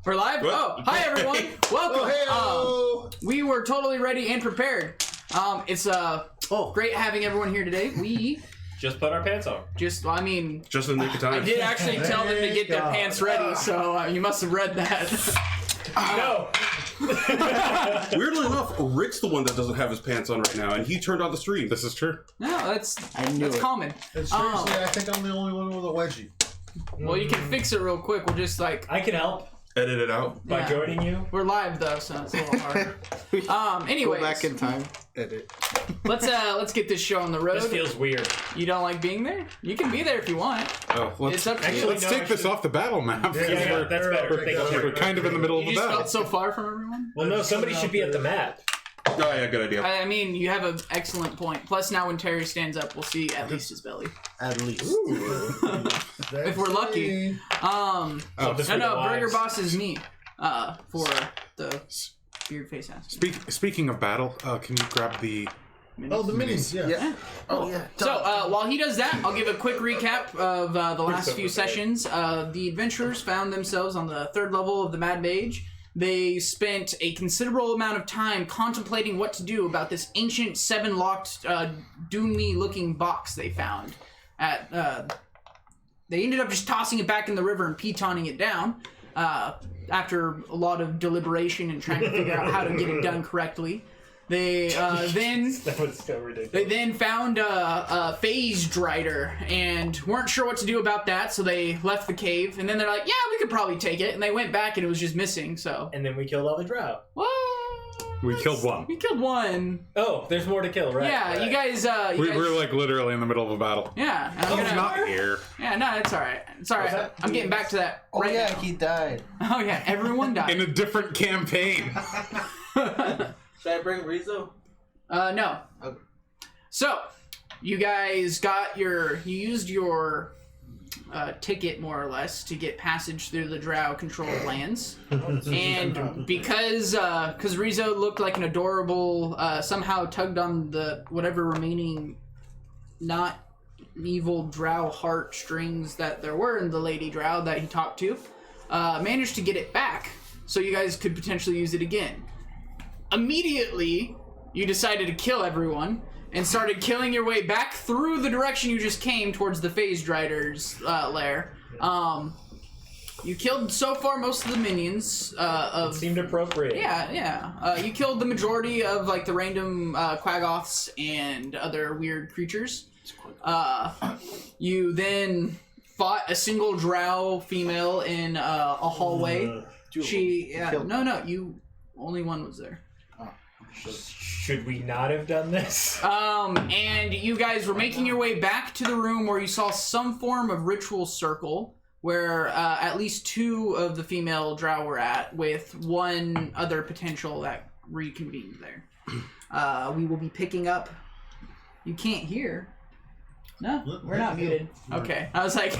We're live? What? Oh, hi everyone. Welcome. Oh, We were totally ready and prepared. It's great having everyone here today. We just put our pants on. Just in the nick of time. I did actually tell them to get their pants ready, so you must have read that. No. Weirdly enough, Rick's the one that doesn't have his pants on right now, and he turned on the stream. This is true. No, that's it. common. And seriously, I think I'm the only one with a wedgie. Well, you can fix it real quick. We'll just I can help Edit it out. by joining you. We're live though, so it's a little harder. Anyways, Go back in time. Edit. let's get this show on the road. This feels weird. You don't like being there? You can be there if you want. Oh, It's up to you. let's take this off the battle map. Yeah, that's better. Thank you. We're kind of in the middle of You a just battle. felt so far from everyone. Well, no, somebody should be at the map. Oh yeah, good idea. I mean, you have an excellent point. Plus, now when Terry stands up, we'll see at least his belly. At least. If we're lucky. So this No, week no, lives. Burger Boss is me. For the beard face ass. Speaking of battle, can you grab the... Oh, the minis, yeah. Oh, yeah. So, while he does that, I'll give a quick recap of the last few sessions. The adventurers found themselves on the 3rd level of the Mad Mage. They spent a considerable amount of time contemplating what to do about this ancient 7-locked, Dune-me-looking box they found. They ended up just tossing it back in the river and pitoning it down after a lot of deliberation and trying to figure out how to get it done correctly. They That was so ridiculous. They then found a phased rider and weren't sure what to do about that, so they left the cave. And then they're like, "Yeah, we could probably take it." And they went back, and it was just missing. So And then we killed all the drow. what? We killed one. We killed one. Oh, there's more to kill, right? Yeah, right. you guys. We're like literally in the middle of a battle. Yeah, and I'm He's gonna. not here. Yeah, no, it's all right. It's all right. that? I'm getting back to that Oh, right yeah, now. he died. Oh yeah, everyone died. In a different campaign. Should I bring Rizzo? No. Okay. So, you guys you used your ticket, more or less, to get passage through the Drow-controlled lands. And because Rizzo looked like an adorable, somehow tugged on the whatever remaining not evil Drow heartstrings that there were in the Lady Drow that he talked to, managed to get it back, so you guys could potentially use it again. Immediately, you decided to kill everyone and started killing your way back through the direction you just came towards the phased rider's lair. You killed so far most of the minions of. Seemed appropriate. Yeah. You killed the majority of like the random quaggoths and other weird creatures. You then fought a single drow female in a hallway. You only one was there. Should we not have done this? And you guys were making your way back to the room where you saw some form of ritual circle where at least 2 of the female drow were at, with one other potential that reconvened there. We will be picking up. You can't hear. No, we're not muted. Okay, I was like,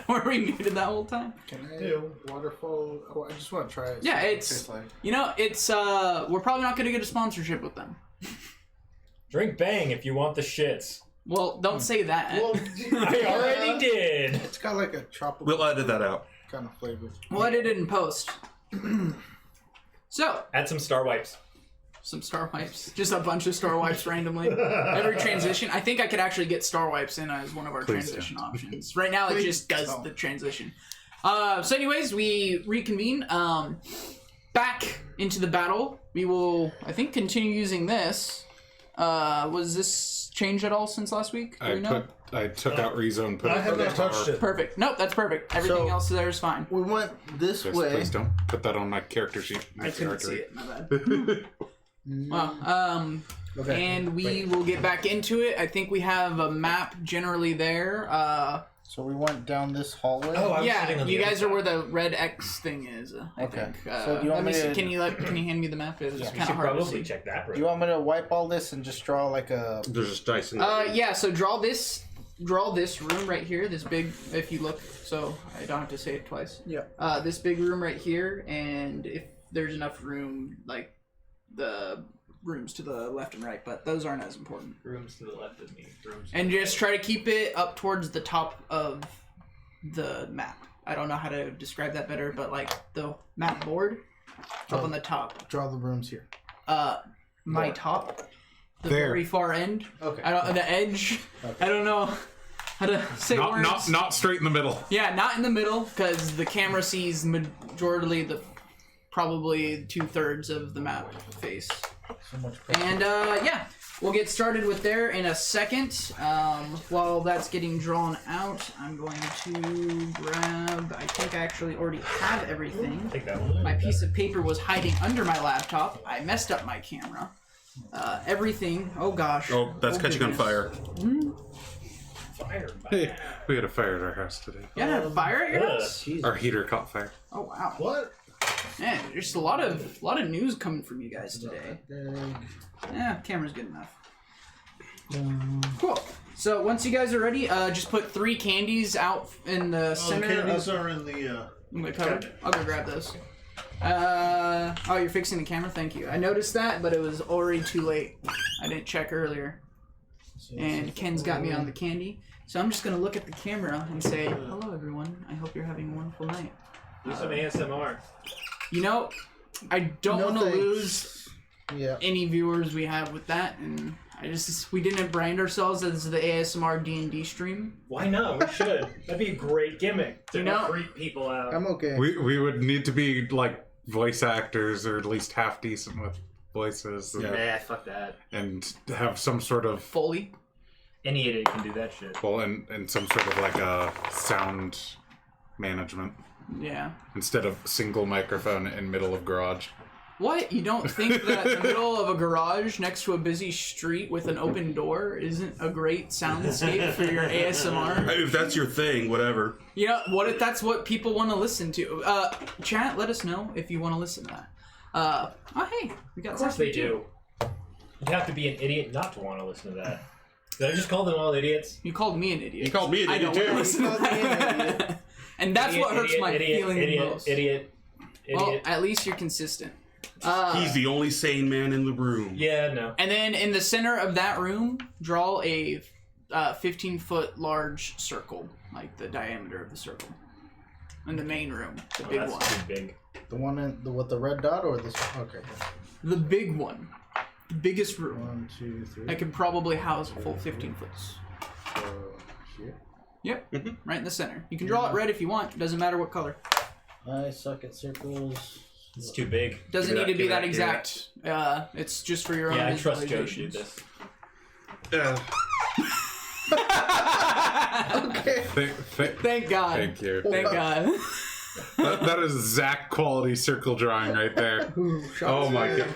were we muted that whole time? Can I do waterfall? Oh, I just want to try it. Yeah, See what it it's tastes like. it's we're probably not going to get a sponsorship with them. Drink Bang if you want the shits. Well, don't say that. Well, I already did. It's got like a tropical We'll edit that out. kind of flavor. We'll edit it in post. So, Add some star wipes. some star wipes. Just a bunch of star wipes randomly. Every transition. I think I could actually get star wipes in as one of our transition options. Right now it just does the transition. So anyways, we reconvene. Back into the battle. We will, I think, continue using this. Was this changed at all since last week? Do we know? I took out Rizzo and put I it have in the not touched tower. it. Perfect. Nope, that's perfect. Everything So- else there is fine. We went this way. Please don't put that on my character sheet. I couldn't see it. My bad. Well, Okay. and we will get back into it. I think we have a map generally there. So we went down this hallway. Oh, I was sitting Yeah, on the you other guys side. are where the red X thing is. I Okay. think. So do you want let me me see. to- Can you hand me the map? It's We kind should of hard to probably see. check that Do room. you want me to wipe all this and just draw like a... There's just dice in there. Yeah. So draw this room right here. This big. If you look, so I don't have to say it twice. Yeah. This big room right here, and if there's enough room, like the rooms to the left and right, but those aren't as important. Rooms to the left of me. Rooms. And just try to keep it up towards the top of the map. I don't know how to describe that better, but like the map board up on the top. Draw the rooms here. My top, the There. very far end. Okay. The edge. Okay. I don't know how to say words. Not straight in the middle. Yeah, not in the middle, because the camera sees majorly probably 2/3 of the map face. So much. And yeah, we'll get started with there in a second. While that's getting drawn out, I'm going to grab. I think I actually already have everything. Take that one. My piece of paper was hiding under my laptop. I messed up my camera. Everything. Oh gosh. Oh, that's catching on goodness. fire. Fire. Hey, we had a fire at our house today. You had a fire at your Ugh. house? Our heater caught fire. Oh wow. What? Man, there's a lot of news coming from you guys today. Yeah, camera's good enough. Cool. So once you guys are ready, just put 3 candies out in the Oh, center. candies are in the. In the cupboard. I'll go grab those. Oh, you're fixing the camera? Thank you. I noticed that, but it was already too late. I didn't check earlier. And Ken's got me on the candy. So I'm just going to look at the camera and say, hello everyone. I hope you're having a wonderful night. Do some ASMR. You know, I don't No want to thanks. lose Yeah. any viewers we have with that, and we didn't brand ourselves as the ASMR D&D stream. Why not? We should. That'd be a great gimmick to You know- creep people out. I'm okay. We would need to be like voice actors or at least half decent with voices Nah, fuck that. and have some sort of Foley. Any idiot can do that shit. well and some sort of like a sound management Yeah. instead of single microphone in middle of garage. What? You don't think that the middle of a garage next to a busy street with an open door isn't a great soundscape for your ASMR? If that's your thing, whatever. You know, what if that's what people want to listen to? Chat, let us know if you want to listen to that. Oh hey, we got Of course something they do. You'd have to be an idiot not to want to listen to that. Did I just call them all idiots? You called me an idiot. You called me an I idiot don't too. want to listen to You called me an that. idiot. And that's Idiot, what hurts idiot, my idiot, feeling idiot, the most. Idiot. Well, at least you're consistent. He's the only sane man in the room. Yeah, no. And then in the center of that room, draw a 15-foot large circle, like the diameter of the circle. In the main room, the big That's one. too big. The one with the red dot or this? Okay. The big one. The biggest room. 1, 2, 3. I could probably house a full 15 foots. So here. Yep, right in the center. You can draw it red if you want. It doesn't matter what color. I suck at circles. It's too big. Doesn't Give me need to be that, that give me exact. It's just for your own Yeah, I trust Joe to do visualizations. this. Okay. Thank God. Thank you. Thank God. That is Zach quality circle drawing right there. Oh my god.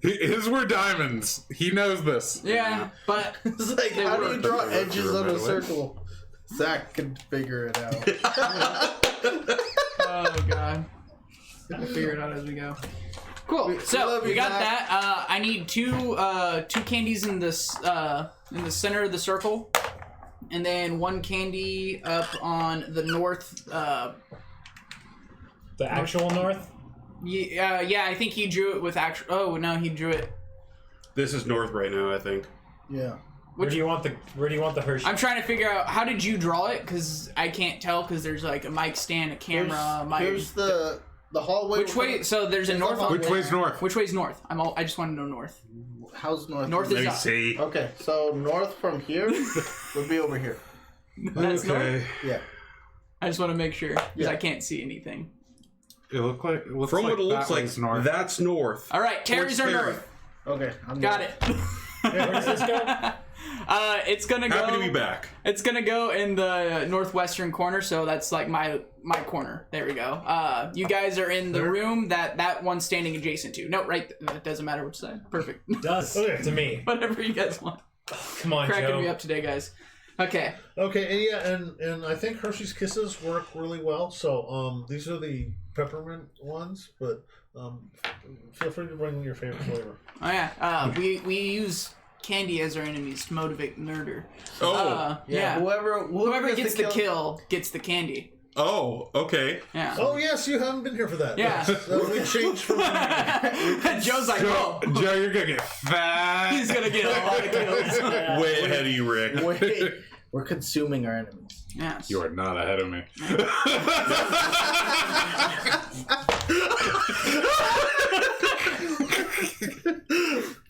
His were diamonds. He knows this. Yeah, but It's like, They how do work. you draw They work edges for on a a minute. circle? Zach can figure it out. oh God, we'll figure it out as we go. Cool. We So love we you, got Zach. that. I need two candies in this in the center of the circle, and then one candy up on the north. The actual north? Yeah, I think he drew it with actual. Oh no, he drew it. This is north right now, I think. Yeah. Where do you want the Hershey? I'm trying to figure out how did you draw it because I can't tell because there's like a mic stand, a camera, mic. Here's the hallway. Which way? So there's a north. Which Which way's north? Which way's north? I just want to know north. How's north? North Let is me up. see. Okay, so north from here would be over here. That's north. Yeah. I just want to make sure because Yeah. I can't see anything. It looks like From what it looks like, north. that's north. All right, Terry's our Terry. north. Okay. I'm Got north. it. Where does this go? It's gonna go. Happy to be back. It's gonna go in the northwestern corner, so that's like my corner. There we go. You guys are in the room that one's standing adjacent to. No, right. It doesn't matter which side. Perfect. Does. Okay. To me. Whatever you guys want. Come on, Cracking Joe. me up today, guys. Okay. Okay, and yeah, and I think Hershey's Kisses work really well. So these are the peppermint ones, but feel free to bring your favorite flavor. Oh yeah. We use candy as our enemies to motivate murder. Oh. Yeah. Whoever gets the kill gets the candy. Oh, okay. Yeah. Oh yes, you haven't been here for that. Yeah. We changed from. Joe's like, Joe, oh, Joe, you're gonna get fat. he's gonna get a lot of kills. Way ahead of you, Rick. Wait. We're consuming our enemies. Yes. You are not ahead of me.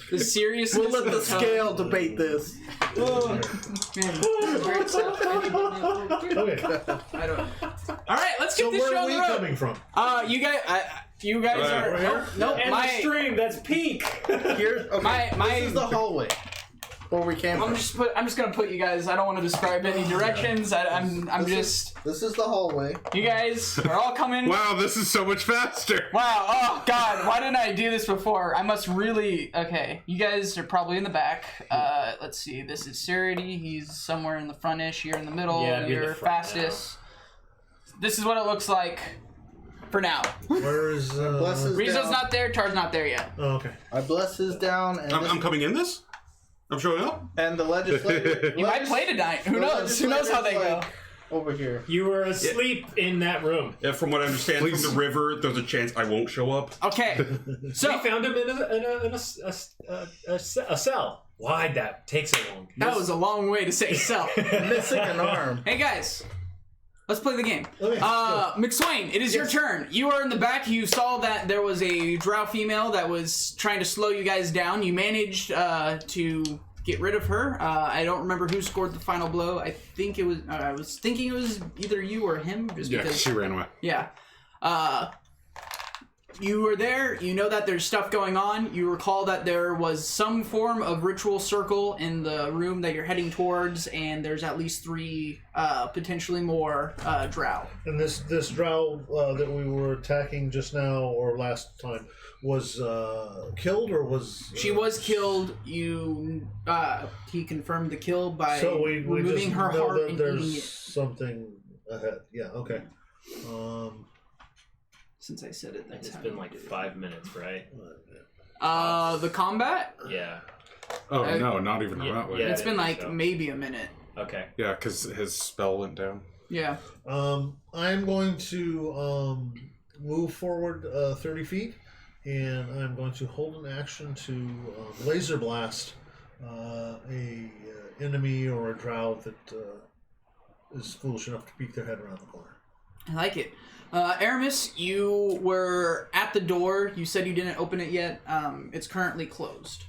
The seriousness. We'll let the of tone. scale debate this. Man, great stuff. Okay. I don't. All right, let's get So this where show are on we the road. coming from? You guys Right. are. Right here? Nope. And My the stream, that's peak. Here, okay. My- this is the hallway where we came I'm from. just gonna put you guys. I don't want to describe any directions. I'm just. This is the hallway. You guys are all coming. Wow, this is so much faster. Wow, oh god, why didn't I do this before? I must really... Okay, you guys are probably in the back. Let's see, this is Surity, he's somewhere in the front-ish, you're in the middle, Yeah, be in the you're front fastest. This is what it looks like for now. Where is Bless his Rizo's down. not there, Tar's not there yet. Oh, okay. I bless his down, and, I'm coming in this? I'm showing up? and the legislature. You might play tonight, who knows? Who knows how they go? Over here. You were asleep in that room. Yeah, from what I understand Please. from the river, there's a chance I won't show up. Okay, We so found him in a cell. Why'd that take so long? that was a long way to say sell. Missing an arm. Hey guys, let's play the game. Okay, McSwain, it is your turn. You are in the back. You saw that there was a drow female that was trying to slow you guys down. You managed to get rid of her. I don't remember who scored the final blow. I think it was. I was thinking it was either you or him, just Yeah, because. she ran away. Yeah. You were there. You know that there's stuff going on. You recall that there was some form of ritual circle in the room that you're heading towards, and there's at least 3, potentially more, drow. and this drow that we were attacking just now or last time was killed or was? She was killed. You, he confirmed the kill by So we removing just her know heart that and there's eating it. something ahead. Yeah. Okay. Since I said it, that's It's how been you like do it. 5 minutes, right? The combat? Yeah. Oh, I- no, not even Yeah, remotely. yeah. It's been like so. maybe a minute. Okay. Yeah, because his spell went down. Yeah. I'm going to move forward 30 feet, and I'm going to hold an action to laser blast a enemy or a drow that is foolish enough to peek their head around the corner. I like it. Aramis, you were at the door. You said you didn't open it yet. It's currently closed.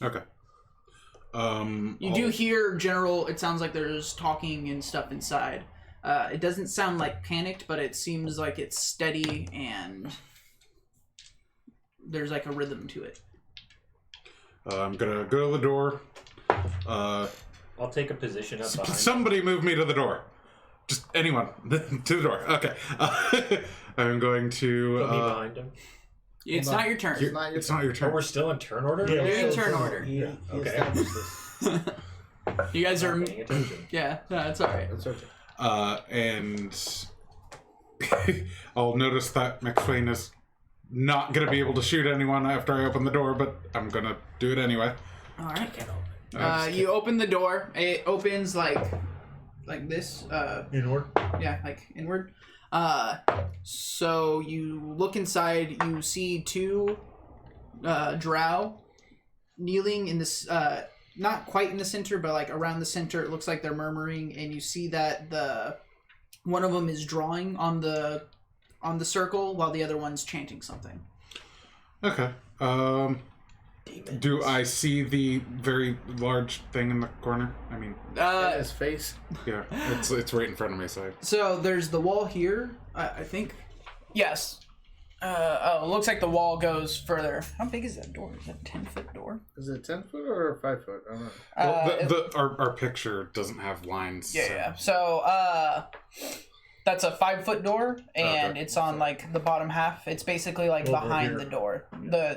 Okay. You do hear general, it sounds like there's talking and stuff inside. It doesn't sound like panicked, but it seems like it's steady and there's like a rhythm to it. I'm gonna go to the door. I'll take a position up behind. Somebody move me to the door. Just anyone to the door. Okay. I'm going to. Put me behind him. It's Hold on. not your turn. It's not your It's not your Oh, turn. we're still in turn order? Yeah, You're in so- turn order. He Okay. established this. You guys are. Not paying attention. Yeah, that's alright. That's okay. And I'll notice that McSwain is not going to be able to shoot anyone after I open the door, but I'm going to do it anyway. Alright. Just You open the door. It opens like this. Inward. Yeah, like inward. So you look inside. You see 2 drow kneeling in this. Not quite in the center, but like around the center. It looks like they're murmuring, and you see that one of them is drawing on the circle while the other one's chanting something. Okay. Do I see the very large thing in the corner? I mean, In his face. yeah, it's right in front of me. So there's the wall here, I think. Yes. It looks like the wall goes further. How big is that door? Is that a 10-foot door? Is it 10 foot or 5 foot? I don't know. Well, our picture doesn't have lines. Yeah, so- yeah. So, that's a 5-foot door, and Okay. it's on like the bottom half. It's basically like Over behind here. the door.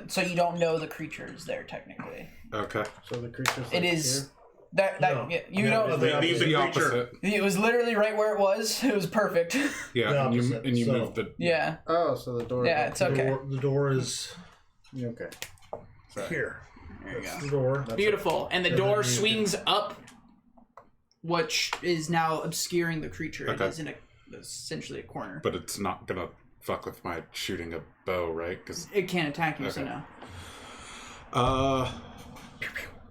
So you don't know the creature's there technically. Okay. So the creature's It like is that No. yeah, you Yeah, know. the Leave The the creature. opposite. It was literally right where it was. It was perfect. Yeah, The and you opposite, so- move the. Yeah. Oh, so the door. Yeah, it's okay. The door is Okay. Sorry. here. There you That's go. the door. Beautiful. And the And door then you- swings up, which is now obscuring the creature. Okay. It is in essentially a corner. But it's not gonna fuck with my shooting a bow, right? Because It can't attack you, so Okay. no.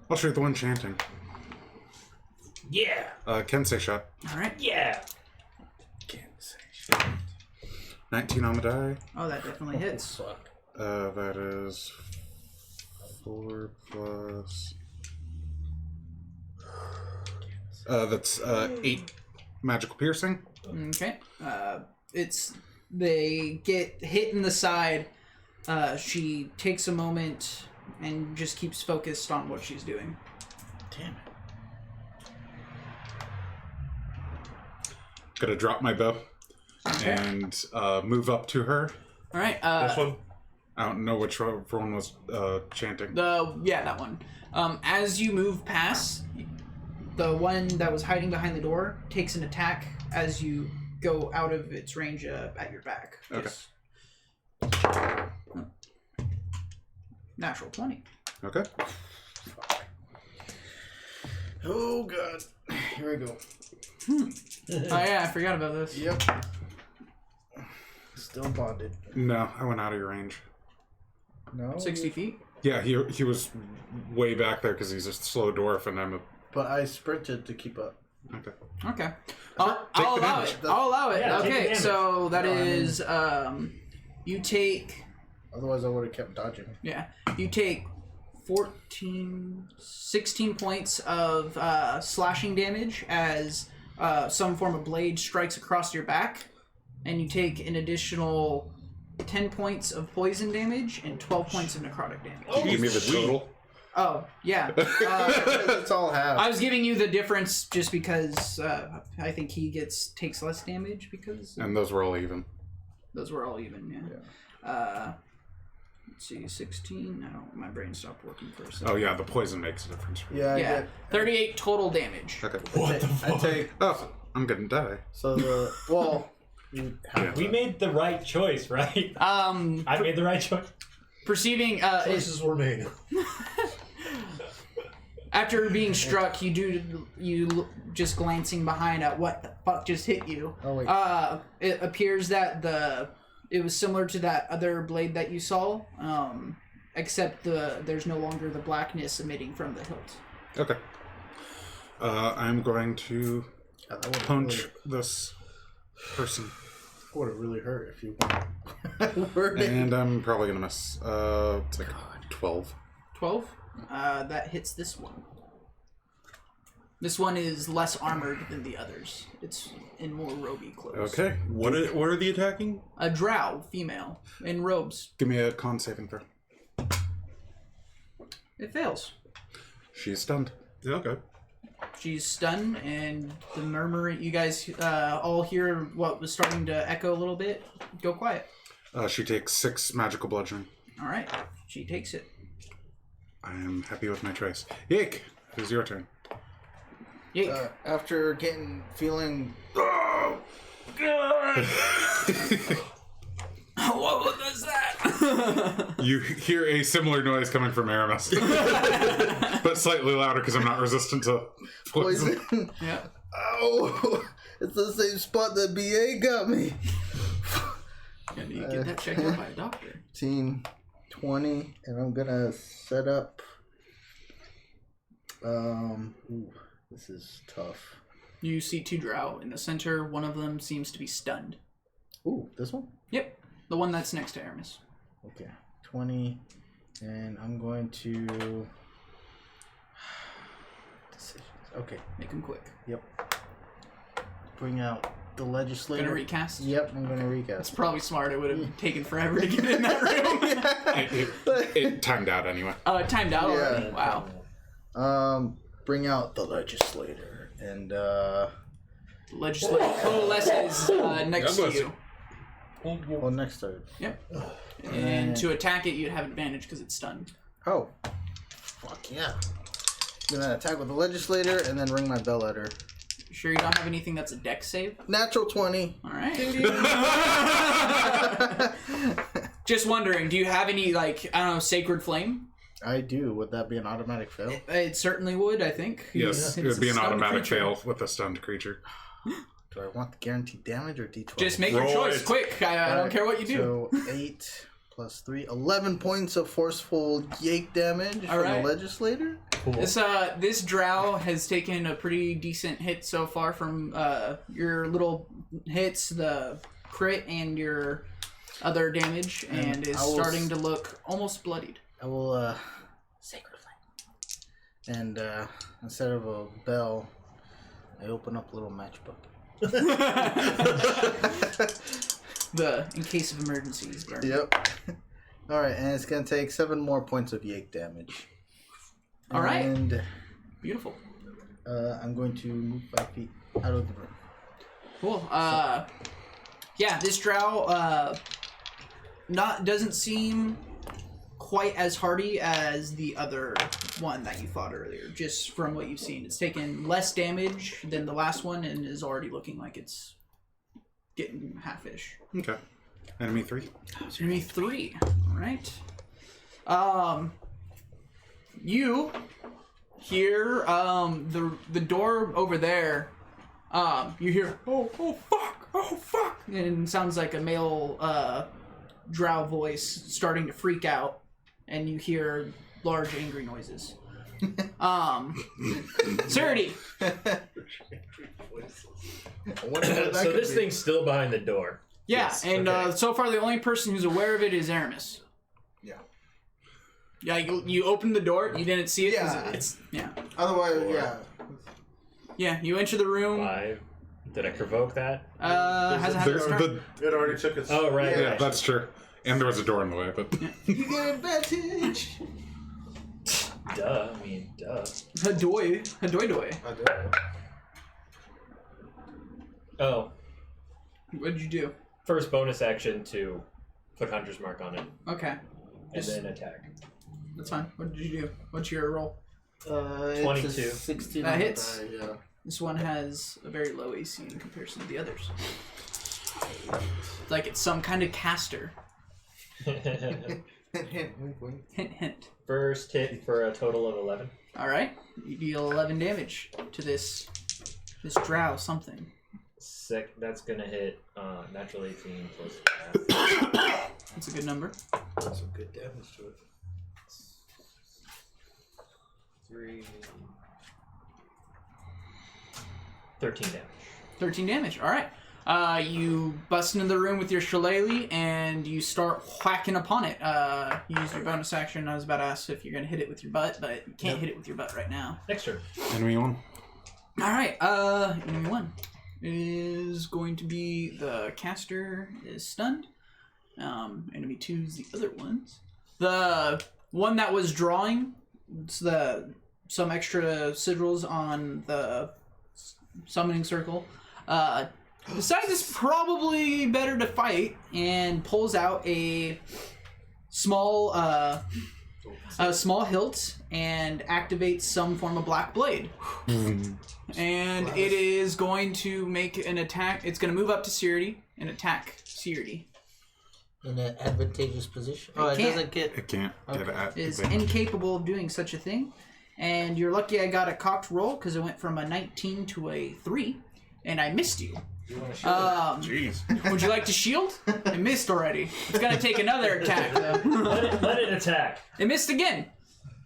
I'll shoot the one chanting. Yeah. Kensei shot. All right. Yeah. Can't say shit. 19 on the die. Oh, that definitely hits. Fuck. That is 4 plus. That's 8 magical piercing. Okay. They get hit in the side. She takes a moment and just keeps focused on what she's doing. Damn it. Gonna drop my bow and move up to her. All right. This one. I don't know which one was chanting. That one. As you move past, the one that was hiding behind the door takes an attack as you go out of its range at your back. Okay. Natural 20. Okay. Oh god. Here we go. Oh yeah, I forgot about this. Yep. Still bonded. No, I went out of your range. No. 60 feet. Yeah, he was way back there because he's a slow dwarf, and I'm a. But I sprinted to keep up. Okay. Okay. Take I'll the allow damage. it. I'll allow it. Yeah, take the Okay, damage. so that No, I mean- is you take Otherwise, I would have kept dodging. you take 16 points of slashing damage as some form of blade strikes across your back, and you take an additional 10 points of poison damage and 12 points of necrotic damage. Can you give me the total? Oh, yeah. That's all I have. I was giving you the difference just because I think he takes less damage because And those were all even. those were all even, let's see, 16. My brain stopped working for a second. Oh yeah, the poison makes a difference. Yeah, I Yeah, get. 38 total damage. Okay. I take. Oh, I'm gonna die. So the well, you have Yeah. We made the right choice, right? I made the right choice. Perceiving, Choices were made. after being struck, you just glancing behind at what the fuck just hit you. Oh wait. It appears that it was similar to that other blade that you saw, except there's no longer the blackness emitting from the hilt. Okay. I'm going to God, that would've punch this person, would have really hurt if you weren't. and I'm probably gonna miss. It's like 12. 12. That hits this one. This one is less armored than the others. It's in more roby clothes. Okay. What are the attacking? A drow female in robes. Give me a con saving throw. It fails. She's stunned. Yeah, okay. She's stunned, and the murmuring. You guys all hear what was starting to echo a little bit. Go quiet. She takes 6 magical bludgeoning. All right, she takes it. I am happy with my choice. Yake! It's your turn. Yake. After feeling. What was that? You hear a similar noise coming from Aramis, but slightly louder because I'm not resistant to poison. Poison. Yeah. Oh, it's the same spot that BA got me. And you get that checked out by a doctor. 15, 20, and I'm gonna set up. Ooh, this is tough. You see 2 drow in the center. One of them seems to be stunned. Ooh, this one? Yep, the one that's next to Aramis. Okay, 20, and I'm going to. Decisions. Okay, Make him quick. yep. Bring out the legislator. Gonna recast? Yep, I'm gonna It's recast. probably smart. It would have taken forever to get in that room. It timed out anyway. Oh, it timed out Yeah. already. Wow. Bring out the legislator and Legislative coalesces next to God bless you. well, next turn. Yep. And to attack it, you'd have advantage because it's stunned. Oh, fuck yeah! Gonna attack with the legislator and then ring my bell at her. You sure you don't have anything that's a dex save? Natural 20. All right. Just wondering, do you have any, like, I don't know, Sacred Flame? I do. Would that be an automatic fail? It certainly would, I think. Yes, it It's would be a an stunned automatic creature. fail with a stunned creature. Do I want the guaranteed damage or D12? Just make your Roll choice it. quick. I don't care what you do. So 8 plus 3. 11 points of forceful yake damage from right. the legislator. Cool. This drow has taken a pretty decent hit so far from your little hits, the crit, and your other damage, and is starting to look almost bloodied. I will, Sacred Flame. And, instead of a bell, I open up a little matchbook. In case of emergencies, burn. Yep. Alright, and it's gonna take 7 more points of yake damage. Alright. And Beautiful. I'm going to move 5 feet out of the room. Cool. Yeah, this drow doesn't seem quite as hardy as the other one that you fought earlier, just from what you've seen. It's taken less damage than the last one and is already looking like it's getting half-ish. Okay. Enemy 3. So enemy 3. Alright. You hear the door over there. You hear, oh fuck, and it sounds like a male drow voice starting to freak out, and you hear large angry noises. Sarity. So this thing's still behind the door. Yeah, Yes, and okay. so far the only person who's aware of it is Aramis. Yeah. Yeah, you opened the door, you didn't see it. 'cause Yeah. It's Otherwise, yeah. Yeah, you enter the room. 5. Did I provoke that? Hasn't had its turn. It already took its... Oh, right. Yeah, that's true. And there was a door in the way, but You get advantage! Duh. I mean, duh. Hadoy. I do. Oh. What did you do? First bonus action to put Hunter's Mark on it. Okay, And then attack. that's fine. What did you do? What's your roll? It's 22. a 16 That on the hits. die, yeah. This one has a very low AC in comparison to the others. It's like it's some kind of caster. Hint, hint. First hit for a total of 11. All right, you deal 11 damage to this drow something. Sick. That's gonna hit natural 18 plus half. That's a good number. That's some good damage to it. 13 damage. 13 damage. All right. You bust into the room with your shillelagh and you start whacking upon it. You use your bonus action. I was about to ask if you're going to hit it with your butt, but you can't hit it with your butt right now. Next turn. enemy 1. All right. Enemy 1 is going to be the caster is stunned. Enemy 2 is the other ones. The one that was drawing some extra sigils on the summoning circle. Decides it's probably better to fight and pulls out a small hilt and activates some form of black blade. And it is going to make an attack. It's going to move up to Sirity and attack Sirity. In an advantageous position. Oh, it can't. doesn't get... It can't get at Is advantage. incapable of doing such a thing. And you're lucky I got a cocked roll because it went from a 19 to a 3, and I missed you. Jeez. Would you like to shield? I missed already. It's gonna take another attack though. Let it attack. It missed again.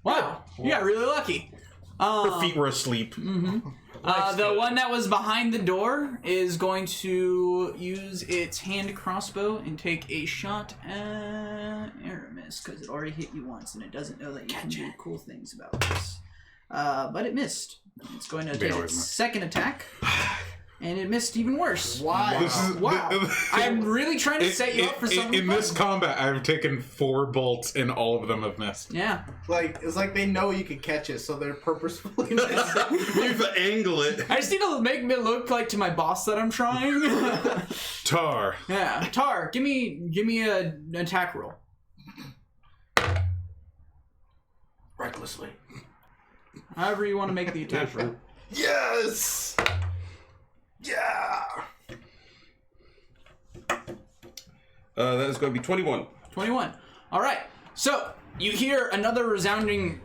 Wow, you got really lucky. Her feet were asleep. The one that was behind the door is going to use its hand crossbow and take a shot at Aramis because it already hit you once and it doesn't know that you can do cool things about this. But it missed. It's going to take always its miss. second attack. And it missed even worse. Why? Wow. I'm really trying to set you up for something in fun. this combat, I've taken 4 bolts and all of them have missed. Yeah. It's like they know you can catch it, so they're purposefully missing. You have to angle it. I just need to make it look like to my boss that I'm trying. Tar. Yeah. Tar, give me an attack roll. Recklessly. However you want to make the attack roll. Yes! Yeah! That is going to be 21. 21. All right. So you hear another resounding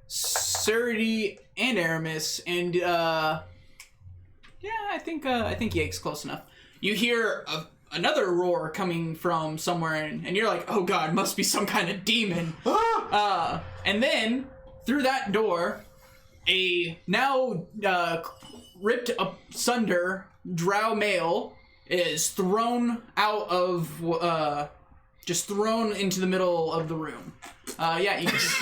Sarity and Aramis, and yeah, I think Yake's close enough. You hear another roar coming from somewhere, and you're like, oh god, must be some kind of demon. And then through that door, a now ripped asunder drow male is thrown out of just thrown into the middle of the room. Yeah, you can just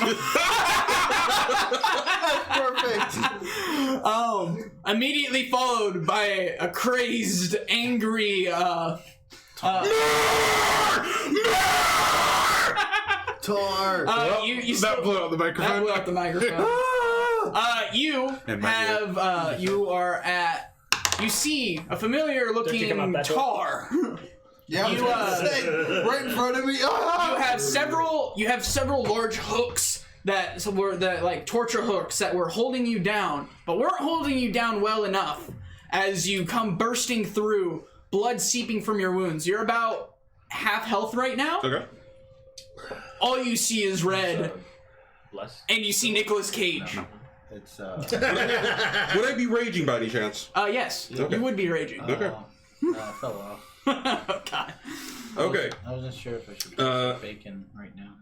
Perfect. immediately followed by a crazed, angry Tor. you That blew out the that microphone. blew out the microphone. You And my have you are at you see a familiar Don't you come out looking that door? tar. Yeah, I was you, gonna say, right in front of me. You have several large hooks that were like torture hooks that were holding you down, but weren't holding you down well enough as you come bursting through, blood seeping from your wounds. You're about half health right now. Okay. All you see is red, Less. and you see Nicolas Cage. It's Would I be raging by any chance? Yes, Okay. you would be raging. Okay. I fell off. Oh, God. Okay. I wasn't sure if I should put bacon right now.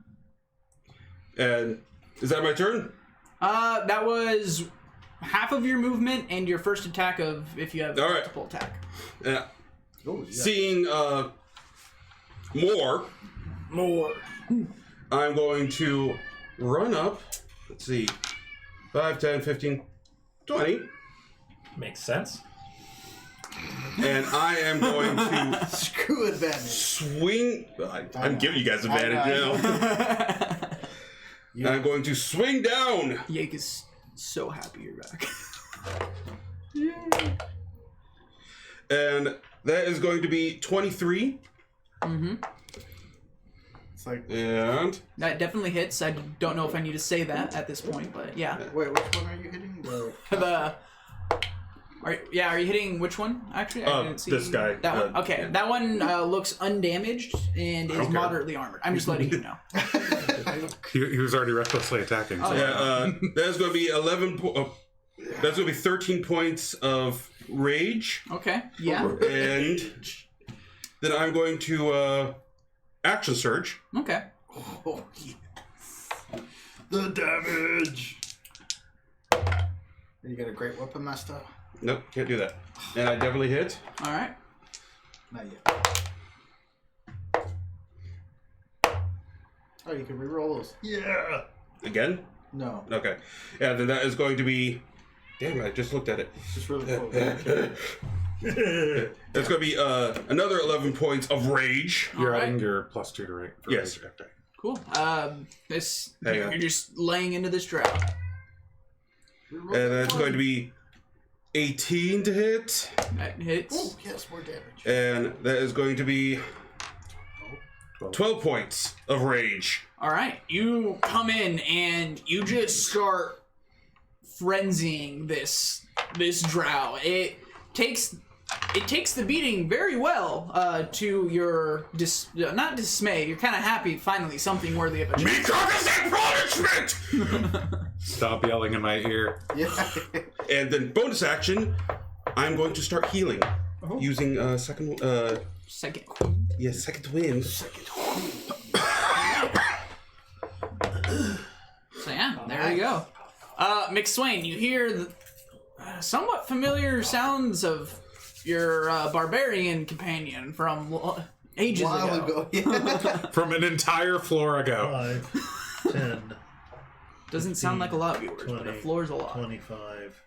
And is that my turn? That was half of your movement and your first attack of if you have All right. multiple attack. Yeah. Oh, yeah. Seeing more, I'm going to run up. Let's see. 5, 10, 15, 20. Makes sense. And I am going to Screw advantage. swing. I'm giving you guys advantage now. I'm going to swing down. Yake is so happy you're back. And that is going to be 23. It's like, And That definitely hits. I don't know if I need to say that at this point, but yeah. wait, which one are you hitting? Are you hitting which one? Actually, I didn't see this guy. That one. Okay, that one looks undamaged and is moderately armored. I'm just letting you know. He was already recklessly attacking. So. yeah, that's going to be that's going to be 13 points of rage. Okay. Yeah. And then I'm going to action surge. Okay. Oh, yes. The damage. You got a great weapon, Master? Nope, can't do that. And I definitely hit. All right. Not yet. Oh, you can reroll those. Yeah. Again? No, Okay. And then that is going to be. Damn it! I just looked at it. it's just really cool. That's going to be another 11 points of rage. You're Alright. adding your +2 to rate. For Yes. rage. Okay. Cool. This Hang on. you're just laying into this drought. And that's going to be 18 to hit. That hits. Oh, yes, more damage. And that is going to be 12 points of rage. All right, you come in and you just start frenzying this drow. It takes the beating very well to your not dismay. You're kind of happy finally something worthy of a chance. Punishment! Stop yelling in my ear. Yeah. And then bonus action, I'm going to start healing using second Second. second wind. So yeah, there you go. McSwain, you hear the somewhat familiar sounds of your barbarian companion from ages While ago. ago. Yeah. From an entire floor ago. 5, 10, Doesn't sound like a lot, viewers, but 20, the floor's a lot. 25,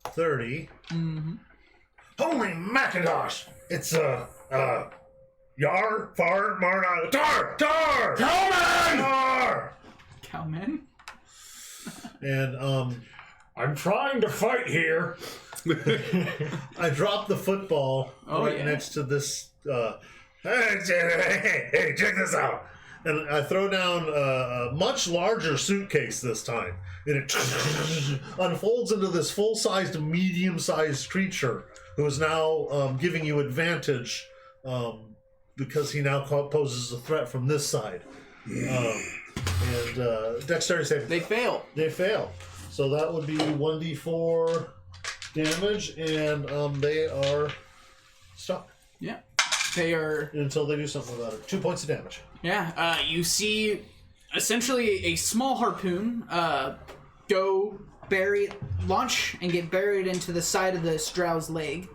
30. Holy Macintosh! It's Yar, Far, Marna, Tar! Cowman! Tar! Cowman? And I'm trying to fight here. I dropped the football right yeah. next to this. Hey, check this out. And I throw down a much larger suitcase this time. And it unfolds into this full-sized, medium-sized creature who is now giving you advantage because he now poses a threat from this side. And dexterity save. They fail. They fail. So that would be 1d4 damage, and they are stuck. Yeah. They are... Until they do something about it. 2 points of damage. Yeah, you see essentially a small harpoon launch and get buried into the side of this drow's leg,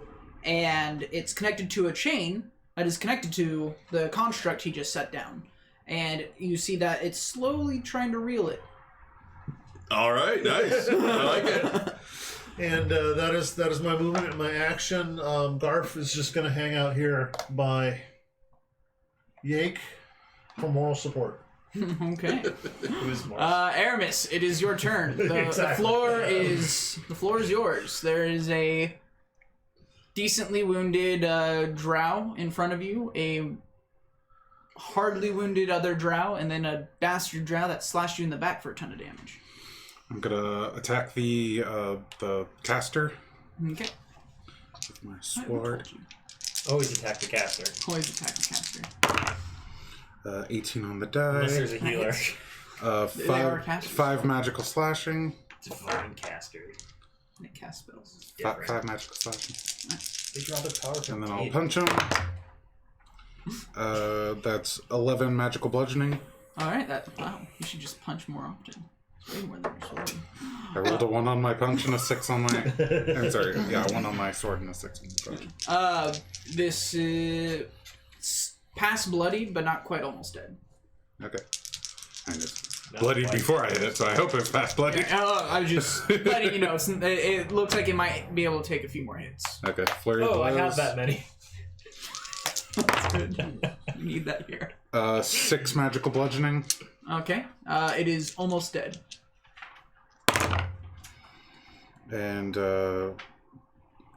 and it's connected to a chain that is connected to the construct he just set down. And you see that it's slowly trying to reel it. All right, nice. I like it. And that is my movement and my action. Garf is just going to hang out here by Yake for moral support. Okay. Who's more? Aramis, it is your turn. The Exactly. the floor is yours. There is a decently wounded drow in front of you, a hardly wounded other drow, and then a bastard drow that slashed you in the back for a ton of damage. I'm gonna attack the caster Okay. with my sword. Always attack the caster. Always attack the caster. 18 on the Unless die. there's a healer. They are casters. 5 magical slashing. Divine caster. And it casts spells. Different. 5 magical slashing. They draw their power from And then I'll eight. punch him. That's 11 magical bludgeoning. Alright, wow. You should just punch more often. It's way more than your sword. I rolled a 1 on my punch and a 6 on my... I'm sorry, yeah, 1 on my sword and a 6 on my punch. This is past bloody, but not quite almost dead. Okay. And it's Not bloodied quite. before I hit it, so I hope it's past bloody. I was just letting you know. It looks like it might be able to take a few more hits. Okay, flurry of Oh, I blows. have that many. That's good. You need that here. 6 magical bludgeoning. Okay. It is almost dead. And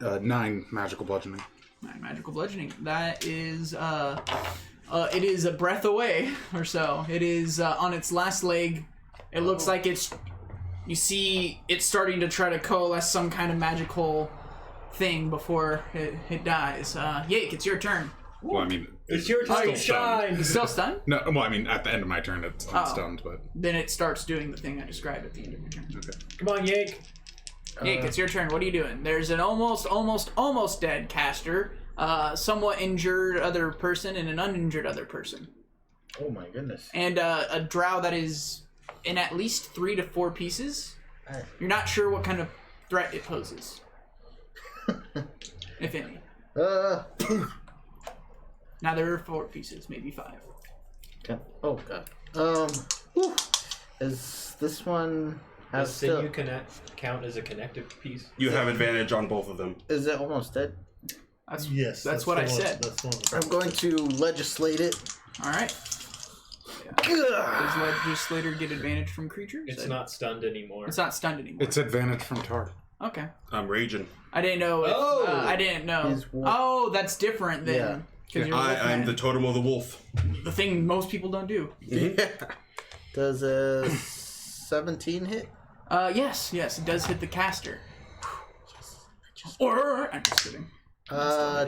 9 magical bludgeoning. 9 magical bludgeoning. That is it is a breath away or so. It is on its last leg. It looks like you see it's starting to try to coalesce some kind of magical thing before it dies. Yake, it's your turn. Well, I mean... It's your time to still stunned. shine. It's still stunned? No, well, I mean, at the end of my turn, I'm Oh. stunned, but... Then it starts doing the thing I described at the end of your turn. Okay. Come on, Yake. Yake, it's your turn. What are you doing? There's an almost dead caster, somewhat injured other person, and an uninjured other person. Oh my goodness. And a drow that is in at least 3 to 4 pieces. You're not sure what kind of threat it poses. If any. Now there are 4 pieces, maybe 5. Oh god. Whew. Is this one Does has still? sinew count as a connective piece? You have advantage on both of them. Is it almost dead? That's Yes. That's what the I one- said. That's the one. I'm going to legislate it. All right. Ugh. Does legislator get advantage from creatures? It's not stunned anymore. It's not stunned anymore. It's advantage from Tar. Okay. I'm raging. I didn't know. If, Oh! I didn't know. He's wolf. Oh, that's different then. Yeah. 'Cause you're a wolf I'm man. the totem of the wolf. The thing most people don't do. Does a 17 hit? Yes, it does hit the caster. Or I'm just kidding.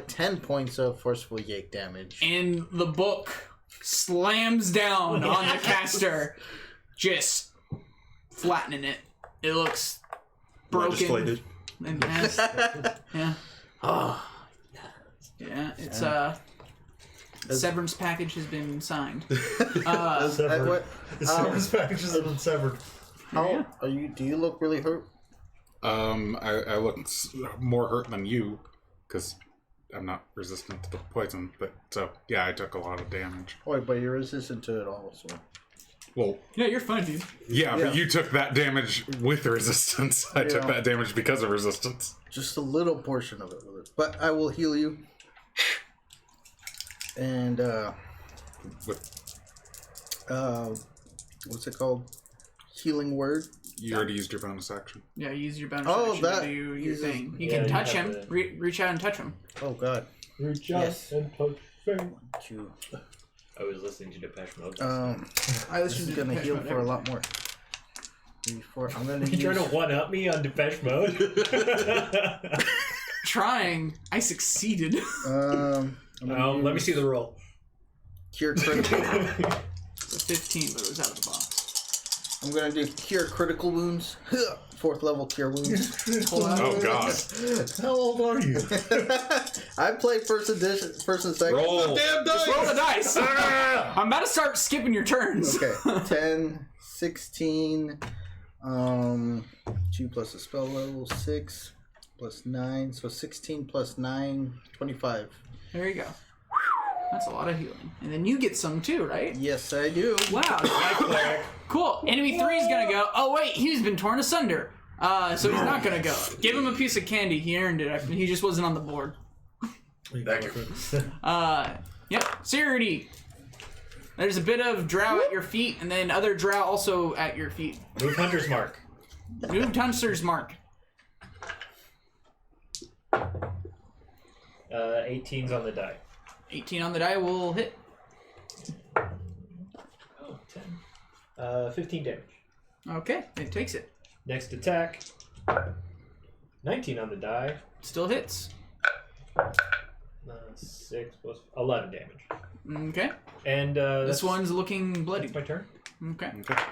10 points of forceful yake damage. And the book slams down on the caster, just flattening it. It looks broken. Legislated. And has, yeah. Oh. Yeah, it's severance package has been signed. Severed. What? The severance packages have been severed. How are you? Do you look really hurt? I look more hurt than you, because I'm not resistant to the poison, but so, yeah, I took a lot of damage. Oh, but you're resistant to it also. Well, Yeah, you're fine, dude. yeah, Yeah. but you took that damage with resistance. I took Yeah. that damage because of resistance. Just a little portion of it with it. But I will heal you. And, With what's it called? Healing word? You already used your bonus action. Yeah, use your bonus Oh, action that to do your uses- thing. You Yeah, can you touch have him. to- Reach out and touch him. Oh, God. Reach Yes. and touch fame. 2. I was listening to Depeche Mode. I This is gonna heal for a lot more. 3, 4. I'm gonna You use... trying to one-up me on Depeche Mode? Trying. I succeeded. I'm gonna Let me use see the roll. Cure critical. It's a 15, but it was out of the box. I'm gonna do cure critical wounds. 4th level cure wounds. Oh god. How old are you? I played first and second. Roll. Damn dice. Roll the dice. I'm about to start skipping your turns. Okay. 10, 16. 2 plus the spell level. 6 plus 9. So 16 plus 9. 25. There you go. That's a lot of healing. And then you get some too, right? Yes, I do. Wow. Cool. Enemy 3 is gonna go. Oh wait, he's been torn asunder. So he's not gonna go. Give him a piece of candy. He earned it. He just wasn't on the board. Thank you. Yep. Sirity. There's a bit of drow at your feet, and then other drow also at your feet. Move Hunter's Mark. Move Hunter's Mark. 18's on the die. 18 on the die will hit. Oh, 10. 15 damage. Okay, it takes it. Next attack. 19 on the die. Still hits. 6 plus 11 damage. Okay. And This one's looking bloody. That's my turn. Okay. Okay.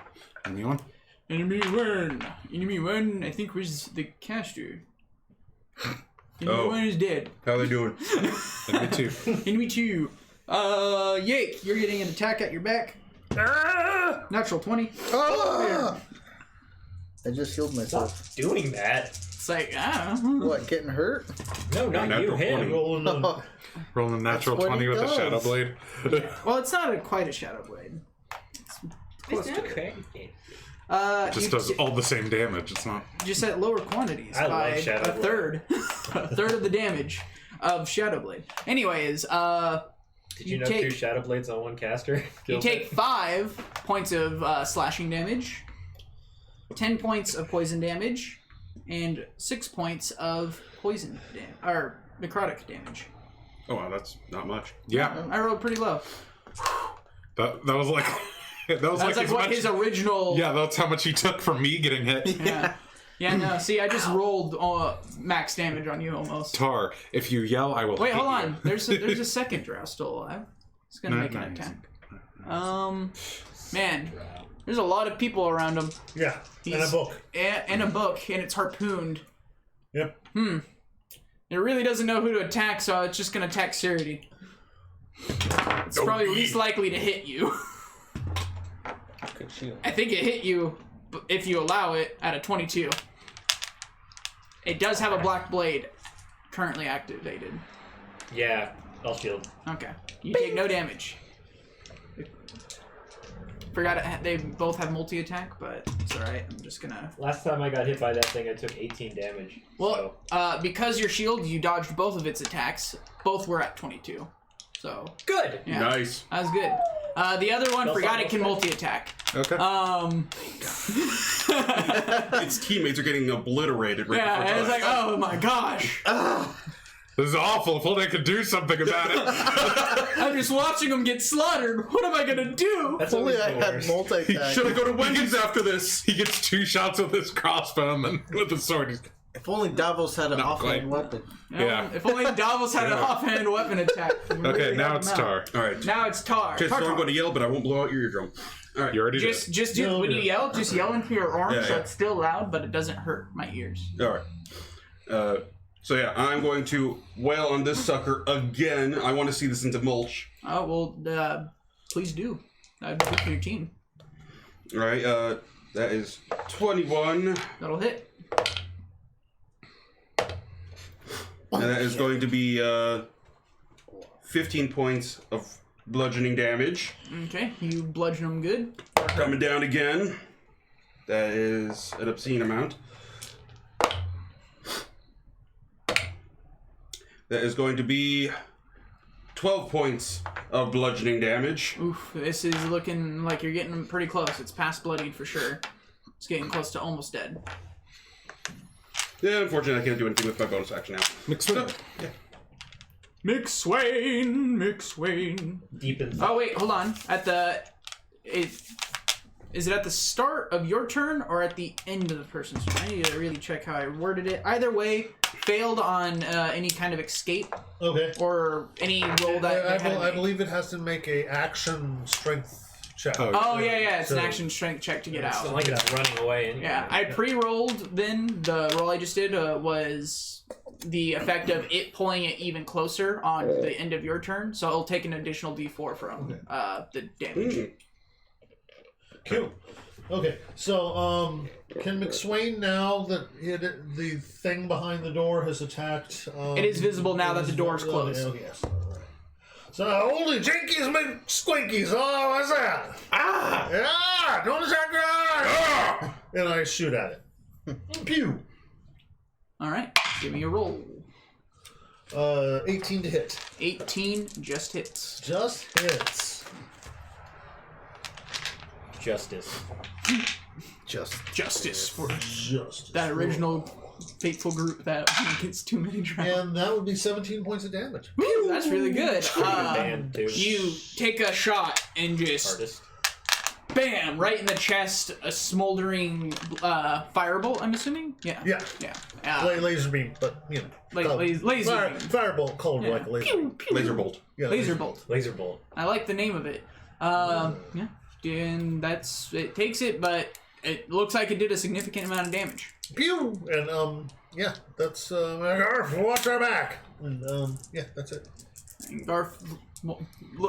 And the one? Enemy 1. Enemy 1, I think, was the caster. Enemy 1 is dead. How they doing? Me too. Enemy 2. Yake, you're getting an attack at your back. Natural 20. Ah! I just healed myself. Stop doing that. It's like, What, getting hurt? No, not you. Natural Him. 20. Rolling on. Rolling a natural That's what 20 he with a does. Shadow Blade. Well, it's not quite a Shadow Blade. It's close to it. Okay. Just You does all the same damage. It's not. just at lower quantities I by love Shadow a Blade. third. A third of the damage of Shadow Blade. Anyways, Did you know 2 Shadow Blades on one caster? you take 5 points of slashing damage, 10 points of poison damage, and 6 points of poison or necrotic damage. Oh wow, that's not much. Yeah. I rolled pretty low. That was like. That was That's like as what much, his original. Yeah, that's how much he took from me getting hit. Yeah. Yeah, no, see, I just rolled max damage on you almost. Tar, if you yell, I will Wait, hit hold you. on. There's a second drow still alive. It's gonna make an Nice. attack. Man, there's a lot of people around him. Yeah, and a He's- book. And a book, and it's harpooned. Yep. It really doesn't know who to attack, so it's just gonna attack Sirity. It's probably least likely to hit you. Good shield. I think it hit you if you allow it at a 22. It does have a black blade currently activated. Yeah, I'll shield. Okay. You take no damage. Forgot they both have multi-attack, but it's alright. I'm just gonna... Last time I got hit by that thing, I took 18 damage. Well, because your shield, you dodged both of its attacks. Both were at 22. So, Good! yeah. Nice. That was good. The other one, Spell forgot slot it can looks multi-attack. Okay. Its teammates are getting obliterated right Yeah, before and it's time. like, oh my gosh. This is awful. If only I could do something about it. I'm just watching them get slaughtered. What am I gonna do? That's Only always I the had worst. multi-attack. Should I go to Wendy's after this? He gets 2 shots with his crossbow and then with the sword. He's... If only Davos had an Not offhand quite. weapon. Yeah. If only Davos had an offhand weapon attack. We Okay, really now helped it's him Tar. out. All right. Now it's Tar. Okay, so Tar. I'm going to yell, but I won't blow out your eardrum. All right. You already Just did. do No, when you no. yell, just yell into your arm, Yeah, so yeah. it's still loud, but it doesn't hurt my ears. All right. So yeah, I'm going to wail on this sucker again. I want to see this into mulch. Oh well, please do. That'd be good for your team. All right. That is 21, That'll hit. and that is going to be 15 points of bludgeoning damage. Okay, you bludgeon them good. Coming down again. That is an obscene amount. That is going to be 12 points of bludgeoning damage. Oof, this is looking like you're getting pretty close. It's past bloodied for sure. It's getting close to almost dead. Yeah, unfortunately, I can't do anything with my bonus action now. Mixed with it. Yeah. McSwain. Deep in Oh wait, hold on. Is it at the start of your turn or at the end of the person's turn? I need to really check how I worded it. Either way, failed on any kind of escape Okay. or any roll that. I believe it has to make a action strength check. Oh yeah, it's an So- action strength check to get It's out. not like it's running away. Anyway. Yeah, I pre-rolled. Then the roll I just did was the effect of it pulling it even closer on the end of your turn, so it'll take an additional D4 from the damage. Cool. Okay, so can McSwain, now that the thing behind the door has attacked, It is visible now that the door's closed. Okay, yes. All right. So holy jinkies, McSquinkies! Oh, what's that? Don't attack me! And I shoot at it. Pew. All right, give me a roll. 18 to hit. 18 just hits. Just hits. Justice. Justice for Just that original fateful group that gets too many drowned. And that would be 17 points of damage. Woo, that's really good. Band, too. You take a shot and just Artist. bam right in the chest. A smoldering firebolt. I'm assuming. Yeah. Yeah. Laser beam, but you know. Laser beam. Firebolt colored Yeah. like a laser. Pew, pew. Laser bolt. Yeah, Laser bolt. Laser bolt. I like the name of it. Yeah. And that's it. Takes it, but it looks like it did a significant amount of damage. Pew! And yeah, that's Garf, watch our back. And yeah, that's it. And Garf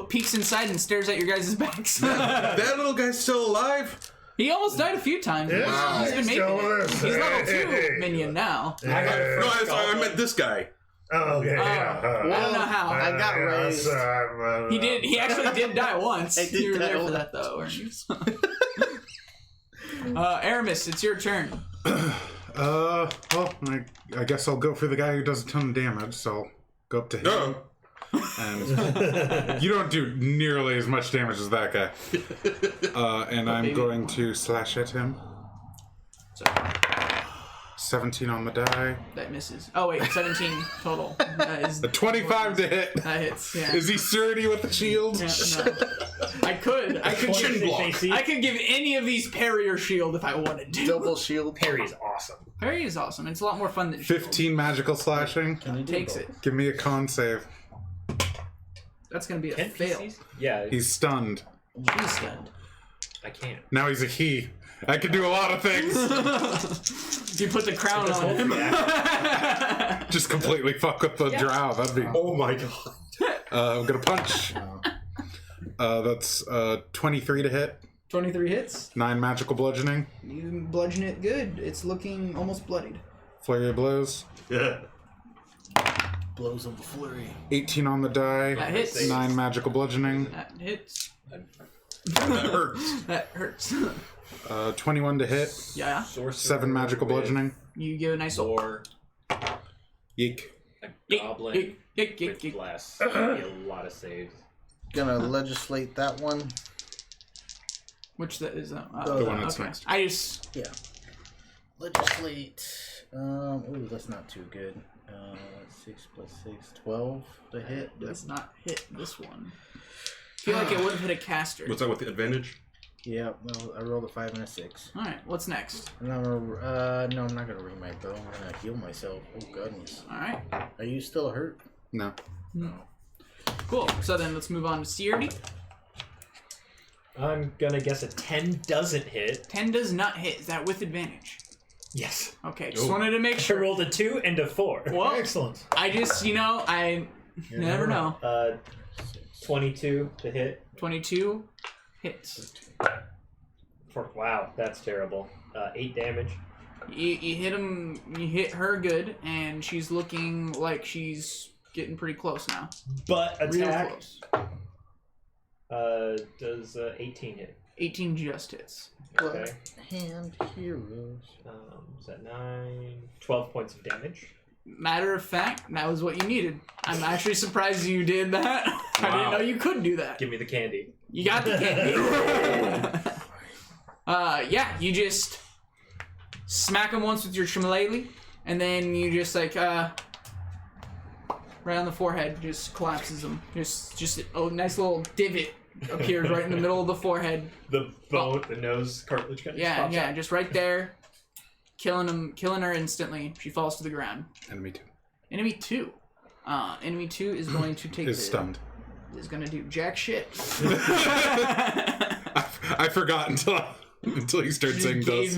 peeks inside and stares at your guys' backs. That little guy's still alive? He almost died a few times. Yeah, He's been he's making still it. with us. He's level 2 Hey. minion now. No, I meant this guy. Oh, okay, yeah. I don't know how. I got raised. He did. He actually did die once. I did You were die there for once. that though, weren't you? Aramis, it's your turn. Well, I guess I'll go for the guy who does a ton of damage, so I'll go up to him. No. And you don't do nearly as much damage as that guy. And I'm going to slash at him. So 17 on the die. that misses. Oh wait, 17 total. That is A 25 to hit. that hits. Yeah. Is he sturdy with the shield? Yeah, no. I could Chin block. AC. I could give any of these parry or shield if I wanted to. Double shield. Parry is awesome. Parry is awesome. It's a lot more fun than shield. 15 magical slashing. Can I do Takes both? it. Give me a con save. That's gonna be a 10 fail. PCs? Yeah, He's stunned. She's stunned. I can't. Now he's a he. I can do a lot of things. You put the crown on him. Just completely fuck with the drow. That'd be. Oh my god. I'm gonna punch. That's 23 to hit. 23 hits. 9 magical bludgeoning. You bludgeon it good. It's looking almost bloodied. Flurry of blows. Yeah. Blows of the flurry. 18 on the die. That hits. 9 magical bludgeoning. That hits. That hurts. That hurts. 21 to hit. Yeah. 7 magical bludgeoning. You give a nice old. Or Yeek. a Yeek, goblin yeek, yeek, yeek, with yeek. blast. That'd be a lot of saves. Gonna legislate that one. Which that is The one that's okay. next. I just Yeah. Legislate. Ooh, that's not too good. 6 plus 6, 12 to hit. does not hit this one. I feel like it would have hit a caster. What's that with the advantage? Yeah, well, I rolled a 5 and a 6. All right. What's next? And I'm gonna, no, I'm not gonna ring my bow. I'm gonna heal myself. Oh goodness. All right. Are you still hurt? No. Cool. So then let's move on to Seardy. I'm gonna guess a 10 doesn't hit. 10 does not hit. Is that with advantage? Yes. Okay. Just wanted to make I sure. rolled a 2 and a 4. Well, Excellent. I just I never know. 22 to hit. 22 hits. Wow, that's terrible. 8 damage. You hit him. You hit her good, and she's looking like she's getting pretty close now. But Real attack close. does 18 hit. 18 just hits. Okay. Hand heroes. Is that 9? 12 points of damage. Matter of fact, that was what you needed. I'm actually surprised you did that. I didn't know you could do that. Give me the candy. You got the candy. Yeah, you just smack him once with your shillelagh, and then you just right on the forehead, just collapses him. Just a nice little divot appears right in the middle of the forehead. The bone, the nose cartilage kind of Yeah, yeah, just right there, killing her instantly. She falls to the ground. Enemy 2. Enemy 2. Enemy 2 is going to take Is stunned. Is going to do jack shit. I forgot until you started saying those.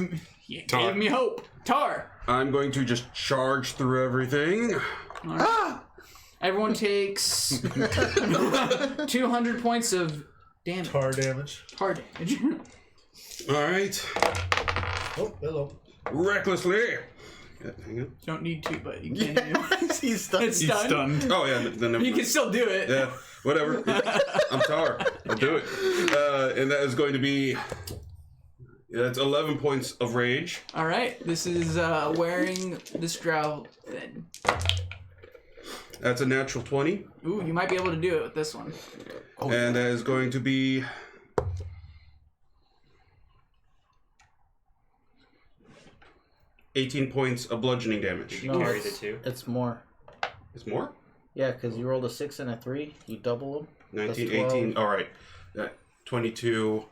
Gave me hope. Tar. I'm going to just charge through everything. Right. Everyone takes 200 points of damage. Tar damage. Tar damage. All right. Oh, hello. Recklessly. Yeah, hang on. Don't need to, but you can do it. He's stunned. It's He's stunned. stunned. Oh yeah, then never You can mind. still do it. Yeah, whatever. I'm Tar. I'll do it. And that is going to be. Yeah, that's 11 points of rage. All right. This is wearing this drow then. That's a natural 20. Ooh, you might be able to do it with this one. And that is going to be. 18 points of bludgeoning damage. You carry the 2. It's more. It's more? Yeah, because you rolled a 6 and a 3. You double them. 19, That's 18. 12. All right. 22,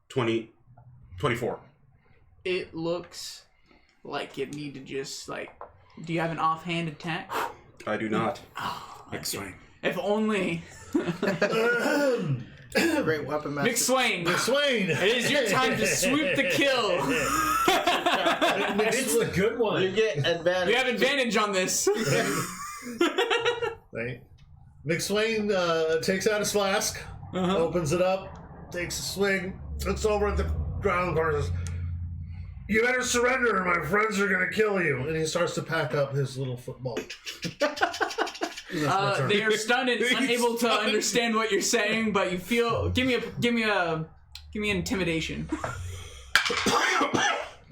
20, 24. It looks like you need to just like. Do you have an offhand attack? I do not. McSwain. If only. Great weapon master. McSwain, Swain! it is your time to swoop the kill. It's the good one. You get advantage. We have advantage on this. Right. McSwain takes out his flask, opens it up, takes a swing, looks over at the ground corner and says, "You better surrender or my friends are going to kill you." And he starts to pack up his little football. They are stunned and unable to understand what you're saying, but you feel. Give me intimidation.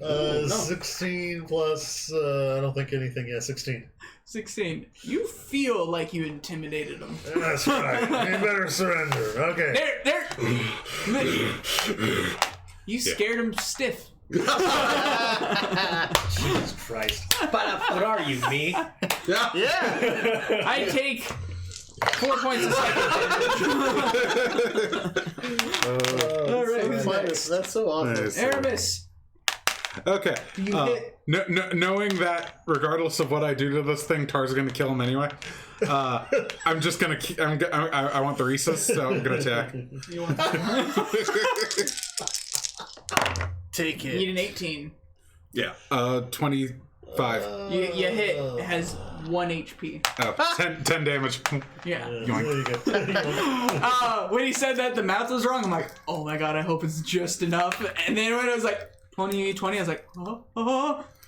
16 plus, I don't think anything. Yeah, 16. 16. You feel like you intimidated them. That's right. You better surrender. Okay. There. You scared them stiff. Jesus Christ. What are you, me? Yeah. I take 4 points of psychic damage. All right, who's next? That's so awesome. Nice. Aramis. Okay. You hit. Knowing that regardless of what I do to this thing, Tar's going to kill him anyway. I'm just going to. I want the Reese's, so I'm going to attack. Take You need it. an 18. Yeah. 25. You hit. It has 1 HP. Oh, 10 damage. Yeah. There you go. When he said that the math was wrong, I'm like, oh my god, I hope it's just enough. And then when it was like 20, I was like,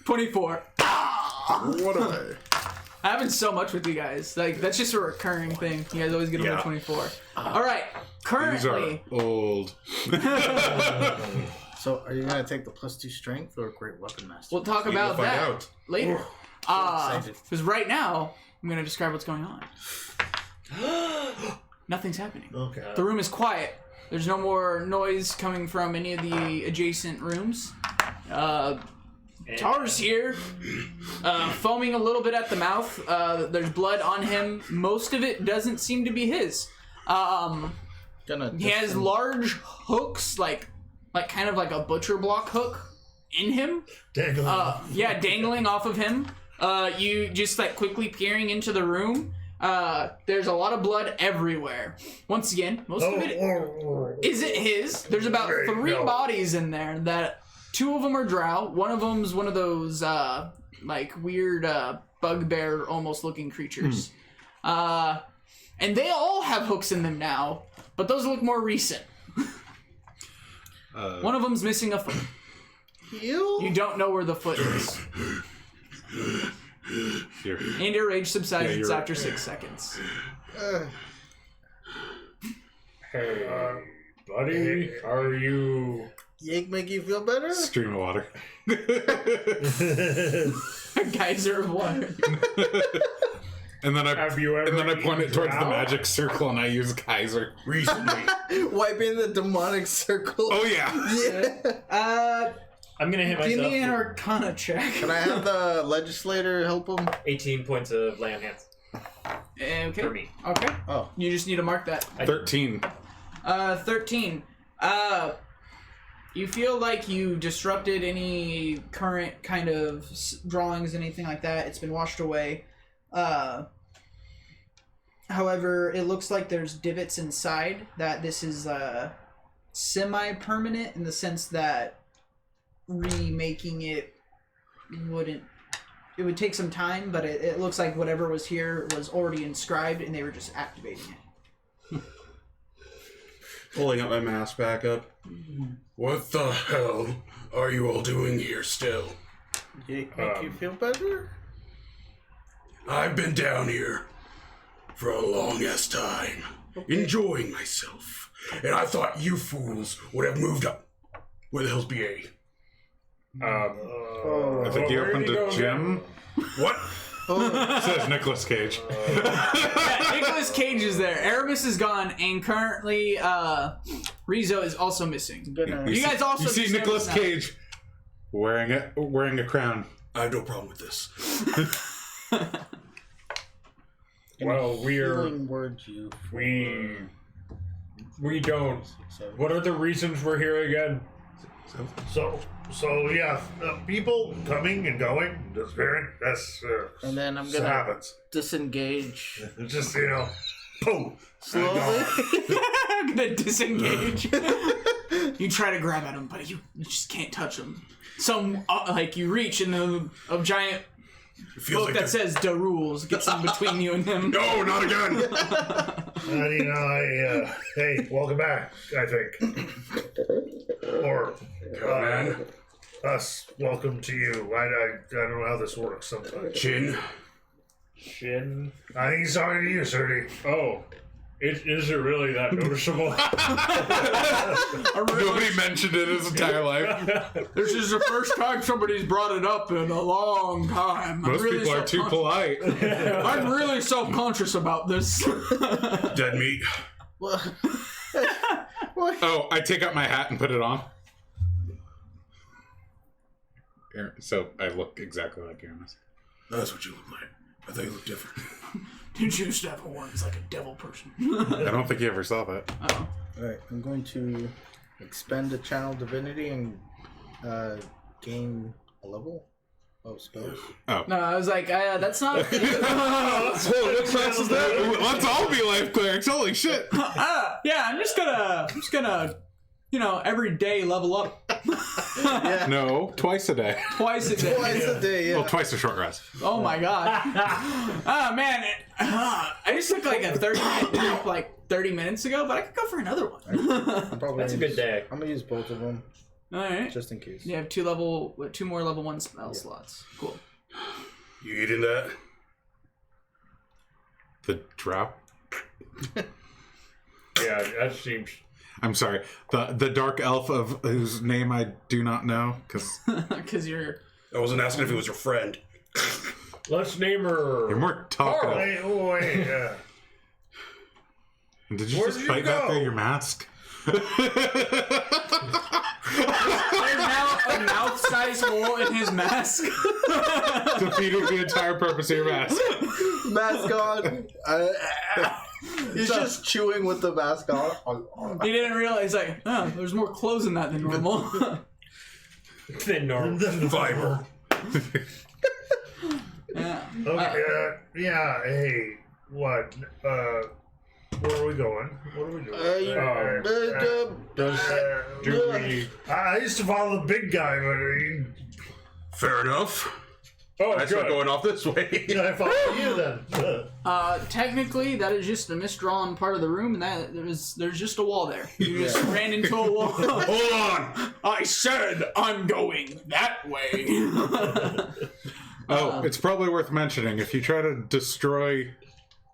24. What am I? I happen so much with you guys. Like, that's just a recurring thing. You guys always get over 24. All right. These Currently, are old. So, are you gonna take the +2 strength or great weapon master? we'll talk We'll about find that out. later. excited. Because right now, I'm going to describe what's going on. Nothing's happening. Okay. The room is quiet. There's no more noise coming from any of the adjacent rooms. Tar's here, foaming a little bit at the mouth. There's blood on him. Most of it doesn't seem to be his. He has large hooks, like kind of like a butcher block hook in him. Dangling. Yeah, dangling off of him. You just like quickly peering into the room. There's a lot of blood everywhere. Once again, most of it isn't his. There's about 3 bodies in there. That 2 of them are drow. One of them's one of those like weird bugbear almost looking creatures. And they all have hooks in them now, but those look more recent. One of them's missing a foot. You don't know where the foot is. Here. And your rage subsides Yeah, you're after right. 6 seconds. Hey, buddy, are you... Yank make you feel better? Stream of water. A geyser of water. And then Have you ever I point it eaten towards the drow? magic circle and I use Kaiser. Recently. Wiping the demonic circle. Oh yeah. Yeah. I'm gonna hit Give myself me an with Arcana check. Can I have the legislator help him? 18 points of lay on hands Okay. for me. Okay. Oh. You just need to mark that. 13. 13. You feel like you disrupted any current kind of drawings, anything like that. It's been washed away. However, it looks like there's divots inside that this is semi-permanent in the sense that remaking it would take some time, but it looks like whatever was here was already inscribed and they were just activating it. Pulling up my mask back up. What the hell are you all doing here still? Make you feel better? I've been down here for a long-ass time, enjoying myself, and I thought you fools would have moved up. Where the hell's BA? I think he opened a gym. What? Says Nicolas Cage. Yeah, Nicolas Cage is there. Aramis is gone, and currently Rizzo is also missing. You guys also You see just Nicolas noticed that. Cage wearing a crown. I have no problem with this. Well, Healing words you. we don't. What are the reasons we're here again? So yeah, people coming and going, disappearing. That's And then I'm that gonna happens. disengage It's just boom. slowly. I'm gonna disengage. You try to grab at him, but you just can't touch him. Like you reach and a giant book that says "the rules" gets in between you and him. No, not again. And hey, welcome back. I think, or man. us, welcome to you. I don't know how this works sometimes. Chin. Shin. I think he's talking to you, Serdy. Oh, is it really that noticeable? Nobody mentioned it his entire life. This is the first time somebody's brought it up in a long time. Most people are too polite. I'm really self-conscious about this. Dead meat. What? Oh, I take out my hat and put it on. So I look exactly like Aramis. That's what you look like. I thought you looked different. Did you used to have horns like a devil person? I don't think you ever saw that. Oh. Alright, I'm going to expend a channel divinity and gain a level of spells. Oh. No, I was like, that's not. What class is that? Let's all be life clerics. Holy shit. Yeah, I'm just gonna, every day level up. No, twice a day. Twice a day. Twice a day, yeah. Well, twice a short rest. Oh my god. Oh man, I just took like a 30-minute nap like 30 minutes ago, but I could go for another one. I'm probably That's a gonna good day. I'm gonna use both of them All right. just in case. You have two more level 1 spell slots. Cool. You eating that? The drow? Yeah, that seems. I'm sorry. The dark elf of whose name I do not know, because Because you're. I wasn't asking if it was your friend. Let's name her. you're more talkative. Wait. Did you Where just did fight you that go? through your mask? There's now a mouth-sized hole in his mask. Defeating the entire purpose of your mask. Mask on. He's just chewing with the mask on. He didn't realize, like, oh, there's more clothes in that than normal. Than normal. Fiber. Yeah. Okay. Yeah. Hey. What? Where are we going? What are we doing? Do we? I used to follow the big guy, but Fair enough. Oh, I start good. going off this way. I follow you then. Technically, that is just the misdrawn part of the room, and there's just a wall there. You just ran into a wall. Hold on. I said I'm going that way. Oh, it's probably worth mentioning. If you try to destroy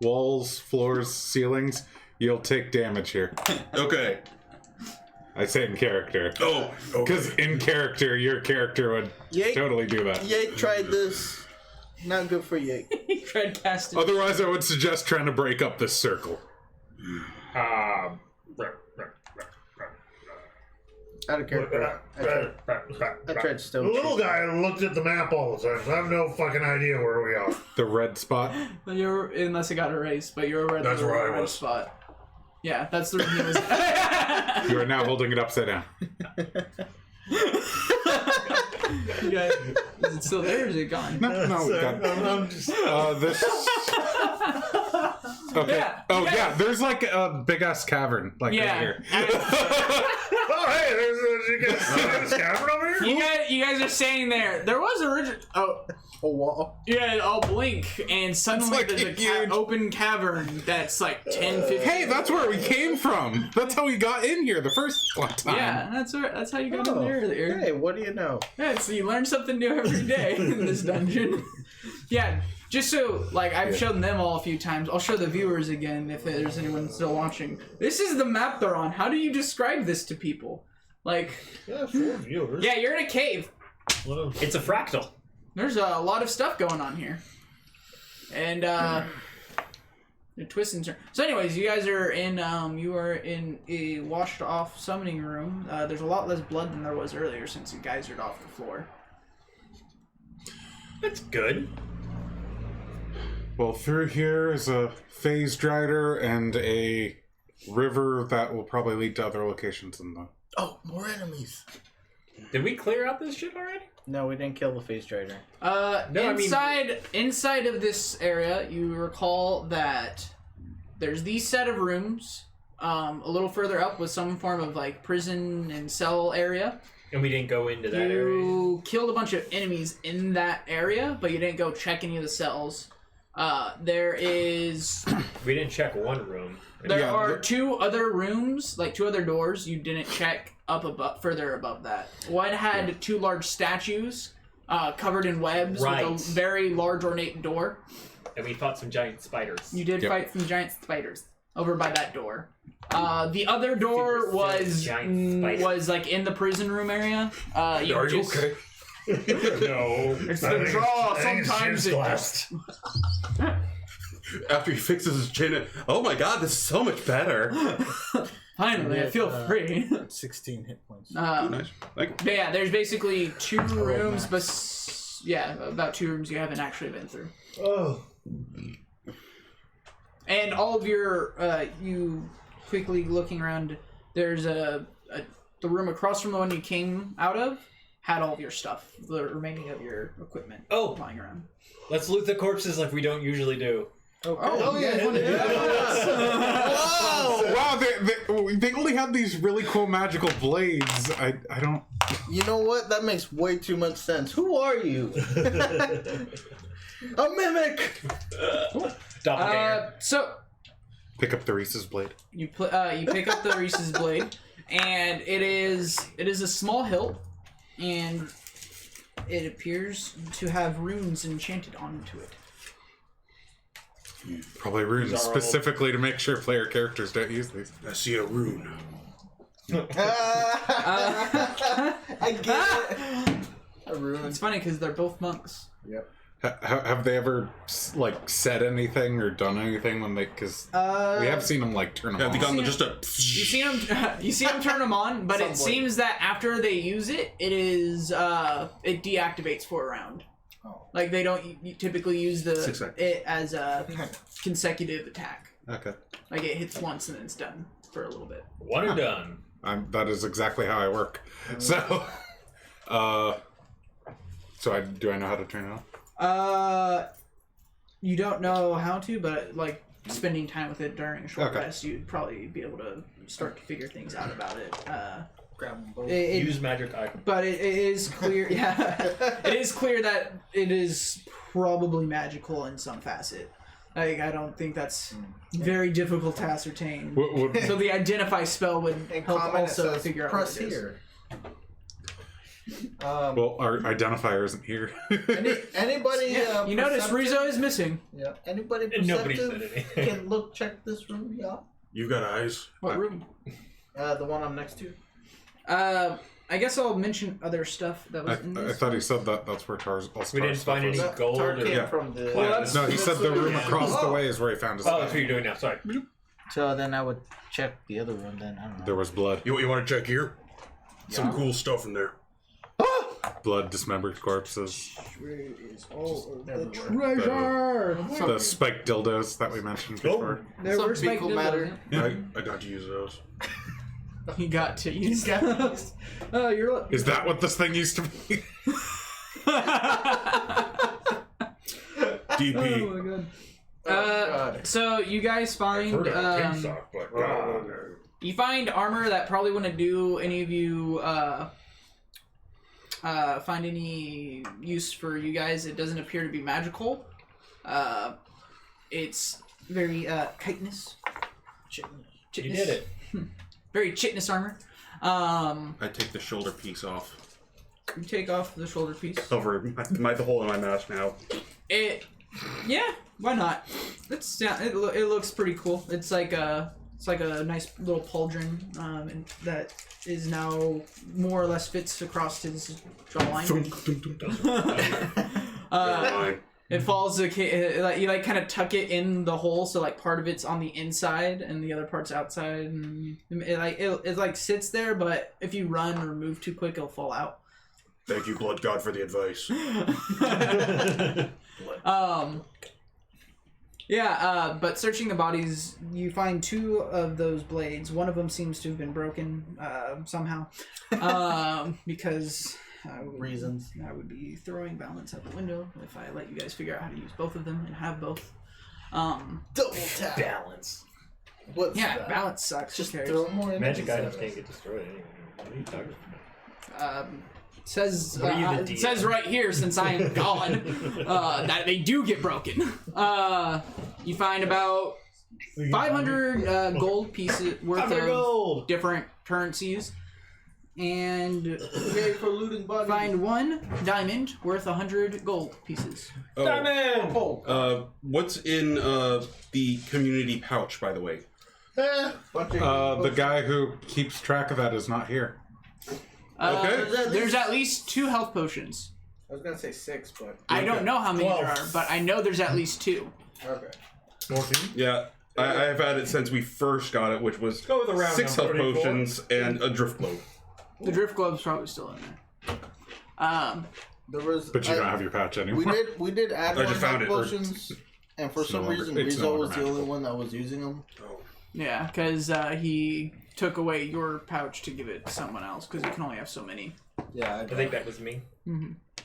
walls, floors, ceilings, you'll take damage here. Okay. I say in character. Oh. Because Okay. in character, your character would Yake. totally do that. Yake tried this. Not good for Yake. He tried casting. Otherwise, I would suggest trying to break up this circle. Out of character. I tried The stone. little guy looked at the map all the time, so I have no fucking idea where we are. The red spot. You're unless it got erased, but you're at That's the where I red was. spot. Yeah, that's the reason it was. You are now holding it upside down. You guys, is it still there or is it gone? No, So, God. I'm just. This. Okay. Yeah, Oh yeah. yeah, there's like a big ass cavern, like Yeah. right here. hey, you guys see this cavern over here? You guys are saying there was original. Oh, A wall. yeah, I'll blink, and suddenly like there's a huge. open cavern that's like 10, 15. Hey, that's where we came from. That's how we got in here the first time. Yeah, that's how you got in there earlier. Hey, what do you know? Yeah, so you learn something new every day in this dungeon. Yeah, just so, like, I've shown them all a few times. I'll show the viewers again if there's anyone still watching. This is the map they're on. How do you describe this to people? Like, Yeah, 4 viewers. yeah, you're in a cave. What else? It's a fractal. There's a lot of stuff going on here. And, the twists and turns. So anyways, you guys are in, a washed off summoning room. There's a lot less blood than there was earlier since you guys are off the floor. That's good. Well, through here is a phased rider and a river that will probably lead to other locations in the... Oh, more enemies. Did we clear out this shit already? No, we didn't kill the face rider. Inside of this area, you recall that there's these set of rooms. A little further up was some form of like prison and cell area. And we didn't go into that area. You killed a bunch of enemies in that area, but you didn't go check any of the cells. There is... We didn't check one room. There are 2 other rooms, like 2 other doors you didn't check up above, further above that. One had 2 large statues covered in webs with a very large ornate door. And we fought some giant spiders. You did fight some giant spiders over by that door. The other door was like in the prison room area. Are you okay? No. It's the draw. Sometimes it just... After he fixes his chin, oh my god, this is so much better. Finally, I feel free. 16 hit points. Nice. Thank you. But yeah, there's basically 2 rooms, but about 2 rooms you haven't actually been through. Oh. And all of your, you quickly looking around, there's the room across from the one you came out of had all of your stuff, the remaining of your equipment lying around. Let's loot the corpses like we don't usually do. Oh yeah. Wow, they only have these really cool magical blades. I don't... You know what? That makes way too much sense. Who are you? A mimic! Doppelganger. So Pick up the Reese's blade. you pick up the Reese's blade, and it is a small hilt, and it appears to have runes enchanted onto it. Probably runes specifically to make sure player characters don't use these. I see a rune. I get it. A rune. It's funny because they're both monks. Yep. Have they ever like said anything or done anything when they? Because we have seen them like turn them Have on. they gotten just a... You see them turn them on, but it seems that after they use it, it deactivates for a round. Oh. Like they don't typically use 6 seconds. it as a consecutive attack. Okay. Like it hits once and then it's done for a little bit. One and done. That is exactly how I work. So, do I know how to turn it on? You don't know how to, but like spending time with it during a short Okay. rest, you'd probably be able to start to figure things out about it. Grab them both. Use magic item. But it is clear, it is clear that it is probably magical in some facet. Like, I don't think that's very difficult to ascertain. So the identify spell would In help common, also it says, figure out press what it is. here. Well, our identifier isn't here. Anybody? Yeah, you notice perceptive? Rizzo is missing. Yeah. Anybody And nobody perceptive said anything. can check this room? Yeah. You've got eyes. What room? The one I'm next to. I guess I'll mention other stuff that was in I this. thought he said that's where Tars. We didn't find any That gold. Tar came Yeah. from the. No, he said the room across the way is where he found his. Oh, that's what you're doing now. Sorry. So then I would check the other room then. I don't know. There was blood. You want to check here? Some cool stuff in there. Blood, dismembered corpses. Where is all of the Everywhere. treasure? The spiked dildos that we mentioned before. There Some were spiked fecal dildos. matter. I got to use those. You got to use got to those. Oh, you're. Is that what this thing used to be? DP. Oh my god. God. So you guys find Heard of pig sock, but God, You find armor that probably wouldn't do any of you find any use for you guys. It doesn't appear to be magical. It's very chitinous. You did it. Very chitinous armor. I take the shoulder piece off. You take off the shoulder piece. Over the hole in my mask now. Yeah, why not? It looks pretty cool. It's like a nice little pauldron and that is now more or less fits across his jawline. It falls. You kind of tuck it in the hole, so like part of it's on the inside and the other part's outside, and it sits there. But if you run or move too quick, it'll fall out. Thank you, Blood God, for the advice. But searching the bodies, you find 2 of those blades. One of them seems to have been broken somehow, because reasons. I would be throwing balance out the window if I let you guys figure out how to use both of them and have both. Double tap. Balance. What's that? Balance sucks. Just Who cares? throw more Magic enemies items at can't us. get destroyed anyway. What are you talking about? Says What are you, the it DM? says right here, since I am gone, that they do get broken. You find about 500 gold pieces worth of different currencies, and Okay, for looting bodies. find 1 diamond worth 100 gold pieces. Diamond! What's in the community pouch, by the way? The guy who keeps track of that is not here. Okay. There's at least 2 health potions. I was gonna say 6, but I don't know how many 12. there are, but I know there's at least 2. okay. 14. Yeah, I have had it since we first got it, which was Go with a round 6 number. health potions and a drift globe. The drift glove's probably still in there. There was. But you don't have your pouch anymore. We did add I one just found health it. potions, and for It's no some longer- reason it's no Rizzo longer was the magical. only one that was using them. Yeah, because he took away your pouch to give it to someone else, because you can only have so many. Yeah, I think that was me.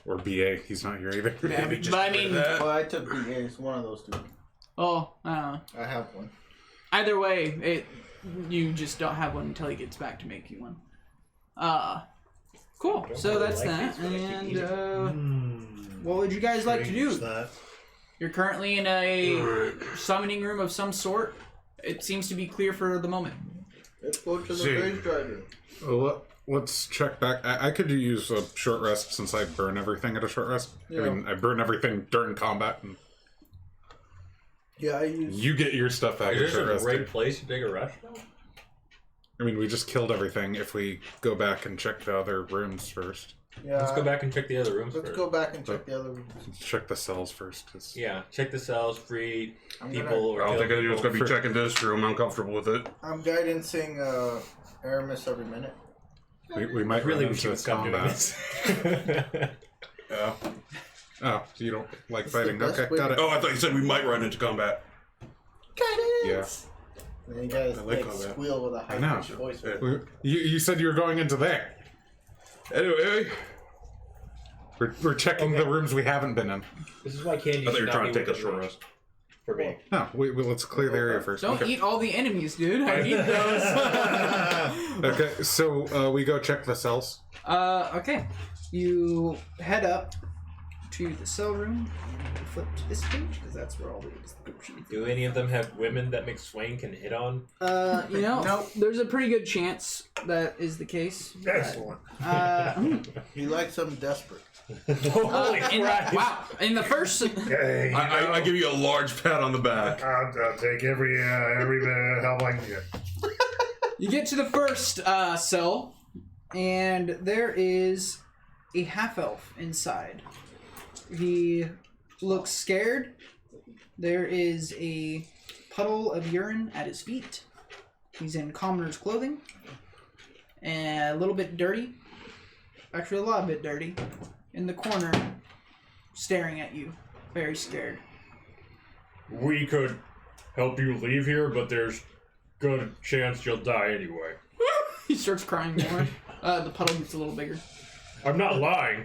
Or BA, he's not here either. Yeah, but I mean, Well, I took BAs, one of those 2. I I have one. either way, you just don't have one until he gets back to make you one. Cool. Don't So really that's like that. these, but I keep And eating. what would you guys like to Use do? that. You're currently in a summoning room of some sort. It seems to be clear for the moment. Let's go to the See. Rage Dragon. Well, let's check back. I could use a short rest since I burn everything at a short rest. Yeah. I mean, I burn everything during combat, and Yeah, I use. you get your stuff back at Is short this rest. a great place to take a rush now? I mean, we just killed everything. If we go back and check the other rooms first, Yeah, Let's go back and check the other rooms Let's first. go back and check the other rooms. check the cells first. 'Cause Yeah, check the cells, free I'm people, gonna- or I don't kill think anyone's people. going to be checking this room. I'm comfortable with it. I'm guidancing Aramis every minute. we might Really run wish you into would stop doing combat. this. Yeah. Oh, you don't like It's the fighting? best Okay, way got to- it. Oh, I thought you said we might run into combat. Guidance! And you guys I like like all that. squeal with a high know. pitched voice. Yeah. You said you were going into there. Anyway, We're checking the rooms we haven't been in. This is why candy I thought you should were not trying be to take with a the short rooms. rest. For me. No, let's clear the area first. Don't Okay. eat all the enemies, dude. I need those. Okay, so we go check the cells. Okay. You head up to the cell room and you flip to this page because that's where all the description. Do any of them have women that McSwain can hit on? Nope. There's a pretty good chance that is the case. but, Excellent. He likes them desperate. Holy crap! wow. In the first. Okay, I give you a large pat on the back. I'll take every help I can get. You get to the first cell, and there is a half-elf inside. He looks scared. There is a puddle of urine at his feet. He's in commoner's clothing. And a little bit dirty. Actually, a lot bit dirty. In the corner, staring at you. Very scared. We could help you leave here, but there's good chance you'll die anyway. He starts crying more. The puddle gets a little bigger. I'm not lying.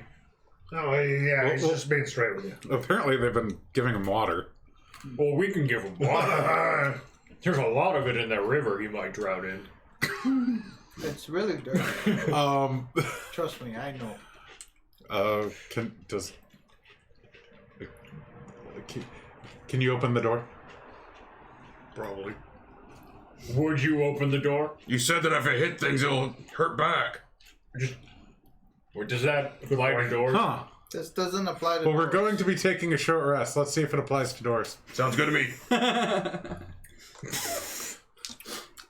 Oh, yeah, he's Well- just being straight with you. Apparently, they've been giving him water. Well, we can give him water. There's a lot of it in that river he might drown in. It's really dirty. Trust me, I know. Can you open the door? Probably. Would you open the door? You said that if I hit things, it'll hurt back. Or does that apply to doors? Huh. This doesn't apply to Well, we're doors. going to be taking a short rest. Let's see if it applies to doors. Sounds good to me.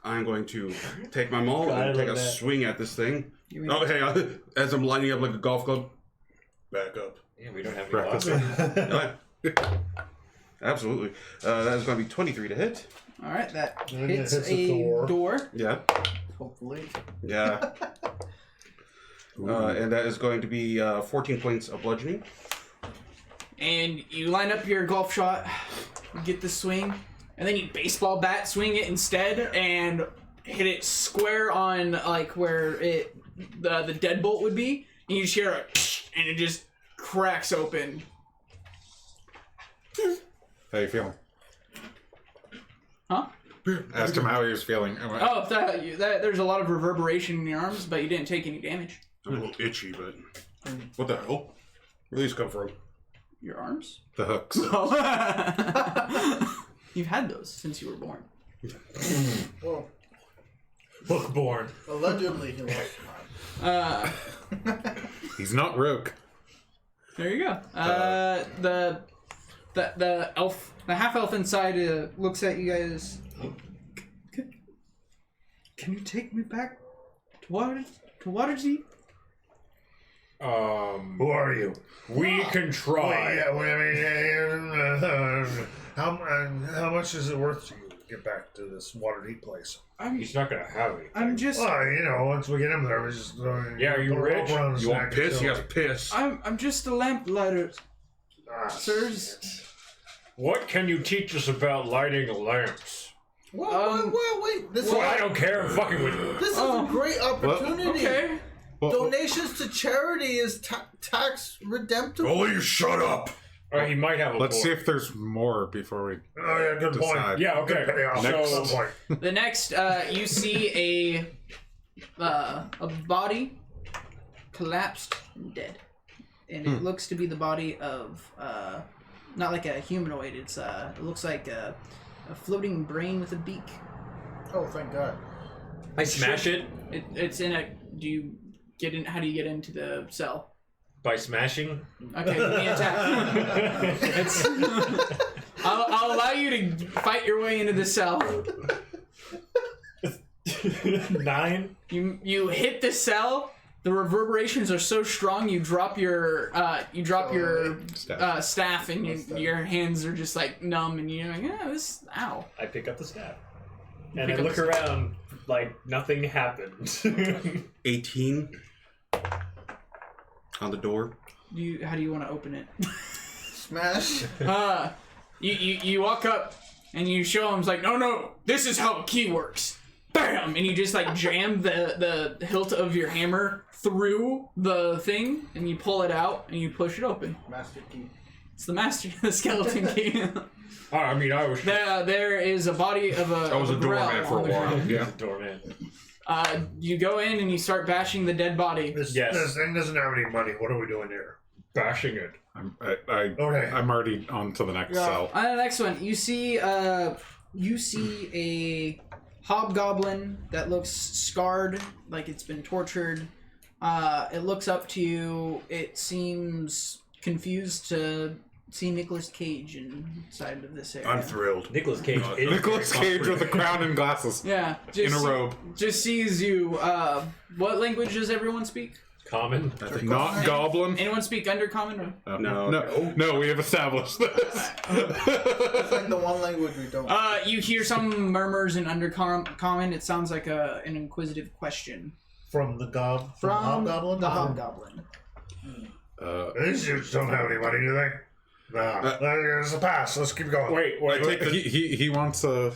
I'm going to take my maul and take a swing at this thing. Oh, hang on. As I'm lining up like a golf club. Back up. Yeah, we don't have any Breakfast. weapons. Absolutely. That is going to be 23 to hit. All right, that And it hits hits a the door. door. Yeah. Hopefully. Yeah. And that is going to be 14 points of bludgeoning. And you line up your golf shot, you get the swing, and then you baseball bat swing it instead and hit it square on like where it the deadbolt would be, and you just hear a and it just cracks open. How you feeling? Huh? Asked him how he was feeling. Oh, there's a lot of reverberation in your arms, but you didn't take any damage. I'm a little itchy, but what the hell? Where these come from? Your arms? The hooks. You've had those since you were born. Well, Bookborn. allegedly he lost He's not rogue. There you go. The elf, the half elf inside, looks at you guys. Can you take me back to Waterdeep? Who are you? We can try. How much is it worth to you to get back to this Waterdeep place? He's not gonna have any. I'm just. Well, once we get him there, we just Yeah, are you rich? You want piss? You guys piss. I'm just a lamplighter, sirs. What can you teach us about lighting lamps? Wait. This Well, I don't care. I'm fucking with you. is a great opportunity. Okay. Donations to charity is tax redemptive. Oh, you shut up! He might have a Let's point. see if there's more before we Oh yeah, good decide. point. Yeah, okay. Good payoff. Next. Good point. The next, you see a body collapsed and dead, and it looks to be the body of not like a humanoid. It looks like a floating brain with a beak. Oh, thank God. I smash it It's in a. Do you get in? How do you get into the cell? by smashing. Okay, give me an attack. I'll allow you to fight your way into the cell. 9. You hit the cell. The reverberations are so strong. You drop your staff, and your hands are just like numb, and you're like, this. Ow. I pick up the staff. You And pick I up look the staff. around like nothing happened. 18 on the door. How do you want to open it? Smash. You walk up and you show him. It's like, no, this is how a key works. Bam! And you just like jam the hilt of your hammer through the thing, and you pull it out and you push it open. Master key. It's the skeleton key. I mean, I was There is a body of a. I was a grell doorman for a on the while. ground. Yeah. a doorman. You go in and you start bashing the dead body. This Yes. thing doesn't have any money. What are we doing here? Bashing it. Okay. I'm already on to the next cell. On the next one, you see a hobgoblin that looks scarred, like it's been tortured. It looks up to you. It seems confused to see Nicolas Cage inside of this area. I'm thrilled. Nicolas Cage is Nicolas Cage with a crown and glasses. Yeah, In a robe. Just sees you. What language does everyone speak? common. I think Not goblin. Anyone speak Undercommon? Or? No, we have established this. It's like the one language we don't. You hear some murmurs in Undercommon. It sounds like an inquisitive question. From the From hobgoblin? the hobgoblin. These dudes don't have any money, do they? Nah. There's a pass. Let's keep going. Wait. He wants a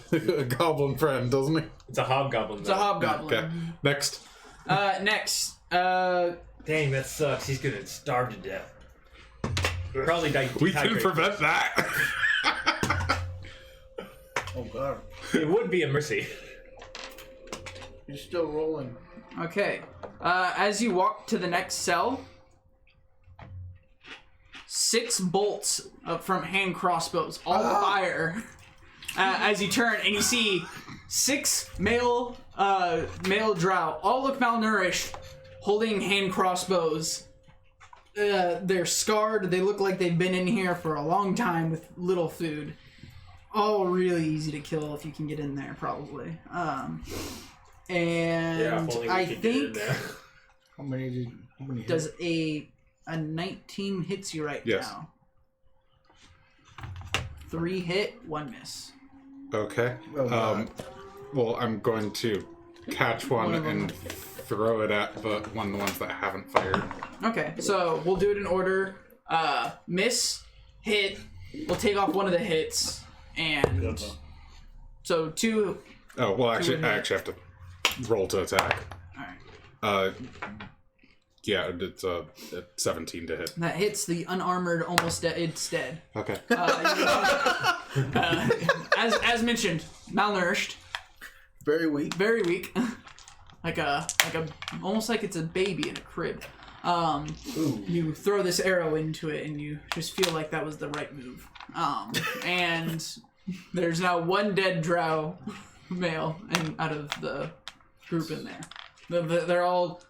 goblin friend, doesn't he? It's a hobgoblin. It's a hobgoblin. Okay. Next. Next. Dang, that sucks. He's gonna starve to death. Probably die. We can prevent that. Oh God. It would be a mercy. You're still rolling. Okay. As you walk to the next cell, 6 bolts from hand crossbows all fire as you turn, and you see 6 male drow, all look malnourished, holding hand crossbows. They're scarred. They look like they've been in here for a long time with little food. All really easy to kill if you can get in there, probably. And I think How many does a 19 hits you right now? 3 hit, 1 miss. Okay. Well, I'm going to catch one and throw it at one of the ones that haven't fired. Okay, so we'll do it in order. Miss, hit. We'll take off one of the hits, and so 2. Oh well, actually, I actually have to roll to attack. All right. Yeah, it's 17 to hit. That hits the unarmored, almost dead. It's dead. Okay. As mentioned, malnourished, Very weak. very weak, like a almost like it's a baby in a crib. You throw this arrow into it, and you just feel like that was the right move. And there's now 1 dead drow male and out of the group in there. They're all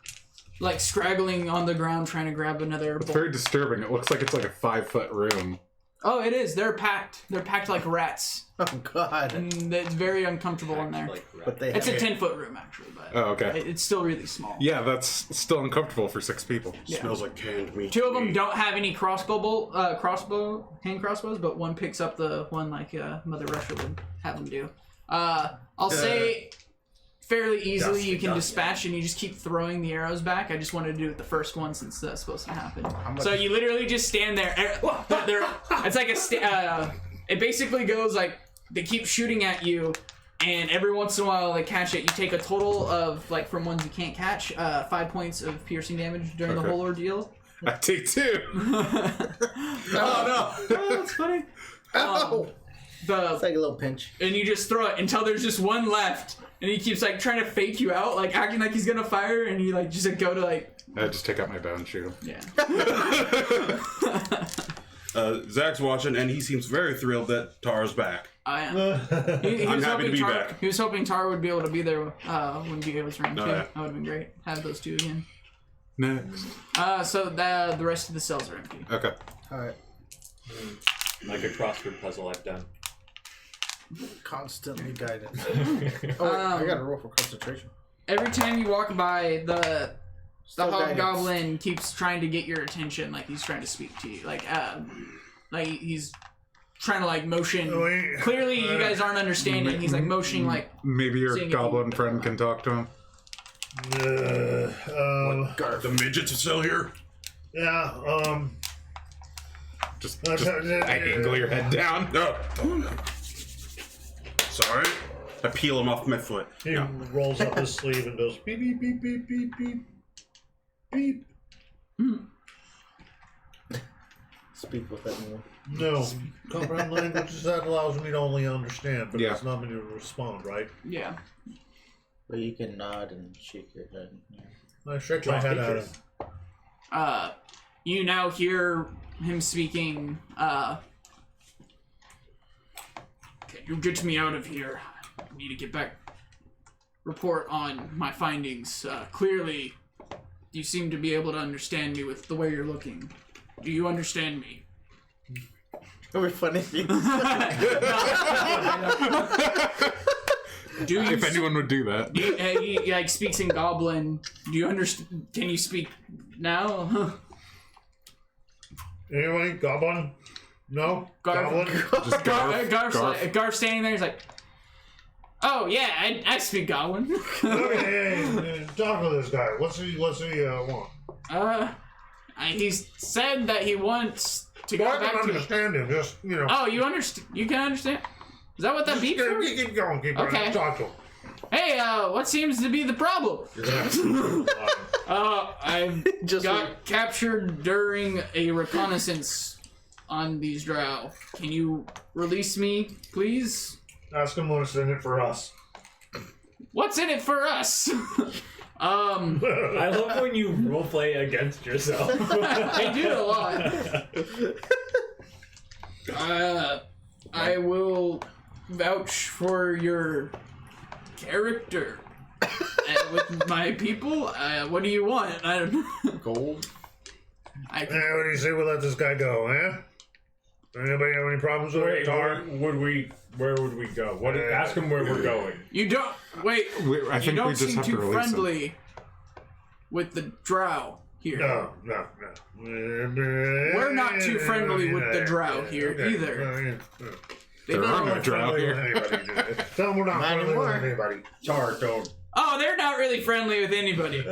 like scraggling on the ground trying to grab another It's bolt. very disturbing. It looks like it's like a 5-foot room. Oh, it is. They're packed. They're packed like rats. Oh God. And it's very uncomfortable in there. But they It's have a 10-foot room, actually, but Oh, okay. it's still really small. Yeah, that's still uncomfortable for 6 people. Yeah. Smells like canned meat. 2 of them don't have any hand crossbows, but one picks up the one like Mother Russia would have them do. I'll say fairly easily you can dispatch, and you just keep throwing the arrows back. I just wanted to do it the first one since that's supposed to happen. So you literally just stand there. It's like it basically goes like they keep shooting at you, and every once in a while they catch it. You take a total of, like, from ones you can't catch, 5 points of piercing damage during the whole ordeal. I take 2. Oh, that's funny. It's like a little pinch. And you just throw it until there's just one left, and he keeps like trying to fake you out, like acting like he's gonna fire, and you like just like, go to like. I just take out my bow and shoot him. Yeah. Zach's watching, and he seems very thrilled that Tara's back. I am. He I'm was happy to hoping be Tar- back. He was hoping Tara would be able to be there when Geo was around too. yeah. That would have been great. Have those 2 again. Next. So the rest of the cells are empty. Okay. Alright. Like a crossword puzzle I've done. Constantly guided. Oh, wait, I gotta roll for concentration. Every time you walk by, the Still guidance. hobgoblin keeps trying to get your attention, like he's trying to speak to you, like he's trying to like motion. Clearly, you guys aren't understanding. He's like motioning, like Maybe your seeing if goblin you- friend can talk to him. The midgets are still here? Yeah, Just angle your head down. No. Sorry. I peel him off my foot. he rolls up his sleeve and goes beep, beep, beep, beep, beep, beep, beep. Speak with anyone. No. Comprehend languages that allows me to only understand, but Yeah. it's not me to respond, right? Yeah. But you can nod and shake your head. Yeah. I shake my head at him. You now hear him speaking, can you get me out of here? I need to get back. Report on my findings. Clearly, you seem to be able to understand me with the way you're looking. Do you understand me? It would be funny if you. Do you If anyone would do that. he like speaks in Goblin. Do you understand? Can you speak now? Anybody? Goblin? No? Goblin? Just Garf's standing there. He's like, "Oh yeah, I speak Goblin." Okay, talk to this guy. What's he want? He said that he wants to go Well, I back can to. understand him, just, you know. Oh, you understand? You can understand? Is that what that beep's for? Keep going, keep going. Okay. Talk to him. Hey, what seems to be the problem? I Just got captured during a reconnaissance on these drow. Can you release me, please? Ask him what's in it for us. What's in it for us? I love when you roleplay against yourself. I do a lot. I will vouch for your character with my people. What do you want? I don't know. Gold. What do you say we let this guy go, eh? Anybody have any problems with it, Tar? Where would we go? Ask him where we're going. You don't wait. I think you don't we just seem have to too release him. friendly with the drow here. No. We're not too friendly with the drow here either. There are no drow here. Tell them we're not friendly anymore. with anybody. Tar, don't. Oh, they're not really friendly with anybody.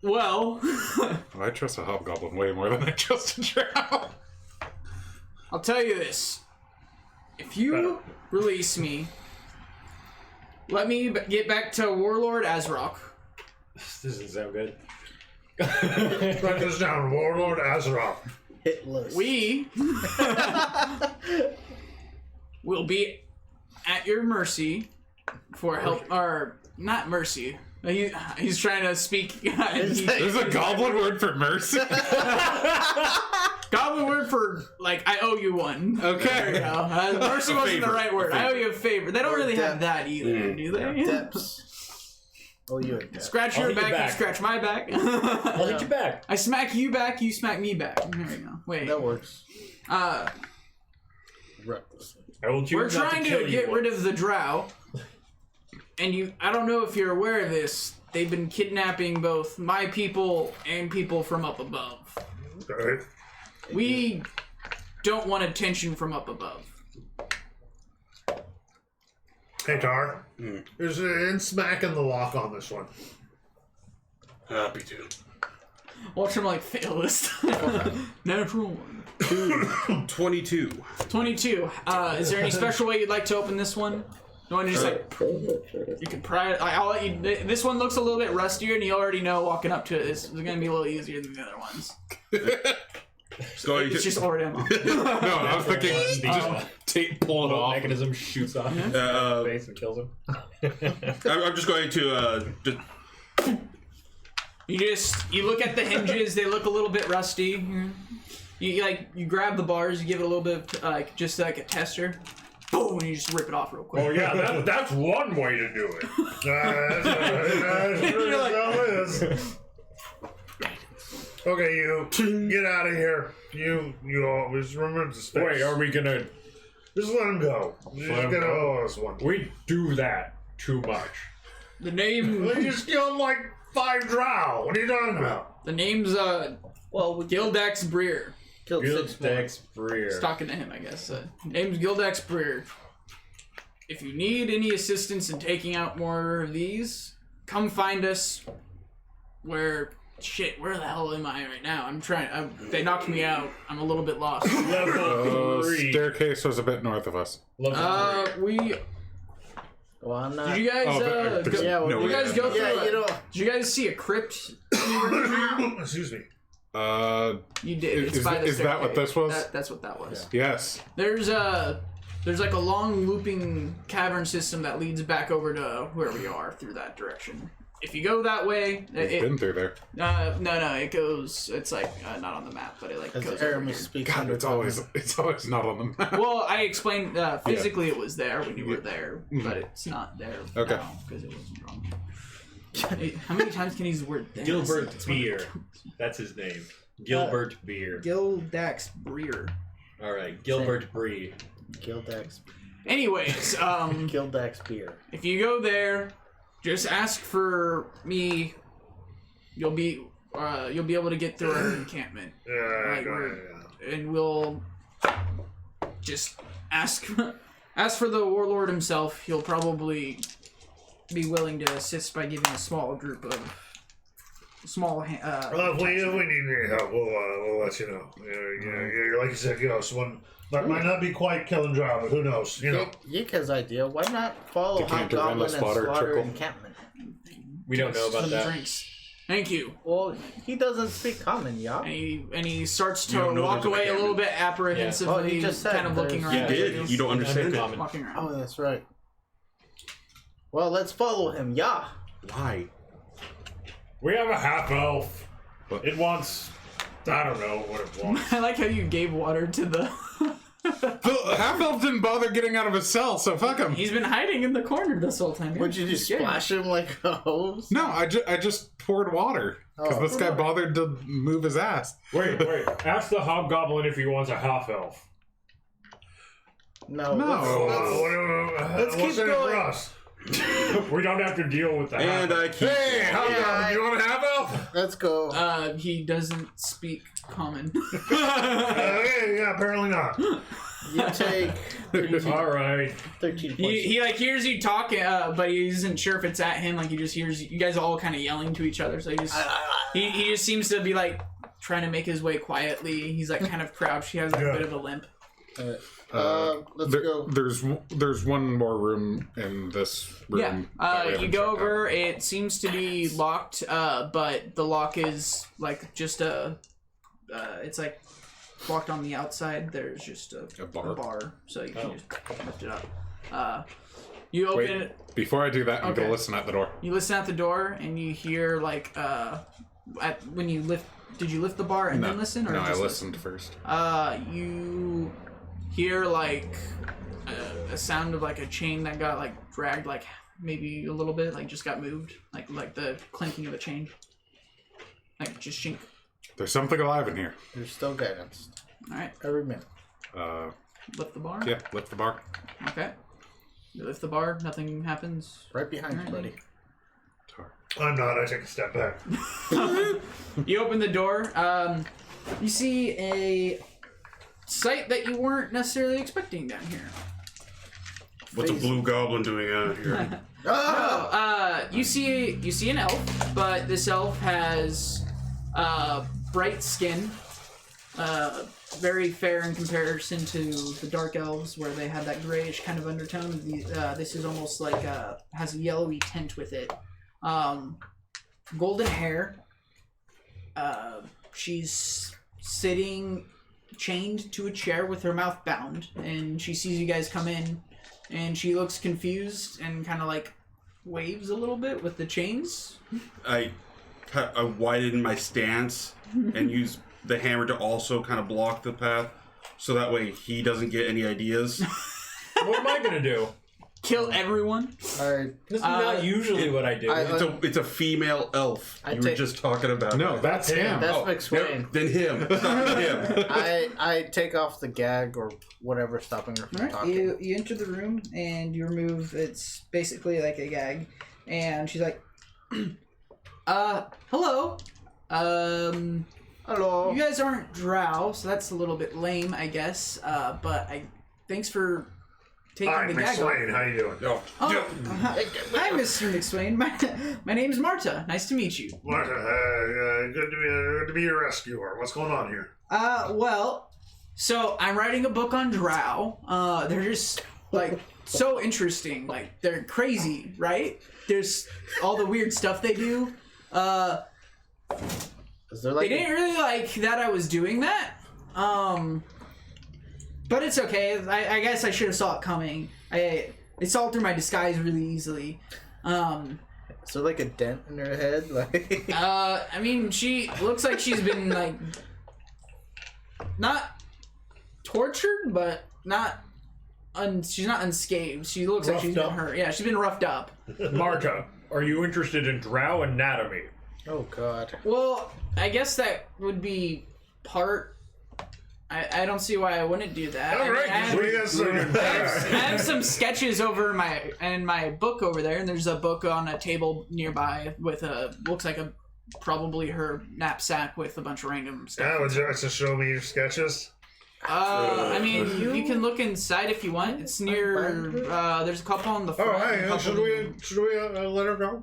Well, I trust a hobgoblin way more than I trust a drow. I'll tell you this. If you release me, let me get back to Warlord Azrock. This doesn't sound good. Write this down, Warlord Azeroth. Hitless. We will be at your mercy for help, or not mercy. He's trying to speak. There's a goblin word for mercy. Goblin word for, like, I owe you one. Okay. There you go. Mercy wasn't the right word. I owe you a favor. They don't really have that either, do they? Depths. Oh, you a depth. Scratch I'll your hit you back, you back. scratch my back. I'll hit you back. I smack you back, you smack me back. There you go. Wait. That works. Recklessly. I will choose We're not trying kill to you get rid once. of the drow. And I don't know if you're aware of this, they've been kidnapping both my people and people from up above. Okay. We don't want attention from up above. Hey, Tar. There's an smack in the lock on this one. Happy to. Watch him like fail this time. Natural one. 22. 22. Is there any special way you'd like to open this one? You want to just like you can pry it? I'll let you. This one looks a little bit rustier, and you already know walking up to it is going to be a little easier than the other ones. It's just already unlocked. No, I was thinking just pull it off. Mechanism shoots off his face and kills him. I'm just going to You look at the hinges; they look a little bit rusty. You grab the bars, you give it a little bit of, just like a tester. Boom, and you just rip it off real quick. Oh yeah, that's one way to do it. Okay, you get out of here. You always remember to stay. Wait, are we gonna? Just let him go. You're just gonna owe us one. We do that too much. The name. We just killed like 5 drow. What are you talking about? The name's Gildax Breer. Killed 6 more. Gildex Breer. Just talking to him, I guess. Name's Gildax Breer. If you need any assistance in taking out more of these, come find us. Where the hell am I right now? They knocked me out. I'm a little bit lost. Level 3. Staircase was a bit north of us. Level 3. Well, I'm not. Did you guys yeah, well, you guys go through? Yeah, you know. Did you guys see a crypt? Excuse me. You did. It's by the is that what staircase. this was? That's what that was. Yes. There's like a long looping cavern system that leads back over to where we are through that direction. If you go that way, We've been through there. no, it goes. It's like not on the map, but it like As goes. Aramis speaks God, under it's always not on the map. Well, I explained physically it was there when you were there, but it's not there Okay. now because it wasn't wrong. How many times can he use the word there? Gilbert That's one of the- Beer. That's his name. Gilbert Beer. Gildax Breer. All right, Gilbert Bree. Gildax. Anyways, Gildax beer. if you go there, just ask for me. You'll be able to get through our encampment. Right, and we'll just ask for the warlord himself. He'll probably be willing to assist by giving a small group of Well, if we need any help, we'll let you know. Yeah, like you said, one might not be quite killing drow, but who knows? Yika's idea. Why not follow Decanter, Hobgoblin and endless water, slaughter trickle. encampment? We don't know about some that. drinks. Thank you. Well, he doesn't speak common, yeah. And he starts You to don't know walk there's a away a little encampment. bit apprehensively, Oh, you just said kind of looking there's- around. You did. You don't understand it. Uncommon. Walking around. Oh, that's right. Well, let's follow him. Yeah. Why? We have a half elf. What? It wants. I don't know what it wants. I like how you gave water to the. The half-elf didn't bother getting out of his cell, so fuck him. He's been hiding in the corner this whole time. Would you just splash him like a hose? No, I just poured water. Because Oh. this guy bothered to move his ass. Wait. Ask the hobgoblin if he wants a half elf. No. Let's keep keep going. going. For us. We don't have to deal with that. And I keep. Hey, hobgoblin, you want to have elf? Let's go. He doesn't speak common. Yeah, apparently not. You take All right. 13 points. He like hears you talking, but he isn't sure if it's at him. Like he just hears you guys all kind of yelling to each other. So he just seems to be like trying to make his way quietly. He's like kind of crouched. He has like, a bit of a limp. Let's go. There's one more room in this room. that we You haven't go checked out. over. It seems to be locked, but the lock is like just it's like locked on the outside. There's just a bar, so you can just lift it up. You open Wait, it. before I do that, I'm Okay. gonna listen at the door. You listen at the door, and you hear like when you lift. Did you lift the bar and then listen, or no, I just listened first. You hear like a sound of like a chain that got like dragged, like maybe a little bit, like just got moved, like the clinking of a chain, like just shink. There's something alive in here. There's still guidance. All right, Every minute. lift the bar. Yeah, lift the bar. Okay. You lift the bar. Nothing happens. Right behind you, buddy. I'm not. I take a step back. You open the door. You see a sight that you weren't necessarily expecting down here. What's a blue goblin doing out here? You see an elf, but this elf has bright skin, very fair in comparison to the dark elves, where they have that grayish kind of undertone. This is almost like has a yellowy tint with it. Golden hair. She's sitting chained to a chair with her mouth bound, and she sees you guys come in, and she looks confused and kind of like waves a little bit with the chains. I widen my stance and use the hammer to also kind of block the path, so that way he doesn't get any ideas. What am I gonna do? Kill everyone. Alright. This is not usually what I do. It's a female elf. I You were take- just talking about. No, that's him. That's Oh, McSwain. no, then him. It's not him. I take off the gag or whatever stopping her from Alright, talking. you enter the room and you remove, it's basically like a gag, and she's like, hello. Hello. You guys aren't drow, so that's a little bit lame, I guess. But thanks for taking Hi, the gag off. McSwain. How you doing? Oh, Hi, Mr. McSwain. My name's Marta. Nice to meet you. Marta, good to be your rescuer. What's going on here? Well, so I'm writing a book on drow. They're just like so interesting. Like they're crazy, right? There's all the weird stuff they do. Is there They like didn't really like that I was doing that. But it's okay. I guess I should have saw it coming. It saw through my disguise really easily. is there like a dent in her head? Like I mean, she looks like she's been like not tortured, but not she's not unscathed. She looks like she's Roughed been up. hurt. Yeah, she's been roughed up. Marta, are you interested in drow anatomy? oh god. Well, I guess that would be part. I don't see why I wouldn't do that. I All mean, right, I have- we got some. I have some sketches over in my book over there, and there's a book on a table nearby with looks like probably her knapsack with a bunch of random stuff. Yeah, would you like to show me your sketches? I mean, you can look inside if you want. It's near. There's a couple on the Oh, front. hey, a couple should we let her go?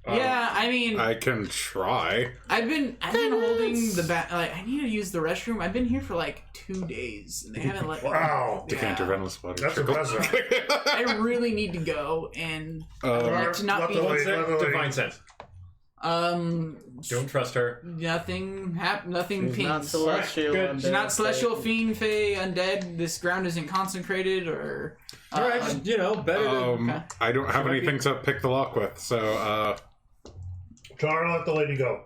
Yeah, I mean, I can try. I've been holding the back. Like, I need to use the restroom. I've been here for like 2 days, and they haven't let me. Wow. Decanter venous water. That's trickle. impressive. I really need to go, and Uh, I'd like to not let be. the One lady- sec, let the lady- divine sense. Don't trust her. Nothing She's pings. not celestial. Good. undead, She's not celestial, fey. fiend, fey, undead. This ground isn't consecrated or. All right, just, better than. Okay. I don't have anything to pick the lock with, so Tara, let the lady go.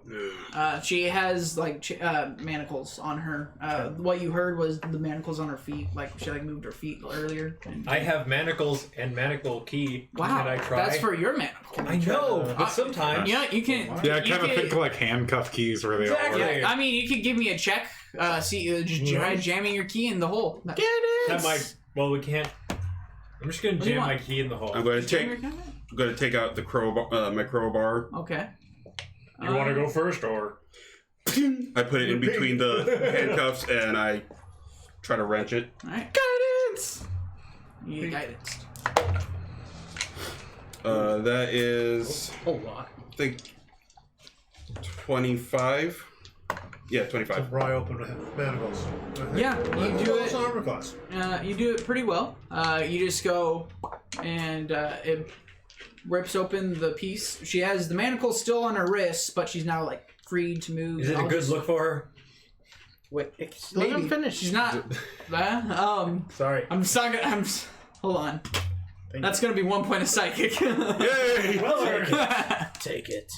She has manacles on her. What you heard was the manacles on her feet. Like she moved her feet earlier. And... I have manacles and manacle key. Wow, Can I try? that's for your manacle. I know, but sometimes. Yeah, you can. yeah, I you kind of can- think like handcuff keys where they Exactly. all work. I mean, you could give me a check. Just try jamming your key in the hole. Get it! That might. Well, we can't. I'm just gonna do you jam my want? key in the hole. I'm going to Jam take. your key? I'm going to take out the crowbar. My crowbar. Okay. You want to go first, or I put it in between the handcuffs and I try to wrench it. All right. Guidance! You get guidance. That is, A lot. I think, 25. Yeah, 25. Pry open the manacles. Yeah, you do it. Armor class. You do it pretty well. You just go and it rips open the piece. She has the manacles still on her wrists, but she's now free to move. is it a I'll good just- look for her? Wait, let him Maybe. finish. She's not. Sorry. I'm sorry. Hold on. That's gonna be 1 point of psychic. Yay! Take it.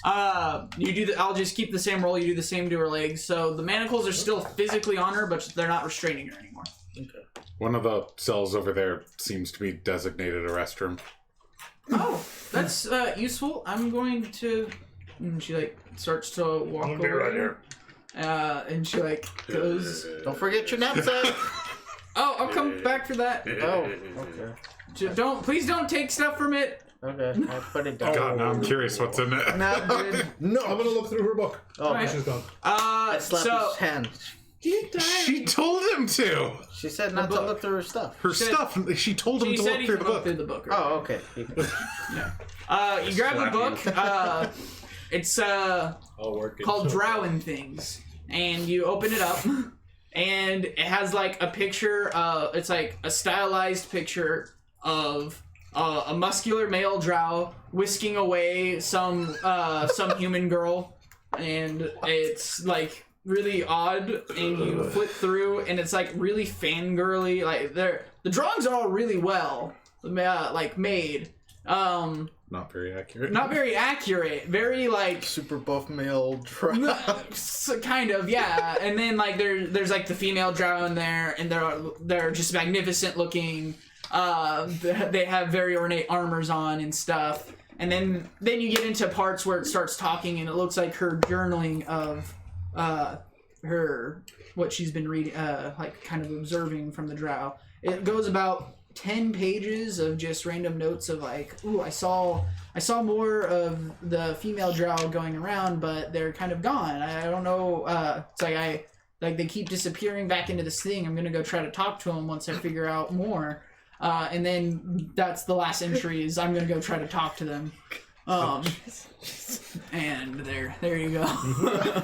You do the. I'll just keep the same roll. You do the same to her legs. So the manacles are still physically on her, but they're not restraining her anymore. Okay. One of the cells over there seems to be designated a restroom. Oh, that's useful. I'm going to. And she starts to walk I'm gonna be over. right here. And she goes. Don't forget your knapsack. Oh, I'll come back for that. Oh, okay. Please don't take stuff from it. Okay, I put it down. God, now I'm curious what's in it. No, good. No, I'm gonna look through her book. Oh, Alright. She's gone. I slapped So his hand. She told him to. She said not to book. look through her stuff. Her stuff. She told him she to said look he through can the look book. through the book. Oh, okay. You grab the book. It's I'll work it. called Drowin' Things, and you open it up, and it has a picture. It's a stylized picture of a muscular male drow whisking away some human girl, and it's really odd. And you flip through, and it's really fangirly. The drawings are all really well made. Not very accurate. Not very accurate. Very Super buff male drop. kind of, yeah. And then there's the female drow in there, and they're just magnificent looking. They have very ornate armors on and stuff. And then you get into parts where it starts talking, and it looks like her journaling of her what she's been reading, kind of observing from the drow. It goes about 10 pages of just random notes of ooh, I saw more of the female drow going around, but they're kind of gone. I don't know. It's they keep disappearing back into this thing. I'm gonna go try to talk to them once I figure out more. And then that's the last entry is I'm gonna go try to talk to them. And there you go.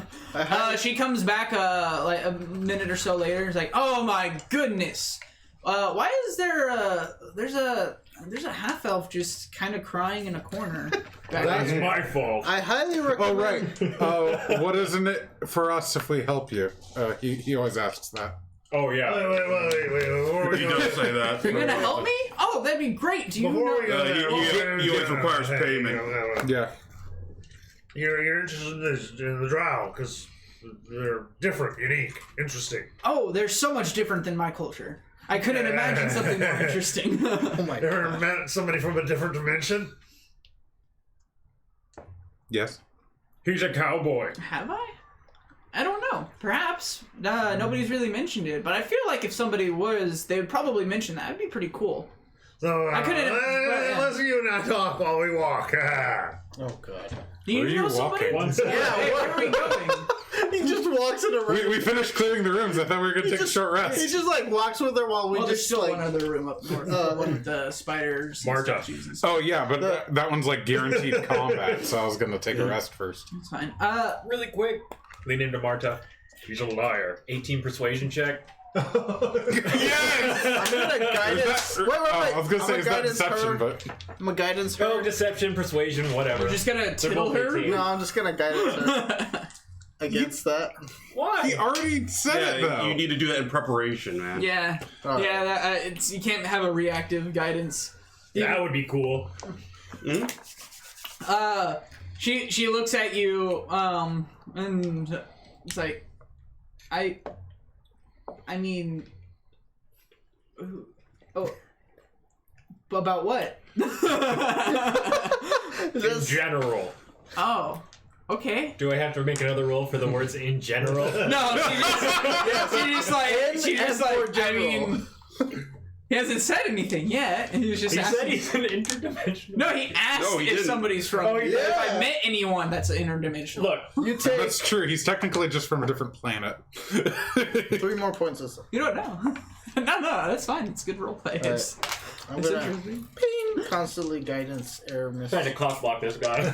She comes back a minute or so later. It's oh my goodness. Why is there's a half elf just kind of crying in a corner? That's my fault. I highly recommend. Oh, right. What isn't it for us if we help you? He always asks that. Oh yeah. Wait. Before we He go does say that. You're gonna help me? Oh, that'd be great. Do you Before know? we go there, he always requires payment. Yeah. You're interested in the drow because they're different, unique, interesting. Oh, they're so much different than my culture. I couldn't imagine something more interesting. Oh my Ever god. met somebody from a different dimension? Yes. He's a cowboy. Have I? I don't know. Perhaps. Nobody's really mentioned it, but I feel like if somebody was, they would probably mention that. It'd be pretty cool. So I couldn't- let's you and I talk while we walk. Oh god. Do you Where are know you somebody? walking? One Yeah, hey, where are we going? He just walks in a room. We finished clearing the rooms. I thought we were going to take a short rest. He just walks with her while we Well, there's just still one other room up north. One with the spiders and Marta. statues and stuff. Oh, yeah, but that one's guaranteed combat, so I was going to take a rest first. It's fine. really quick. Lean into Marta. He's a liar. 18 persuasion check. Yes! I'm gonna guidance. Wait. I was gonna say, I'm is that guidance deception, her. but. I'm gonna guidance her. Oh, deception, persuasion, whatever. You're just gonna They're tittle both her? 18. No, I'm just gonna guidance her against that. Why? He already said it, Yeah, though. you need to do that in preparation, man. Yeah. Alright. Yeah, it's, you can't have a reactive guidance. That would be cool. She looks at you, and it's like, I mean, oh, about what? In general. Oh, okay. Do I have to make another roll for the words in general? No, she just like, I general. mean, he hasn't said anything yet, and he was just He asking. said he's an interdimensional. No, he asked No, he if didn't. somebody's from. Oh, he if did. I met anyone that's interdimensional. Look, You take That's true. He's technically just from a different planet. 3 more points of stuff. You don't know. no, that's fine. It's good roleplay. It's I'm it's gonna interesting. constantly guidance error miss. trying to cost block this guy.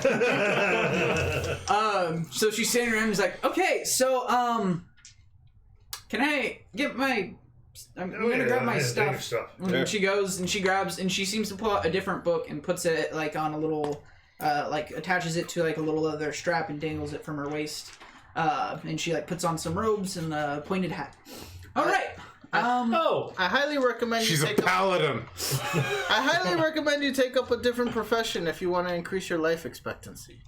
So she's standing around and is like, okay, so, can I get my, I'm gonna grab my stuff. And Yeah. she goes and she grabs, and she seems to pull out a different book and puts it, like, on a little, like, attaches it to, like, a little leather strap and dangles it from her waist. And she, like, puts on some robes and a pointed hat. Alright. Oh, I highly recommend She's you a take up, paladin. I highly recommend you take up a different profession if you want to increase your life expectancy.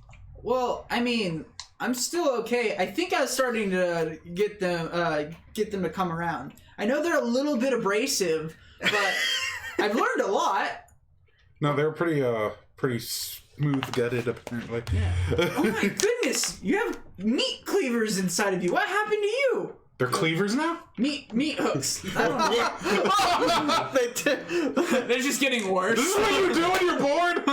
Well, I mean, I'm still okay. I think I was starting to get them to come around. I know they're a little bit abrasive, but I've learned a lot. No, they're pretty smooth gutted, apparently. Oh my goodness, you have meat cleavers inside of you. What happened to you? They're cleavers now? Meat hooks. I don't know. They're just getting worse. This is what you do when you're bored?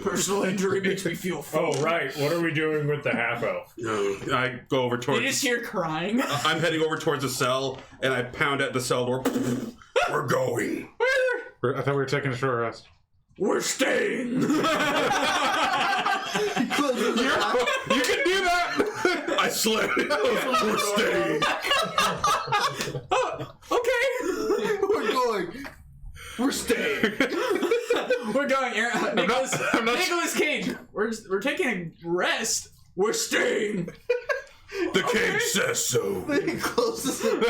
Personal injury makes me feel full. oh right. What are we doing with the half elf? No, I go over You towards. just hear crying. I'm heading over towards the cell, and I pound at the cell door. We're going. I thought we were taking a short rest. We're staying. You can do that! I slid. We're staying. Okay. We're going. We're staying. We're going. I'm not- Nicolas Cage. We're taking a rest. We're staying. The cage says so. He closes it.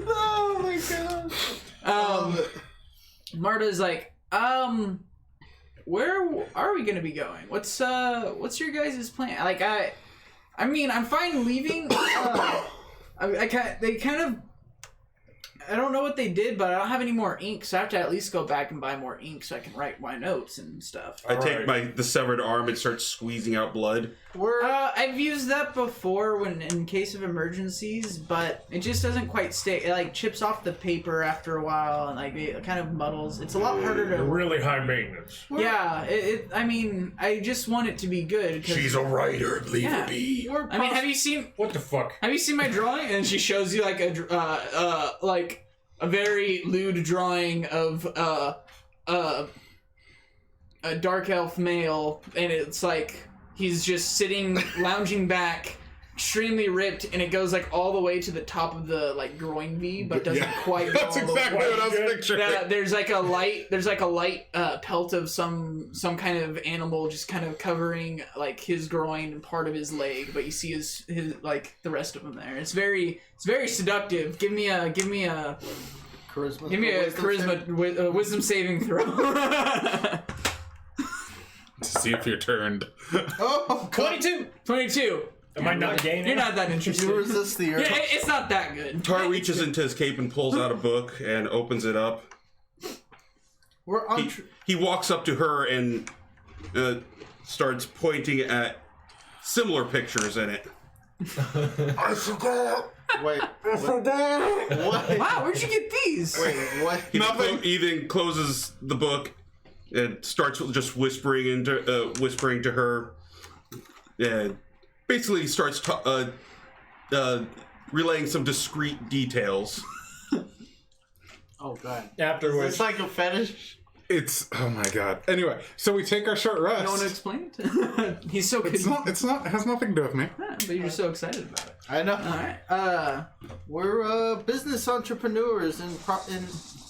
Oh my god. Marta's like, where are we gonna be going? What's your guys' plan? Like, I mean, I'm fine leaving. They kind of, I don't know what they did, but I don't have any more ink, so I have to at least go back and buy more ink so I can write my notes and stuff. I take Alright. the severed arm and start squeezing out blood. I've used that before when in case of emergencies, but it just doesn't quite stay. It like chips off the paper after a while, and like it kind of muddles. It's a lot harder They're to. really high maintenance. Yeah, I mean, I just want it to be good. 'Cause- She's a writer. Leave Yeah. her be. I mean, have you seen What the fuck? my drawing? And she shows you like a very lewd drawing of a dark elf male, and it's like he's just sitting, lounging back, extremely ripped, and it goes like all the way to the top of the like groin V, but doesn't quite go That's all the exactly way. what I was picturing. Yeah, there's like a light pelt of some kind of animal just kind of covering like his groin and part of his leg, but you see his like the rest of him there. It's very seductive. Give me a Charisma. Give me a charisma wisdom saving throw. To see if you're turned. Oh, 22. 22. Am I not gaining? You're not that interested. you resist the Yeah, urge. it's not that good. Tar reaches into his cape and pulls out a book and opens it up. We're on. He walks up to her and starts pointing at similar pictures in it. I forgot. Wait. What? Wow, where'd you get these? Wait. What? He then closes the book and starts just whispering to her, and basically starts relaying some discrete details. Oh god. After which, It's like a fetish. It's oh my god. Anyway, so we take our short rest. No one explained it? He's so good. It's not. It has nothing to do with me. Yeah, but you're so excited about it. I know. Alright. We're business entrepreneurs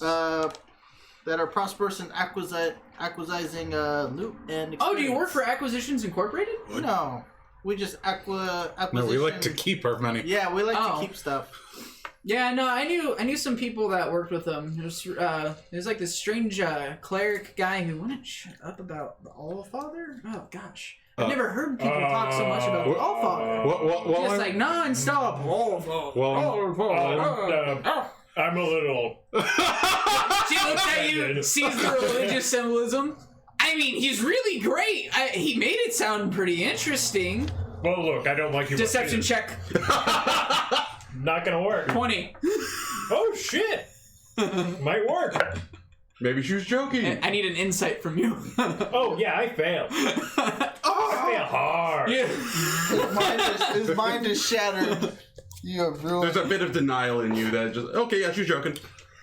that are prosperous in acquisiting loot and experience. Oh, do you work for Acquisitions Incorporated? No. We just acquisition. No, we like to keep our money. Yeah, we like to keep stuff. Yeah, no, I knew some people that worked with them. There's like this strange cleric guy who wouldn't shut up about the Allfather. Oh gosh, I've never heard people talk so much about the Allfather. Well, Just like non-stop. I'm a little. She looks at you, sees the religious symbolism. I mean, he's really great. He made it sound pretty interesting. Well, look, I don't like you. Deception check. Not gonna work. 20. Oh shit! Might work. Maybe she was joking. I need an insight from you. Oh yeah, I failed. I failed hard. Yeah. His mind is shattered. You have ruined. There's a bit of denial in you that just okay, yeah, she's joking.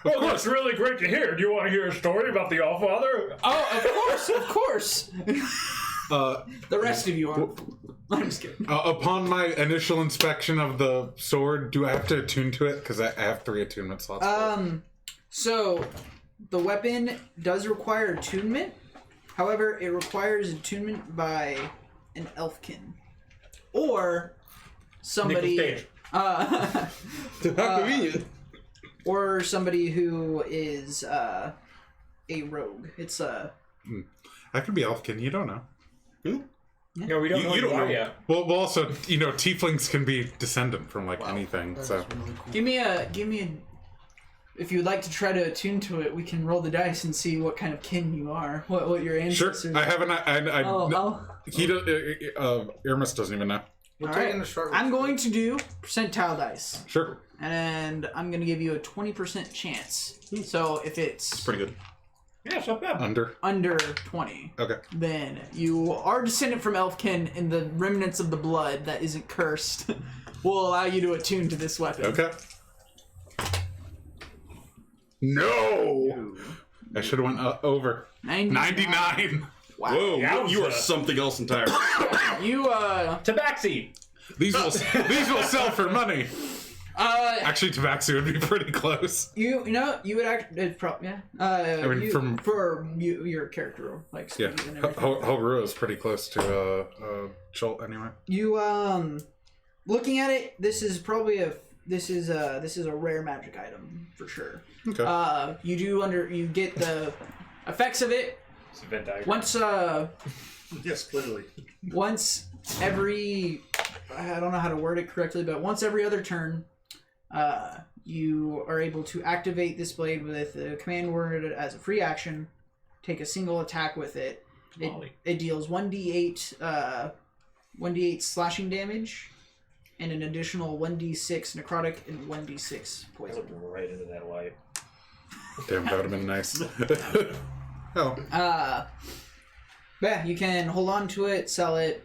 Well, that's really great to hear. Do you want to hear a story about the Allfather? Oh, of course. The rest of you are. I'm just kidding. Upon my initial inspection of the sword, do I have to attune to it? Because I have 3 attunement slots. So the weapon does require attunement. However, it requires attunement by an elfkin or somebody. How convenient. Or somebody who is a rogue. It's I could be elfkin. You don't know. No, we don't know. You don't know yet. Well, also, tieflings can be descendant from anything. So Really cool. give me a. If you would like to try to attune to it, we can roll the dice and see what kind of kin you are. What your sure. ancestors. I haven't. He Irmis doesn't even know. We're All taking right. a short. I'm going to do percentile dice, Sure. and I'm going to give you a 20% chance. So if it's Pretty good. Yeah, it's not bad. under 20, Okay. then you are descendant from Elfkin, and the remnants of the blood that isn't cursed will allow you to attune to this weapon. Okay. No. I should have went over. 99. Wow. Whoa, Yowza. you are something else entirely. You Tabaxi. These will sell for money. Actually, Tabaxi would be pretty close. you would actually probably your character like Yeah, speed and everything. Horua is pretty close to Jolt anyway. You looking at it, this is probably this is a rare magic item for sure. Okay. You get the effects of it It's a Venn diagram. once Yes, clearly. once every, I don't know how to word it correctly, but once every other turn, you are able to activate this blade with a command word as a free action, take a single attack with it. It deals 1d8 slashing damage, and an additional 1d6 necrotic and 1d6 I poison. looked right into that light. Damn, that would have been nice. Oh. Yeah, you can hold on to it, sell it.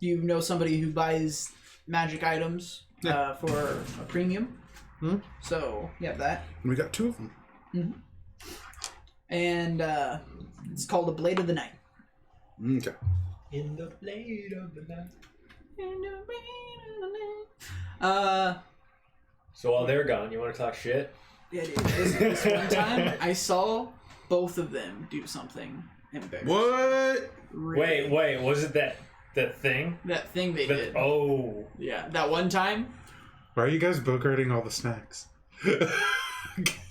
You know somebody who buys magic items for a premium. So you have that. We got 2 of them. And it's called a Blade of the Night. Okay. In the blade of the night. So while they're gone, you want to talk shit? Yeah, dude, this one time I saw both of them do something embarrassing. What? Really. Wait, was it that thing? That thing they did. Oh. Yeah, that one time. Why are you guys bogarting all the snacks?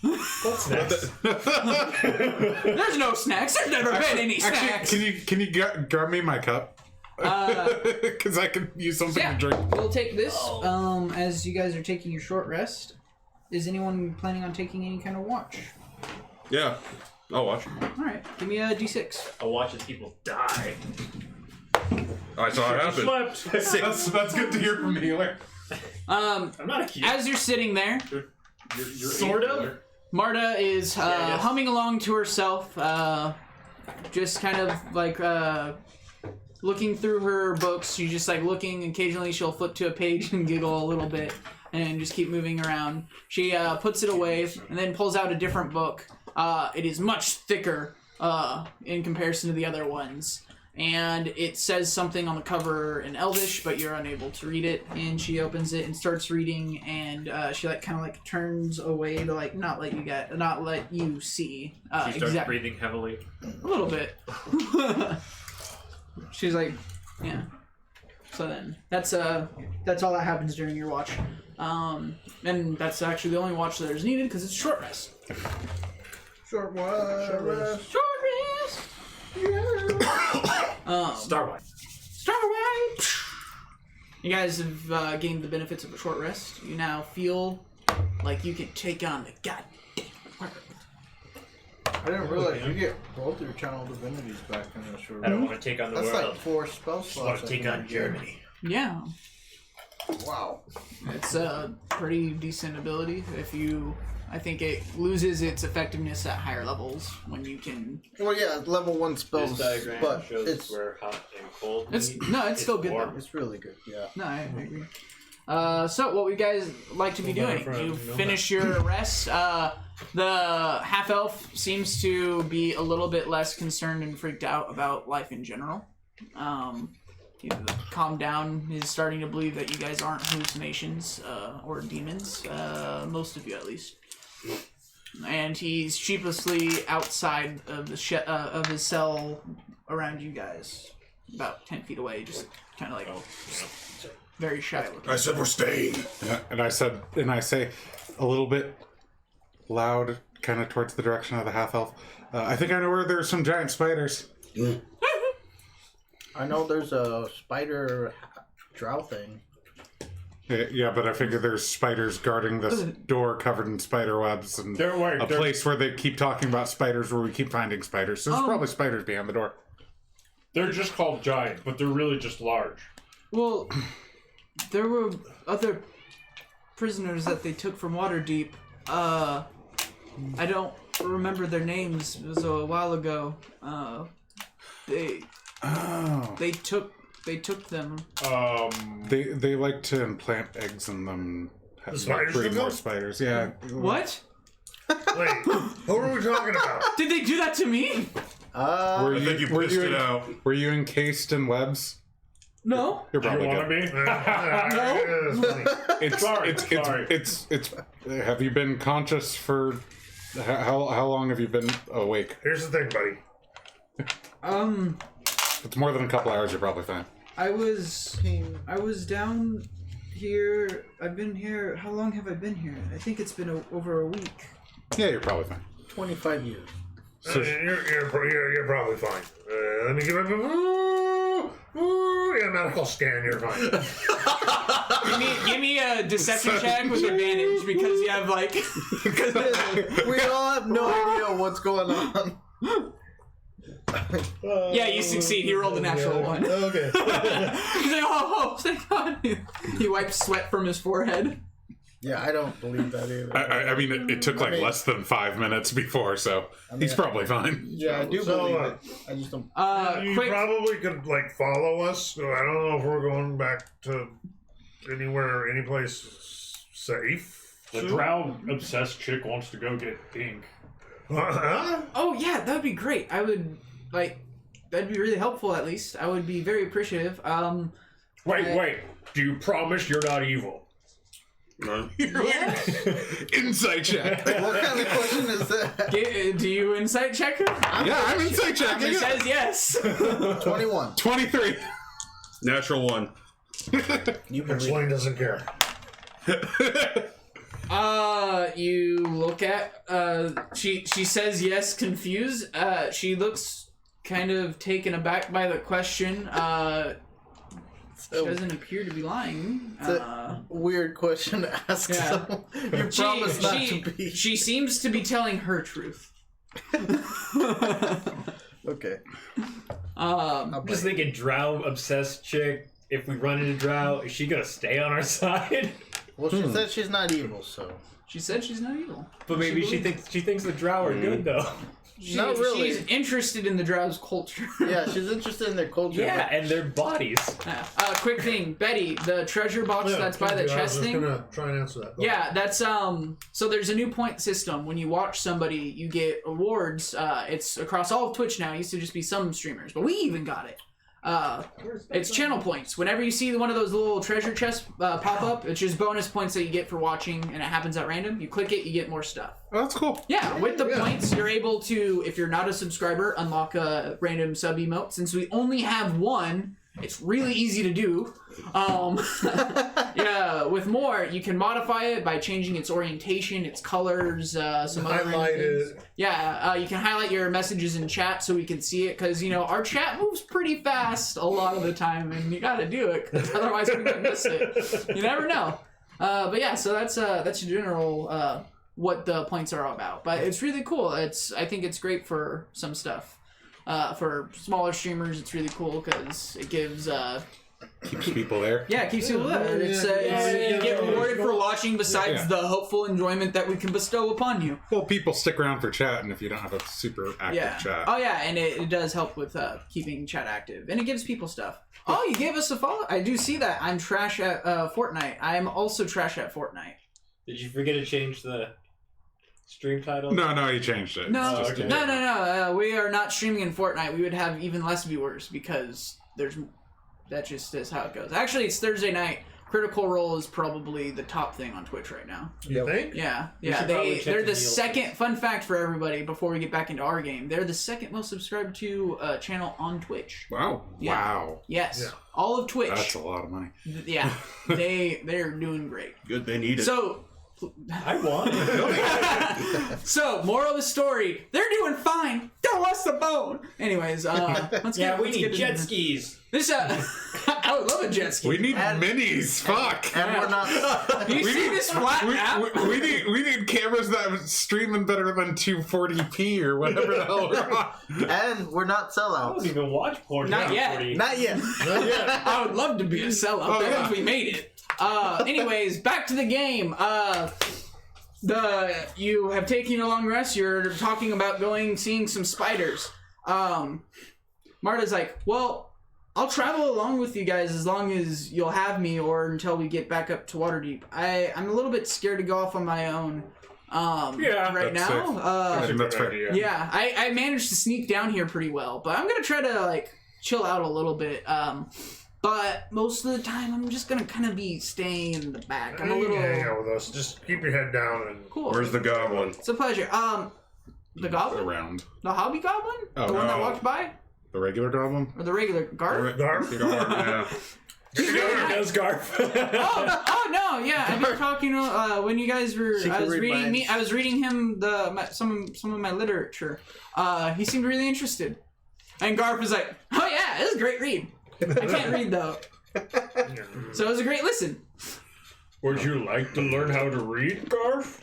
What's next? There's no snacks. There's never been any snacks. Can you grab me my cup? Because I could use something Yeah, to drink. we'll take this as you guys are taking your short rest. Is anyone planning on taking any kind of watch? Yeah, I'll watch. All right, give me a d6. I'll watch as people die. I saw it happen. Slept. That's good to hear from the healer. I'm not a kid. As you're sitting there, You're sort of. Marta is yes. humming along to herself, just kind of like looking through her books. She's just like looking. Occasionally, she'll flip to a page and giggle a little bit, and just keep moving around. She puts it away and then pulls out a different book. It is much thicker in comparison to the other ones. And it says something on the cover in Elvish, but you're unable to read it. And she opens it and starts reading, and she kind of turns away to not let you see. She starts breathing heavily. A little bit. She's like, yeah. So then that's all that happens during your watch, and that's actually the only watch that is needed because it's short rest. Short rest. Short rest. Starlight. You guys have gained the benefits of a short rest. You now feel like you can take on the goddamn world. I didn't realize you get both your channel divinities back in the short. I don't want to take on the That's world. like 4 spell slots. I want to take on Germany. Yeah, Wow. it's a pretty decent ability. I think it loses its effectiveness at higher levels when you can. Well, yeah, level 1 spells, This diagram but shows it's where hot and cold It's meet. no, it's still good warm. though. it's really good. Yeah. No, I agree. So what would you guys like to be doing? You finish your rest. The half elf seems to be a little bit less concerned and freaked out about life in general. He's calmed down. He's starting to believe that you guys aren't hallucinations or demons. Most of you, at least. And he's sheepishly outside of the of his cell around you guys, about 10 feet away, just kind of very shy looking. I said we're staying. Yeah, and I say a little bit loud, kind of towards the direction of the half elf. I think I know where there's some giant spiders. I know there's a spider drow thing. Yeah, but I figure there's spiders guarding this door covered in spider webs, and a place where they keep talking about spiders, where we keep finding spiders. So there's probably spiders behind the door. They're just called giant, but they're really just large. Well, there were other prisoners that they took from Waterdeep. I don't remember their names. It was a while ago. They took them. They like to implant eggs in them. The spiders breed took more them? spiders. Yeah. What? Wait, who are we talking about? Did they do that to me? Were I think you pissed it out. Were you encased in webs? No. You're You probably want to good. be? Sorry. It's. Have you been conscious for how long have you been awake? Here's the thing, buddy. If it's more than a couple hours, you're probably fine. I was down here. I've been here. How long have I been here? I think it's been over a week. Yeah, you're probably fine. 25 years. So You're probably fine. Let me give it a medical scan. You're fine. Give me a deception check with advantage because you have We all have no idea what's going on. Yeah, you succeed. He rolled a natural one. Okay. He's like, oh, thank God. He wipes sweat from his forehead. Yeah, I don't believe that either. I mean, it took less than 5 minutes before, so he's probably fine. Yeah, I do believe it. I just don't. You Quick. probably could follow us. So I don't know if we're going back to any place safe. The drow obsessed chick wants to go get pink. Huh? Oh yeah, that'd be great. I would that'd be really helpful. At least I would be very appreciative. Wait. Do you promise you're not evil? No. Insight check. What kind of question is that? Do you insight check her? I'm insight He checking. says yes. 21. 23. Natural one. You believe Explain doesn't care. You look at she says yes, confused. She looks kind of taken aback by the question. She doesn't appear to be lying. It's a weird question to ask Yeah. someone. You promise not to be. She seems to be telling her truth. Okay. I'm just thinking drow obsessed chick. If we run into drow, is she gonna stay on our side? Well, she said she's not evil, so. She said she's not evil. But maybe she thinks the drow are good though. Not really. She's interested in the Drow's culture. Yeah, she's interested in their culture. Yeah, and their bodies. Quick thing, Betty, the treasure box that's by the chest thing. I was just gonna try and answer that. Yeah, that's so there's a new point system. When you watch somebody, you get awards. It's across all of Twitch now. It used to just be some streamers, but we even got it. It's channel points. Whenever you see one of those little treasure chests pop up, it's just bonus points that you get for watching, and it happens at random. You click it, you get more stuff. Oh, that's cool. Yeah, with the points, you're able to, if you're not a subscriber, unlock a random sub emote. Since we only have one, it's really easy to do. Yeah, with more, you can modify it by changing its orientation, its colors, some other things. Yeah, you can highlight your messages in chat so we can see it, because, you know, our chat moves pretty fast a lot of the time, and you gotta do it, because otherwise we might miss it. You never know. But yeah, so that's your general, what the points are about. But it's really cool. I think it's great for some stuff. For smaller streamers, it's really cool, because it gives... Keeps people there. Yeah, it keeps people there. You get rewarded for watching besides the hopeful enjoyment that we can bestow upon you. Well, people stick around for chat, and if you don't have a super active chat. Oh, yeah, and it does help with keeping chat active. And it gives people stuff. Oh, you gave us a follow? I do see that. I'm trash at Fortnite. I'm also trash at Fortnite. Did you forget to change the stream title? No, you changed it. No, okay. No. We are not streaming in Fortnite. We would have even less viewers because that just is how it goes. Actually, it's Thursday night. Critical Role is probably the top thing on Twitch right now. You think? Yeah. the They're the second. Fun fact for everybody before we get back into our game. They're the second most subscribed to channel on Twitch. Wow. Yeah. Wow. Yes. Yeah. All of Twitch. That's a lot of money. Yeah. They're doing great. Good, they need it. So. I want. So, moral of the story: they're doing fine. Don't lost the bone. Anyways, let's get. We need get jet skis. This I would love a jet ski. We need minis. Fuck. And we're not. You see this flat map? We need cameras that are streaming better than 240p or whatever the hell we're on. And we're not I sellouts. don't even watch porn. Not yet. Not yet. I would love to be a sellout. Oh, That yeah. means we made it. Anyways, back to the game. You have taken a long rest. You're talking about seeing some spiders. Marta's like, well, I'll travel along with you guys as long as you'll have me, or until we get back up to Waterdeep. I'm a little bit scared to go off on my own. Right that's now. That's fair. idea. Yeah, I managed to sneak down here pretty well, but I'm gonna try to chill out a little bit. But most of the time, I'm just gonna kind of be staying in the back. I'm a little hang out with us. Just keep your head down and. cool. Where's the goblin? It's a pleasure. The goblin, Around. the hobby goblin, Oh, the one that no. walked by, The regular goblin? or the regular Garth. Garf? Yeah. Does Garf? Oh no, yeah. I've been talking when you guys were. She I can was read reading minds. I was reading him some of my literature. He seemed really interested, and Garth was like, "Oh yeah, this is a great read." I can't read though, so it was a great listen. Would you like to learn how to read, Garf?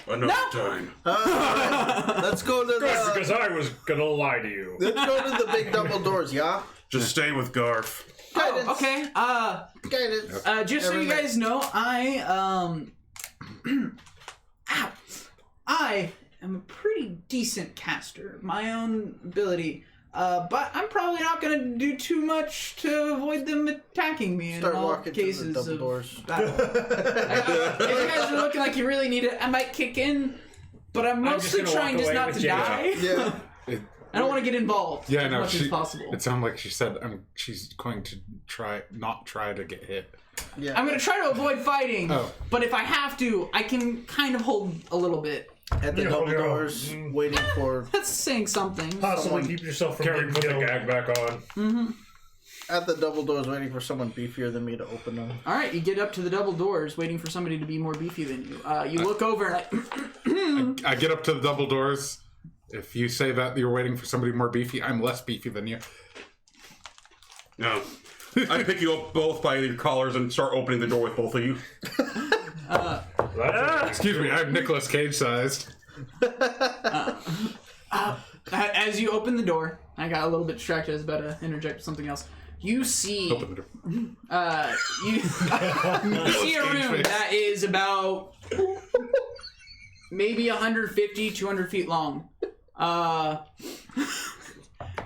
Another time. Let's go to Good, the. because I was gonna lie to you. Let's go to the big double doors, yeah. Just stay with Garf. Guidance. Oh, okay. Guidance. Just so you guys know, I am a pretty decent caster, my own ability. But I'm probably not gonna do too much to avoid them attacking me Start in all walking through cases the double of doors. battle. If you guys are looking like you really need it, I might kick in. But I'm I'm just mostly gonna trying walk just away not with to Jay. die. Yeah. I don't want to get involved Yeah, as no, much as possible. It sounded like she said she's going to not try to get hit. Yeah. I'm gonna try to avoid fighting, Oh. but if I have to, I can kind of hold a little bit. At the Yeah, double yeah. doors, waiting for. That's saying something. Possibly keep yourself from Carrie, getting put the killed. gag back on. At the double doors, waiting for someone beefier than me to open them. All right, you get up to the double doors, waiting for somebody to be more beefy than you. You look over and I get up to the double doors. If you say that you're waiting for somebody more beefy, I'm less beefy than you. No. I pick you up both by your collars and start opening the door with both of you. Excuse me, I'm Nicolas Cage sized. as you open the door, I got a little bit distracted. I was about to interject something else. You see, Open the door. you see a room that is about maybe 150, 200 feet long.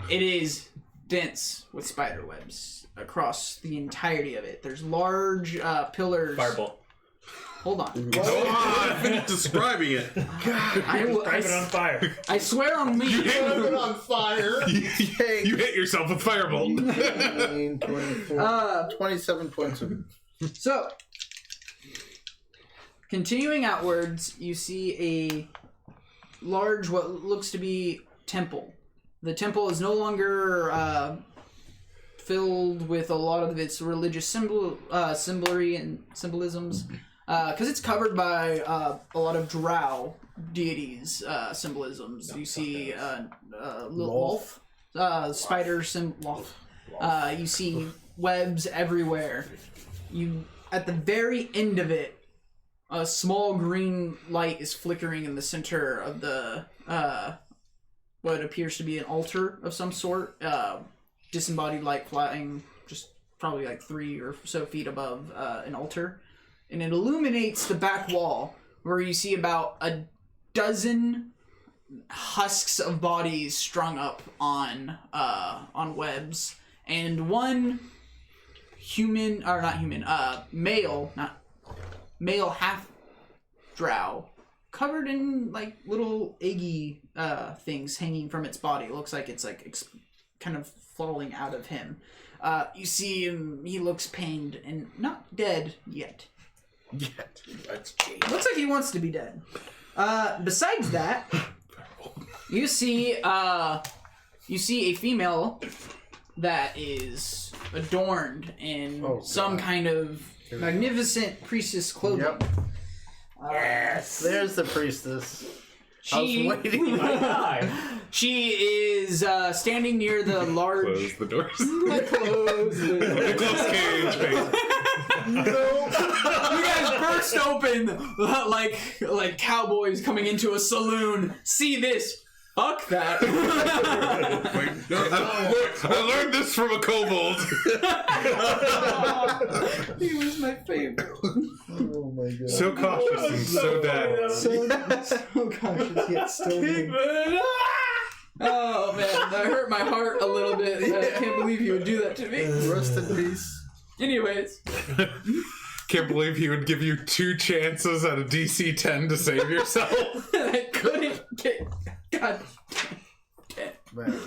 It is dense with spider webs across the entirety of it. There's large pillars. Fireball. Hold on. Go on, finish describing it. Drive it on fire. I swear on me. Put it on fire. You hit yourself with firebolt. 18, 24, 27 points of... So, continuing outwards, you see a large, what looks to be temple. The temple is no longer filled with a lot of its religious symbolery and symbolisms, because it's covered by a lot of drow deities symbolisms. You see Lolth, spider Lolth. You see webs everywhere. At the very end of it, a small green light is flickering in the center of the what appears to be an altar of some sort. Disembodied light flying just probably like 3 or so feet above an altar, and it illuminates the back wall where you see about a dozen husks of bodies strung up on webs, and one male half drow covered in like little eggy things hanging from its body. It looks like it's like kind of falling out of him. You see him, he looks pained and not dead yet. That's Looks like he wants to be dead. Besides that, you see a female that is adorned in some kind of magnificent priestess clothing. Yep. Yes. There's the priestess. I was waiting. She is standing near the large. Close the doors. Close the Close cage, baby. You guys burst open like cowboys coming into a saloon. See this? Fuck that. I learned this from a kobold. He was my favorite. Oh my god. So cautious and so dead. So cautious yet still me. Oh man, that hurt my heart a little bit. I can't believe you would do that to me. Rest in peace. Anyways. Can't believe he would give you 2 chances at a DC 10 to save yourself. I couldn't get. God damn. Man.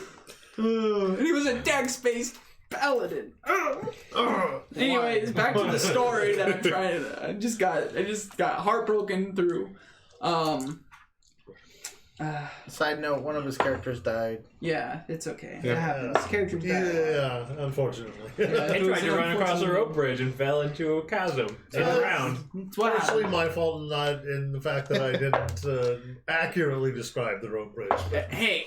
And he was a dex-based paladin. Anyways, back to the story that I'm trying to. I just got heartbroken through. Side note: one of his characters died. Yeah, it's okay. Yeah. It happens. Characters die. Yeah, unfortunately. Yeah, I tried to run across a rope bridge and fell into a chasm and drowned. It's what Partially happened. my fault, not in the fact that I didn't accurately describe the rope bridge. But Hey,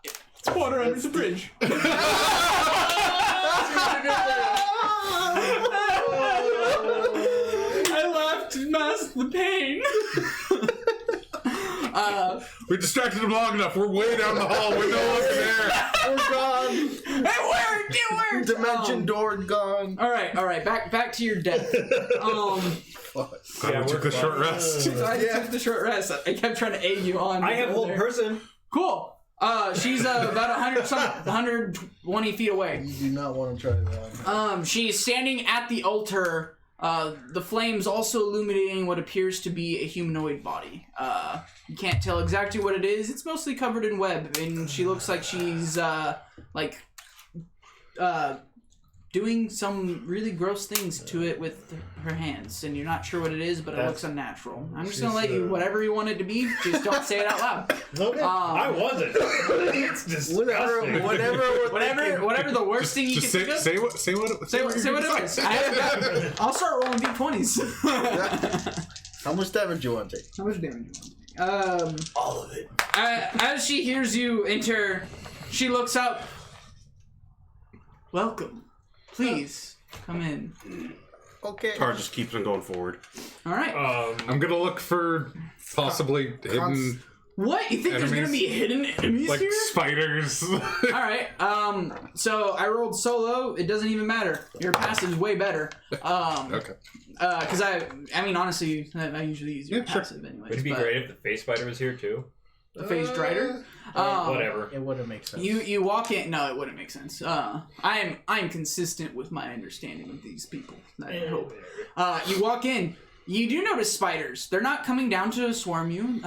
it's water under the bridge. I laughed to mask the pain. We distracted him long enough. We're way down the hall. We're no longer there. We're gone. It worked. Dimension door gone. All right. Back to your death. We took the short rest. I took the short rest. I kept trying to egg you on. I have hold person. Cool. She's about 120 feet away. You do not want to try that. She's standing at the altar. The flames also illuminating what appears to be a humanoid body. You can't tell exactly what it is. It's mostly covered in web, and she looks like she's doing some really gross things to it with her hands, and you're not sure what it is, but it looks unnatural. I'm just gonna let you, whatever you want it to be, just don't say it out loud. okay. I wasn't. It's disgusting. Whatever the worst thing you can think of. Say what it is. I'll start rolling d20s. How much damage do you want to take? How much damage do you want? All of it. As she hears you enter, she looks up. Welcome. Please, come in. Okay. Tar just keeps on going forward. All right. I'm gonna look for possibly hidden What? You think there's gonna be hidden enemies like here? spiders. Alright, so I rolled solo. It doesn't even matter. Your passive's way better. Okay. Because I mean, honestly, I usually use your passive anyways. Would it be great if the face spider was here too? The phased rider? Whatever. It wouldn't make sense. You walk in. No, it wouldn't make sense. I'm consistent with my understanding of these people. I hope. You walk in. You do notice spiders. They're not coming down to swarm you.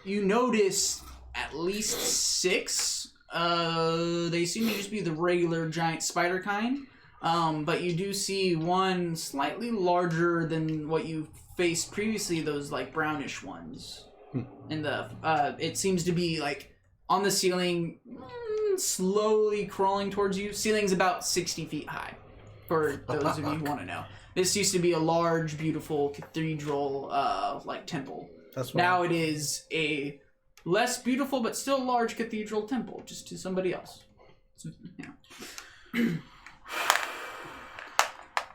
You notice at least 6. They seem to just be the regular giant spider kind. But you do see one slightly larger than what you faced previously. Those like brownish ones. And it seems to be like on the ceiling, slowly crawling towards you. Ceiling's about 60 feet high. For those of you who want to know. This used to be a large, beautiful cathedral, like temple. Now it is a less beautiful, but still large cathedral temple, just to somebody else. So, yeah.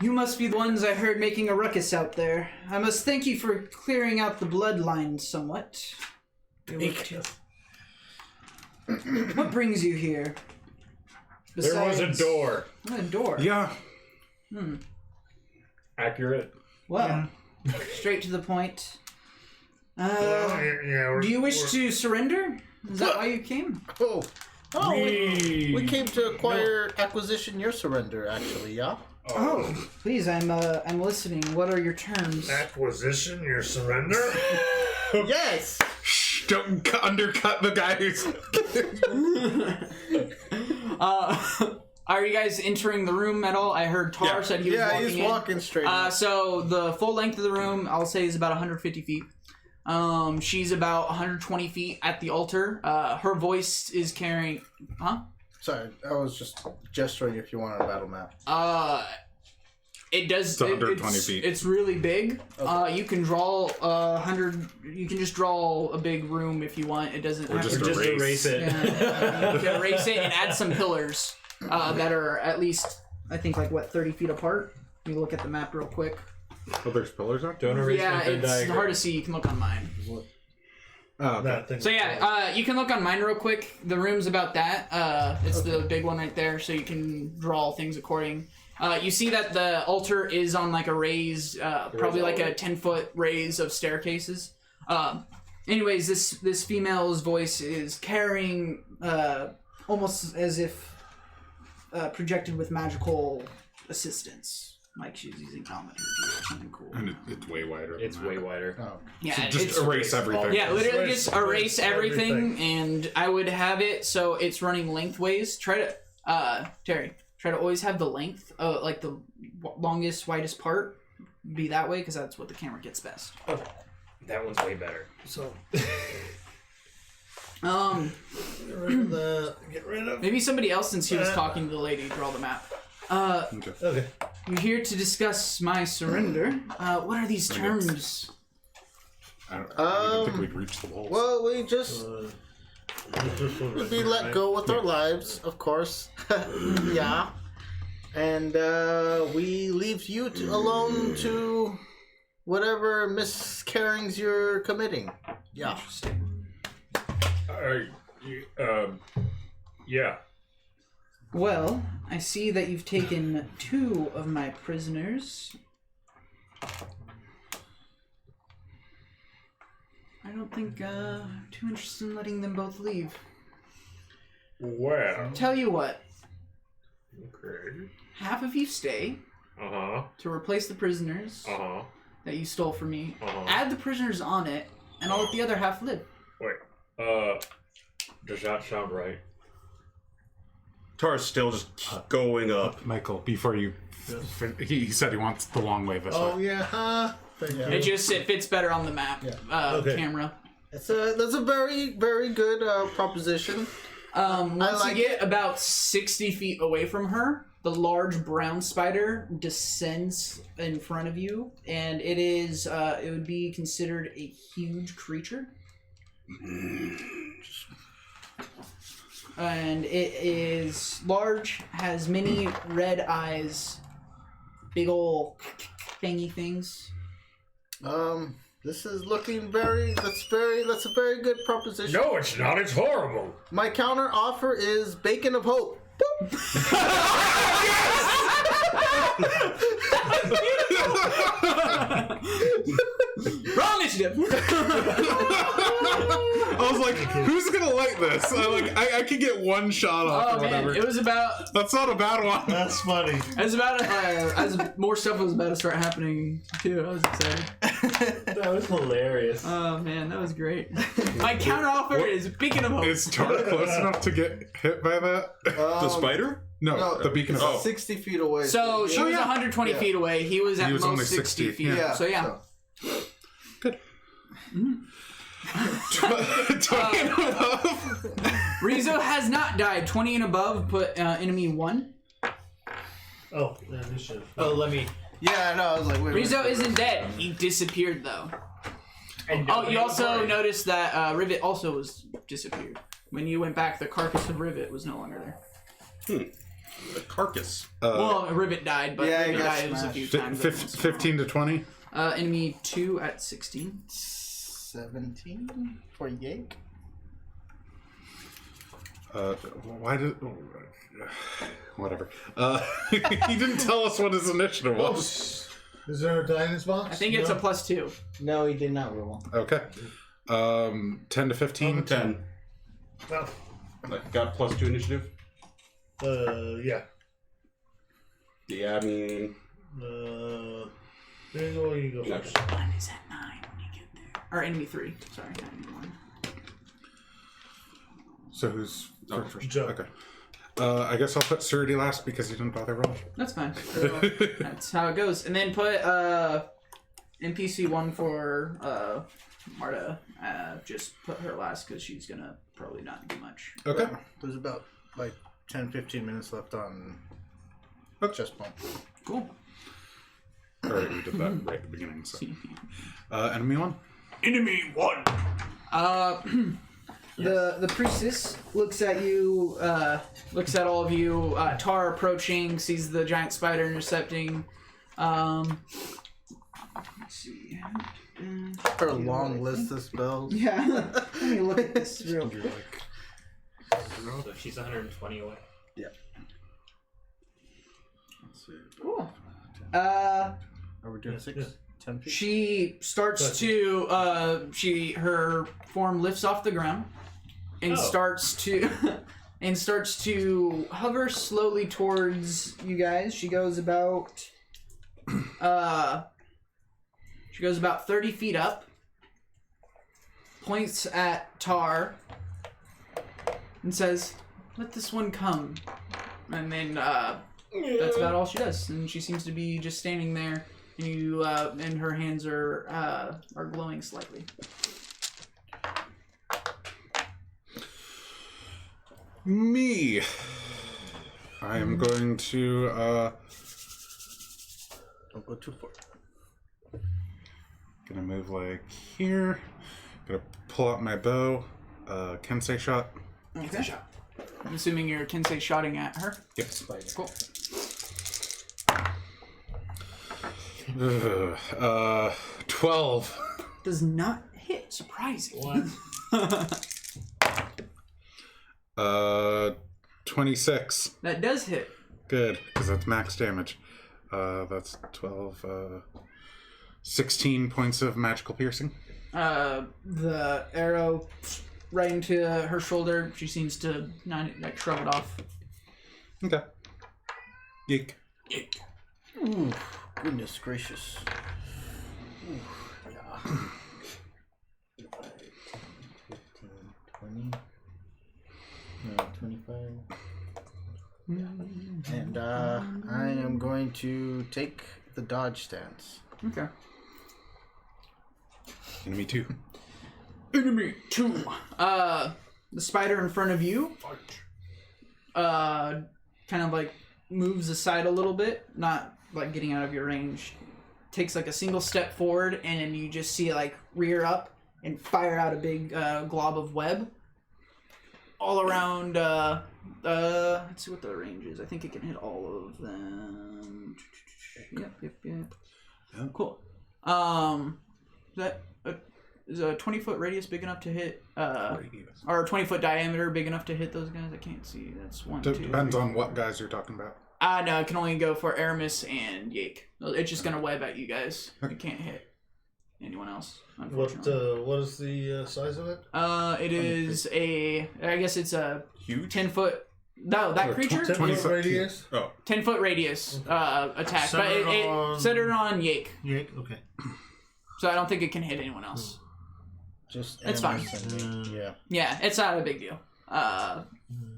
You must be the ones I heard making a ruckus out there. I must thank you for clearing out the bloodlines somewhat. What brings you here? There was a door. A door? Yeah. Accurate. Well, straight to the point. Yeah, Do you wish to surrender? Is that why you came? We came to acquire acquisition your surrender, actually, yeah? Oh, please, I'm listening. What are your terms? Acquisition, your surrender? Yes! Shh, don't undercut the guys. Are you guys entering the room at all? I heard Tar said he was walking in. Yeah, he's walking straight in. So the full length of the room, I'll say, is about 150 feet. She's about 120 feet at the altar. Her voice is carrying... Huh? Sorry, I was just gesturing if you wanted a battle map. It does... It's 120 feet. It's really big. Okay. You can draw 100... You can just draw a big room if you want. It doesn't have just to... Erase it. Yeah, you can erase it and add some pillars that are at least, I think, like, 30 feet apart? Let me look at the map real quick. Oh, there's pillars on? Don't erase Yeah, my Venn it's diagram. hard to see. You can look on mine. Oh, okay. So yeah, you can look on mine real quick. The room's about that. It's the big one right there, so you can draw things according. You see that the altar is on like a raised, probably like a 10-foot raise of staircases. Anyways, this female's voice is carrying, almost as if projected with magical assistance. Like she's using thaumaturgy or something cool. And it's way wider. It's way wider. Oh. Yeah, So it's, just erase everything. yeah, literally just erase everything, everything. and I would have it so it's running lengthways. Try to, Terry, try to always have the length, like the longest, widest part, be that way, because that's what the camera gets best. Okay. That one's way better. So get rid of. Maybe somebody else, since he was talking to the lady, draw the map. Okay. You're here to discuss my surrender. What are these terms? I don't think we'd reach the walls. Well, we just We'd be let go with our lives, of course. Yeah. And we leave you alone to whatever miscarrings you're committing. Yeah. Yeah. Well, I see that you've taken 2 of my prisoners. I don't think I'm too interested in letting them both leave. Well. Tell you what, Okay. half of you stay Uh-huh. to replace the prisoners Uh-huh. that you stole from me. Uh-huh. Add the prisoners on it, and I'll let the other half live. Wait. Does that sound right? Tar's still just going up. Michael, before you... He said he wants the long way this Oh way. yeah, thank you. It fits better on the map Okay. camera. That's a very, very good proposition. Once like you get about 60 feet away from her, the large brown spider descends in front of you, and it is it would be considered a huge creature. And it is large, has many red eyes, big ol' fangy things. This is looking that's a very good proposition. No, it's not. It's horrible. My counter offer is bacon of hope. Wrong initiative. I was like, who's gonna like this? I could get one shot off or man, whatever. it was about. That's not a bad one. That's funny. It was about as more stuff was about to start happening too. I was excited. That was hilarious. Oh man, that was great. My counteroffer is beacon of hope. Is Tar close enough to get hit by that? The spider? No, the beacon of hope. 60 feet away. So she was 120 feet away. He was at was most only 60 feet. yeah. So yeah. Good. Rizzo has not died. 20 and above, put enemy 1. Oh, initiative. Oh, let me. Yeah, I know. I was like, wait. Rizzo isn't dead. He disappeared though. And Oh, you also noticed that Rivet also was disappeared. When you went back, the carcass of Rivet was no longer there. The carcass. Well, Rivet died, but yeah, he Rivet got died a few smashed. times. 15 to 20. Enemy 2 at 16. 17 for Yank. Why did... whatever. He didn't tell us what his initiative was. Is there a die in his box? I think it's a +2. No, he did not roll. Okay. 10 to 15. 10. Well, Got +2 initiative? yeah. Yeah, I mean... There you go first. One is at 9 when you get there. Or enemy 3. Sorry, enemy 1. So who's... first. Joe. Okay. I guess I'll put Surity last because he didn't bother rolling. That's fine. That's how it goes. And then put NPC 1 for Marta. Just put her last because she's gonna probably not do much. Okay. There's about 10-15 minutes left on chest bump. Cool. Alright, we did that right at the beginning. So. Enemy 1? Enemy 1. The priestess looks at you, looks at all of you. Tar approaching, sees the giant spider intercepting. Let's see. For a long list of spells. Yeah. Let me look at this real quick. So she's 120 away. Yeah. Cool. Are we doing 6? Yeah. 10 feet? She starts to her form lifts off the ground and starts to hover slowly towards you guys. She goes about 30 feet up, points at Tar and says, "Let this one come." And then that's about all she does. And she seems to be just standing there. And you and her hands are glowing slightly. Me. I am going to Don't go too far. gonna move like here. Gonna pull out my bow. Kensei shot. Okay. I'm assuming you're Kensei shotting at her. Yes. Cool. 12. Does not hit. Surprising. What? 26. That does hit. Good, because that's max damage. That's 12. 16 points of magical piercing. The arrow right into her shoulder. She seems to not shrug it off. Okay. Yeek. Ooh, goodness gracious. Ooh, yeah. 15, 20. No, 25. And I am going to take the dodge stance. Okay. Enemy 2. Enemy 2. The spider in front of you kind of like moves aside a little bit, not like getting out of your range. Takes like a single step forward, and you just see it like rear up and fire out a big glob of web all around. Let's see what the range is. I think it can hit all of them. Yep. Yeah. Cool. Is a 20-foot radius big enough to hit? Or a 20-foot diameter big enough to hit those guys? I can't see. That's one, two. Depends on what guys you're talking about. No, it can only go for Aramis and Yake. It's just gonna web at you guys. It can't hit anyone else, unfortunately. What is the size of it? It is I guess it's a Huge? 10-foot. No, that creature? 10-foot radius? Oh. 10-foot radius attack. Centered But on- it centered on Yake. Yeah, okay. So I don't think it can hit anyone else. Just It's fine. Yeah. Yeah, it's not a big deal.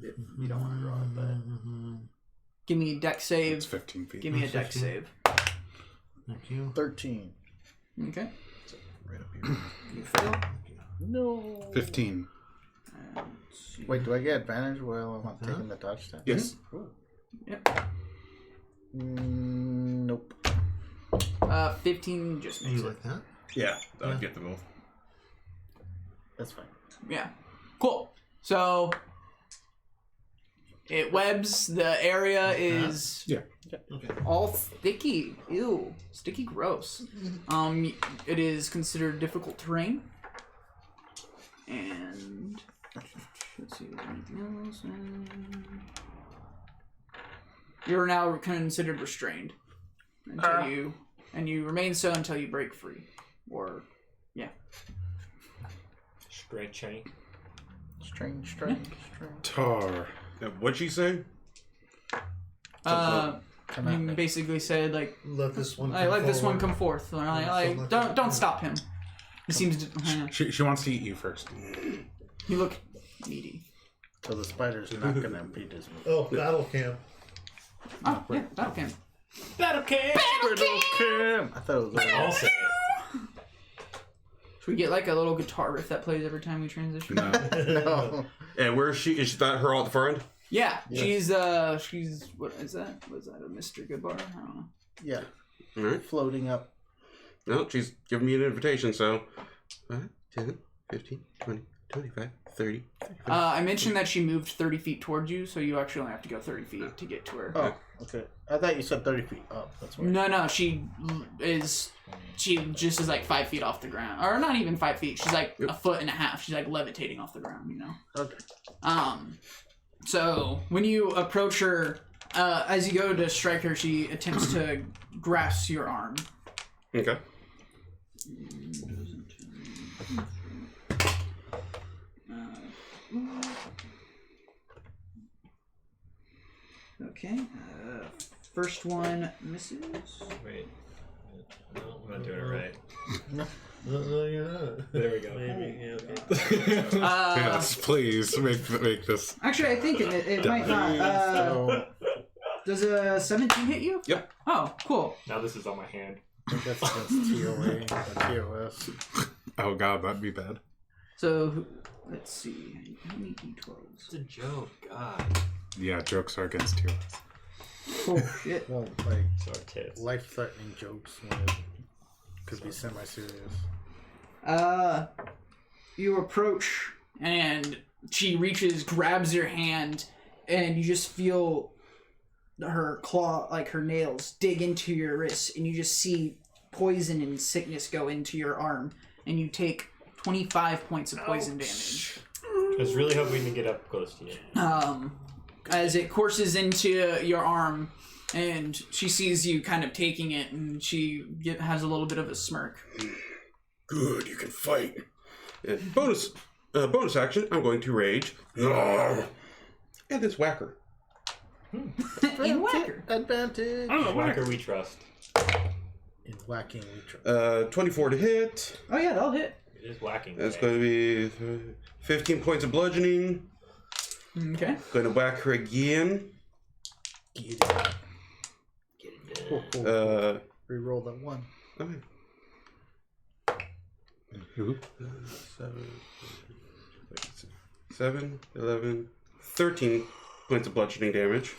If you don't want to draw it, but give me a deck save. It's 15 feet. Give me a deck 15. save. Thank you. 13. Okay. Right up here. You fail. No. 15. Wait, do I get advantage while I'm not taking the dodge step? Yes. Yep. Nope. 15 just makes You it. like that? Yeah, that would get them both. That's fine. Yeah. Cool. So it webs. The area is Okay. all sticky. Ew. Sticky gross. It is considered difficult terrain. And let's see if there's anything else. You're now considered restrained until you remain so until you break free. Or Stretching. Strange. Tar. What'd she say? he basically said like, Let this one. I let this one forward. come forth. something like that. Don't stop him. He seems to. She wants to eat you first. You look needy. So the spider's not gonna beat his move. Oh, battle camp. Oh yeah, battle camp. Battle camp! I thought it was I'll say it. Should we get like a little guitar riff that plays every time we transition? No. no. And where is she? Is that her at the front? Yeah, she's what is that? Was that a Mr. Goodbar? I don't know. Yeah. All right. Floating up. No, she's giving me an invitation, so 10, 15, 20, 25, 30. I mentioned that she moved 30 feet towards you, so you actually only have to go 30 feet to get to her. Oh, okay. I thought you said 30 feet up. That's why. No, she just is like 5 feet off the ground, or not even 5 feet. She's like a foot and a half. She's like levitating off the ground, you know. Okay. So when you approach her, as you go to strike her, she attempts to grasp your arm. Okay. Okay. First one misses. Wait. No, I'm not doing it right. No, you're not. There we go. Maybe. Yeah, okay. Yes, please make this. Actually, I think it might not. Does a 17 hit you? Yep. Oh, cool. Now this is on my hand. I think that's against TOA or TOS. Oh god, that'd be bad. So let's see. How many d12s? It's a joke. God. Yeah, jokes are against you. Oh shit. Well, like So our tits. life-threatening jokes when it could be semi-serious. You approach and she reaches, grabs your hand, and you just feel her claw, like her nails, dig into your wrist, and you just see poison and sickness go into your arm, and you take 25 points of poison damage. I was really hoping to get up close to you. As it courses into your arm, and she sees you kind of taking it, and she has a little bit of a smirk. Good, you can fight. Bonus action, I'm going to rage. And this whacker. In whacker. Advantage. Whacker we trust. In whacking, we try. 24 to hit. Oh yeah, that'll hit. It is whacking. That's today. going to be 15 points of bludgeoning. Okay. Going to whack her again. Get it. Reroll that one. Okay. 7, 11, 13 points of bludgeoning damage.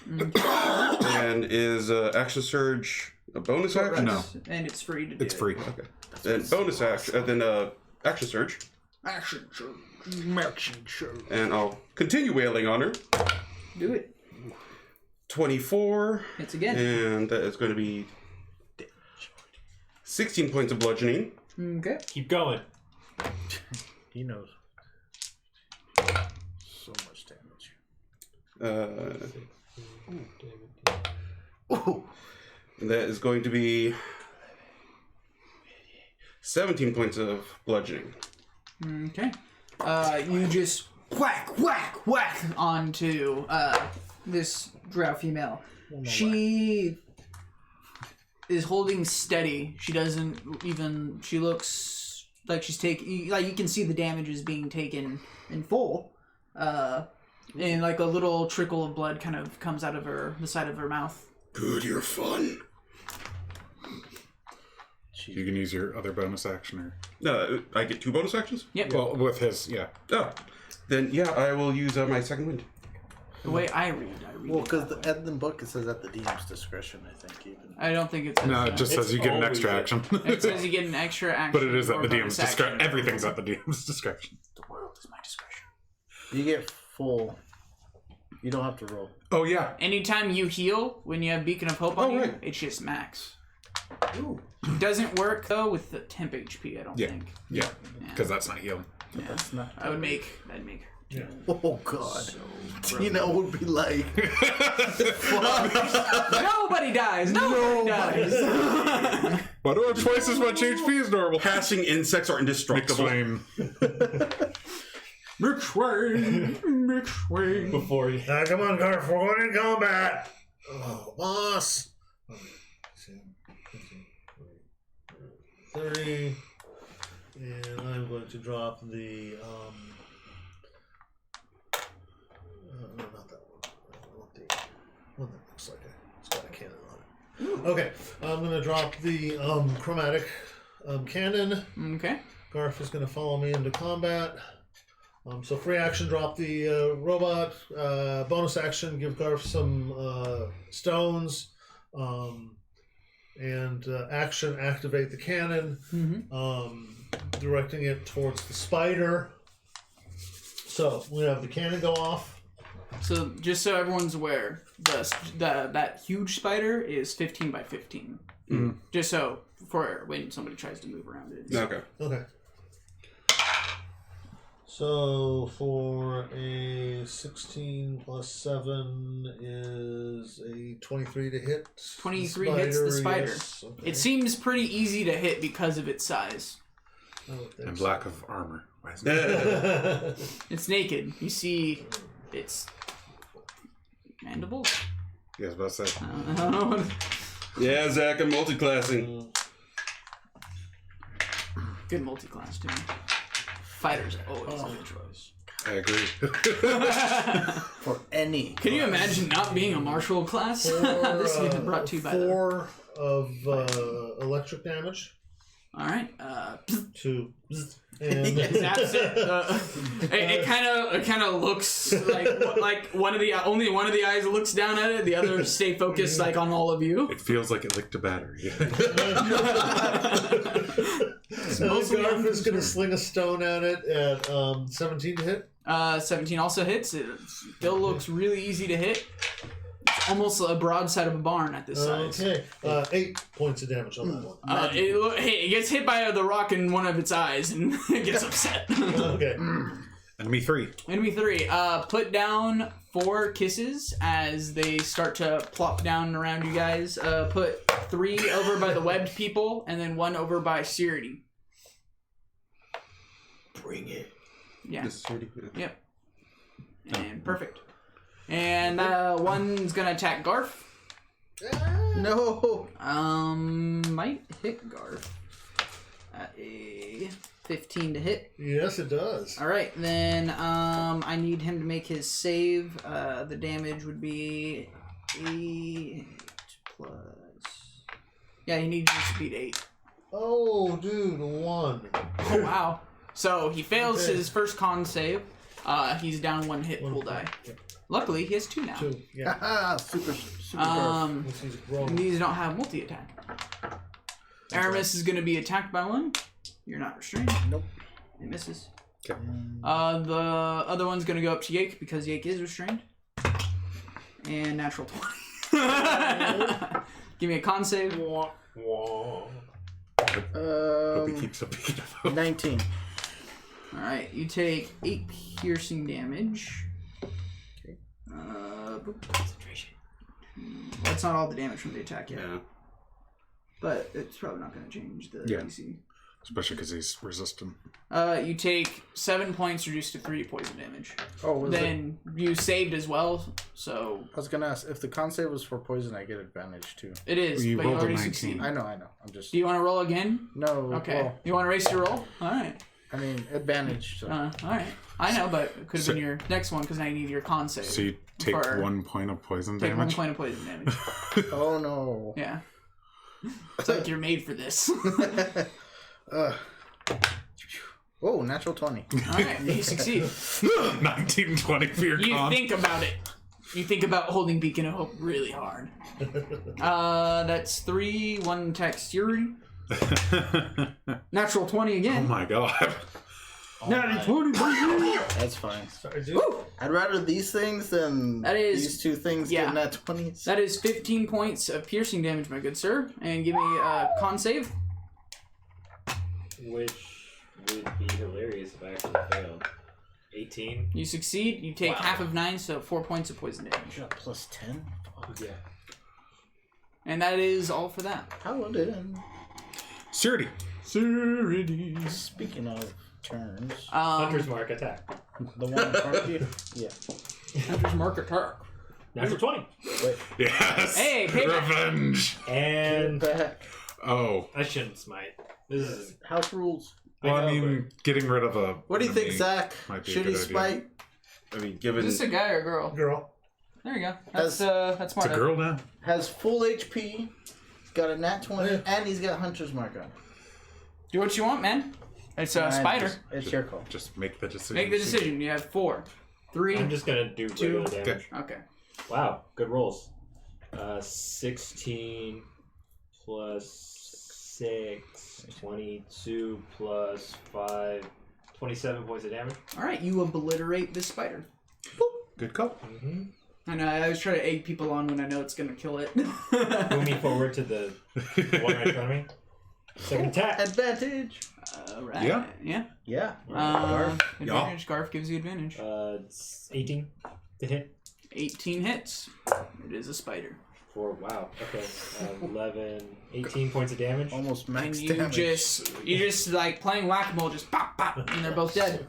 And is action surge a bonus action? No. And it's free to do. It's free. Okay. Then bonus action, action surge. Action surge. And I'll continue wailing on her. Do it. 24. It's again. And that is going to be 16 points of bludgeoning. Okay. Keep going. He knows. So much damage. Ooh. That is going to be 17 points of bludgeoning. Okay. You just whack, whack, whack onto this drow female. She is holding steady. She doesn't even. She looks like she's taking. Like you can see the damage is being taken in full. And like a little trickle of blood kind of comes out of the side of her mouth. Good, you're fun. You can use your other bonus action, or I get 2 bonus actions? Yep. well, with his, yeah. Oh, then yeah, I will use my second wind. The way I read Well, it. because at the book it says at the DM's discretion, I think. Even. I don't think it's. No, it just says you get an extra action. It says you get an extra action. But it is at or the bonus DM's discretion. action. Everything's at the DM's discretion. The world is my discretion. You get full. You don't have to roll. Oh, yeah. Anytime you heal when you have Beacon of Hope on you, right. it's just max. Ooh. Doesn't work though with the temp HP. I don't think. Yeah, because that's not healing. Yeah. That's not. That'd make. Oh God. Tina would be like. Nobody dies. Nobody dies. Why do I have twice as much HP as normal? Passing insects are indestructible. McSwain. Before you. Come on, Garf, we're going in combat. Oh, boss. 30. And I'm going to drop the. No, not that one. I want the one that looks like it's got a cannon on it. Okay, I'm going to drop the chromatic cannon. Okay. Garf is going to follow me into combat. So free action, drop the robot. Bonus action, give Garf some stones. And action, activate the cannon. Directing it towards the spider. So we have the cannon go off. So just so everyone's aware, that huge spider is 15 by 15. Just so for when somebody tries to move around it. Okay. So for a 16 plus 7 is a 23 to hit. 23 hits the spider. Yes. Okay. It seems pretty easy to hit because of its size. And lack of armor. Why isn't it? It's naked. You see its mandibles? Yeah, I was about to say. I don't know. Yeah, Zach, I'm multi-classing. Good multi-class too. Fighters always a good choice. I agree. For any. Can you imagine not being a martial class? This is brought to you by 4 of electric damage. All right. 2. And Zaps it. It kind of looks like only one of the eyes looks down at it. The others stay focused like on all of you. It feels like it licked a battery. Garf is going to sling a stone at it at 17 to hit. 17 also hits. It still looks really easy to hit. It's almost a broadside of a barn at this size. Okay. 8 points of damage on that one. It gets hit by the rock in one of its eyes and it gets upset. Okay. Enemy 3. Enemy 3. Put down 4 kisses as they start to plop down around you guys. Put 3 over by the webbed people and then 1 over by Sirity. Bring it. Yeah. This is 30. Yep. And perfect. And one's gonna attack Garf. No. Might hit Garf at a 15 to hit. Yes, it does. All right, then I need him to make his save. The damage would be 8 plus. Yeah, he needs to beat 8. Oh, dude, 1. Oh wow! So he fails his first con save. He's down 1 hit pool die. Luckily, he has 2 now. 2. Yeah. super Garf. He's grown. These don't have multi-attack. Aramis is going to be attacked by 1. You're not restrained. Nope. It misses. Okay. The other one's going to go up to Yake because Yake is restrained. And natural 20. Give me a con save. Hope he keeps up picking up. 19. Alright, you take 8 piercing damage. Okay. Concentration. That's not all the damage from the attack yet. Yeah. But it's probably not going to change the Yeah. DC. Especially because he's resistant. You take 7 points reduced to 3 poison damage. Oh, Then you saved as well, so I was gonna ask if the con save was for poison, I get advantage too. it is. You but you rolled a already 19. succeed. I know. I'm just. Do you want to roll again? No. Okay. Well, You want to raise your roll? All right. I mean advantage. So. All right. I know, but it could have been your next one because now you need your con save. So you take For- 1 point of poison Take 1 damage. point of poison damage. Oh no. Yeah. It's like you're made for this. Whoa, natural 20. Alright, you succeed. 1920 for your You con. think about it. You think about holding Beacon of Hope really hard. That's 3, 1 dexterity. Natural 20 Oh again. my god. Natural 20, baby. That's fine. Sorry, dude. Woo! I'd rather these things than That is- these two things yeah. get nat 20s. That is 15 points of piercing damage, my good sir. And give me a con save. Which would be hilarious if I actually failed. 18. You succeed. You take Wow. half of 9, so 4 points of poison damage. Got plus 10? Fuck. Yeah. And that is all for that. Paladin. Surety. Speaking of turns, Hunter's Mark attack. the one in front of you? Yeah. Hunter's Mark attack. Natural 20. Wait. Yes. Hey, payback. Revenge. And Back. Oh. I shouldn't smite. This is. House rules. Well, I know, mean, getting rid of a. What do you think, enemy Zach? might be a Should he good idea. spite? I mean, given. Is this a guy or a girl? Girl. There you go. That's smart. It's a girl now? Has full HP, got a nat 20, and he's got Hunter's Mark on. Do what you want, man. It's a spider. It's your call. Just make the decision. Make the decision. You have 4, 3. I'm just gonna do Two. regular damage. Okay. Wow, good rolls. 16 plus 6, 22 plus 5, 27 points of damage. All right. You obliterate this spider. Good call. Mm-hmm. I know. I always try to egg people on when I know it's gonna kill it. Moving forward to the one right in front of me. Second attack. Advantage. All right. Yeah. Yeah. Yeah. Advantage. Garf gives you advantage. It's 18 to hit. 18 hits. It is a spider. For wow. Okay. 11, 18 points of damage. Almost max And you damage. just like playing whack-a-mole, just pop, pop, and they're both dead.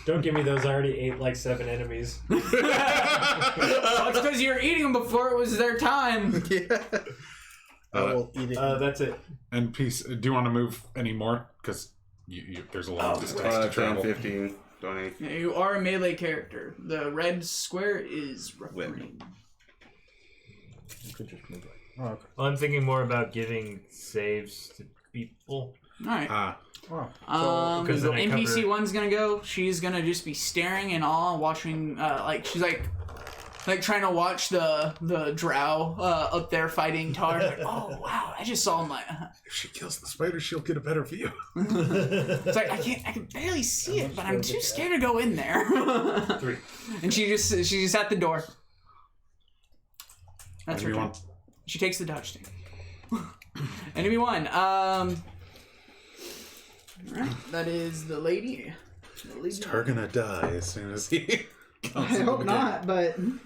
Don't give me those. I already ate like 7 enemies. Well, it's because you were eating them before it was their time. Yeah. I will eat it. That's it. And peace. Do you want to move any more? Because there's a lot of distance to 10, travel. 15, 20. Yeah, you are a melee character. The red square is Whip. refrain. You could just move it. Oh, okay. Well, I'm thinking more about giving saves to people. All right. Wow. because then I NPC cover- one's gonna go. She's gonna just be staring in awe, watching. Like she's like trying to watch the drow up there fighting Tar. Like, oh wow! I just saw my. If she kills the spider, she'll get a better view. It's like I can barely see it, but I'm too scared to go in there. 3. And she's just at the door. That's her Enemy turn. one. She takes the dodge stick. Enemy one. Alright, that is the lady. Is Tar gonna die as soon as he I hope not, but You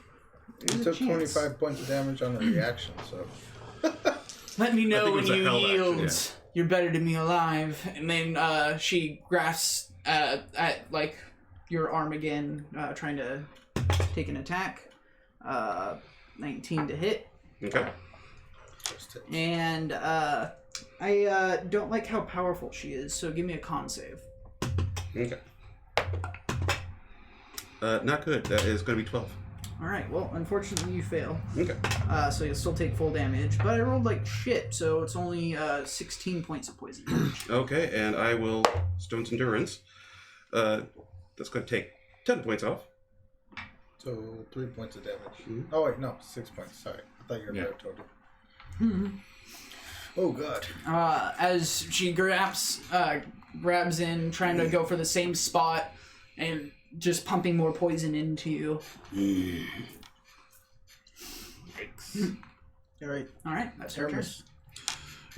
took 25 points of damage on the reaction, so. let me know I think it when was a you held yield. action, You're better to me alive. And then she grasps at like your arm again, trying to take an attack. 19 to hit. Okay. And I don't like how powerful she is, so give me a con save. Okay. Not good. That is going to be 12. Alright, well, unfortunately you fail. Okay. So you'll still take full damage, but I rolled like shit, so it's only 16 points of poison damage. Okay, and I will Stone's Endurance. That's going to take 10 points off. So 3 points of damage. Oh, wait, no, 6 points. Sorry. I thought you were better total. Oh, God. As she grabs in, trying to go for the same spot, and just pumping more poison into you. All right. Alright, that's her turn. Hermes.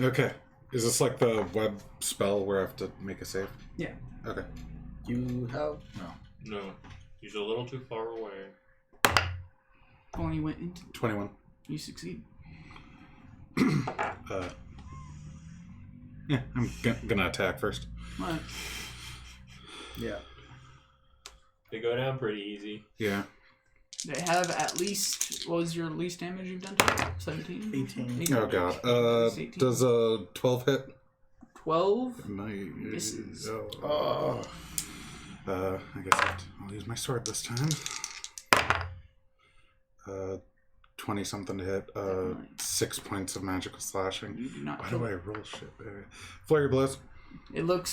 Okay. Is this like the web spell where I have to make a save? Yeah. Okay. You have No. He's a little too far away. Only went into. 21. You succeed. Yeah, I'm gonna attack first. What? Yeah. They go down pretty easy. Yeah. They have at least. What was your least damage you've done to it? 17? 18. Oh god. 18. Does a 12 hit? 12? Misses. Oh. I guess I'll use my sword this time. 20 something to hit. 6 points of magical slashing. You do not Why kill do I it. roll shit? Flurry blows. It looks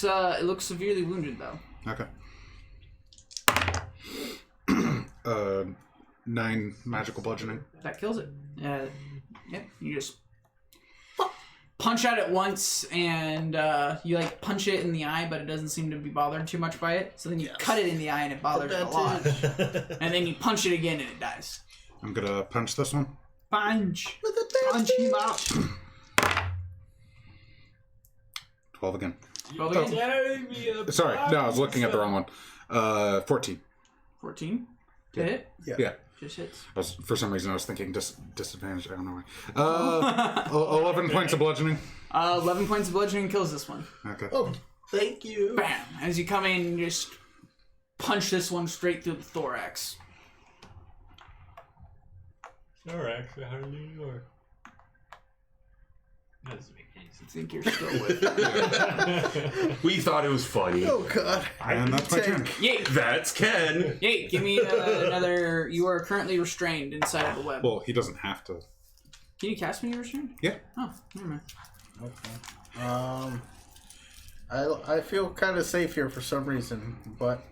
severely wounded though. Okay. 9 magical bludgeoning. That kills it. Yeah, you just punch at it once, and you like punch it in the eye, but it doesn't seem to be bothered too much by it. So then you cut it in the eye, and it bothers it a lot. And then you punch it again, and it dies. I'm gonna punch this one. Punch him out. 12 again. Roll again. Sorry, no, I was looking at the wrong one. 14. 14 to hit. Yeah. Just hits. For some reason, I was thinking disadvantage. I don't know why. 11 points of bludgeoning. 11 points of bludgeoning kills this one. Okay. Oh, thank you. Bam! As you come in, you just punch this one straight through the thorax. Thorax, how do you know? That doesn't make any I sense. think you're still with. We thought it was funny. Oh god. And that's my turn. Yay! That's Ken. Yay! Give me another. You are currently restrained inside of the web. Well, he doesn't have to. Can you cast me restrained? Yeah. Oh, never mind. Okay. I feel kind of safe here for some reason, but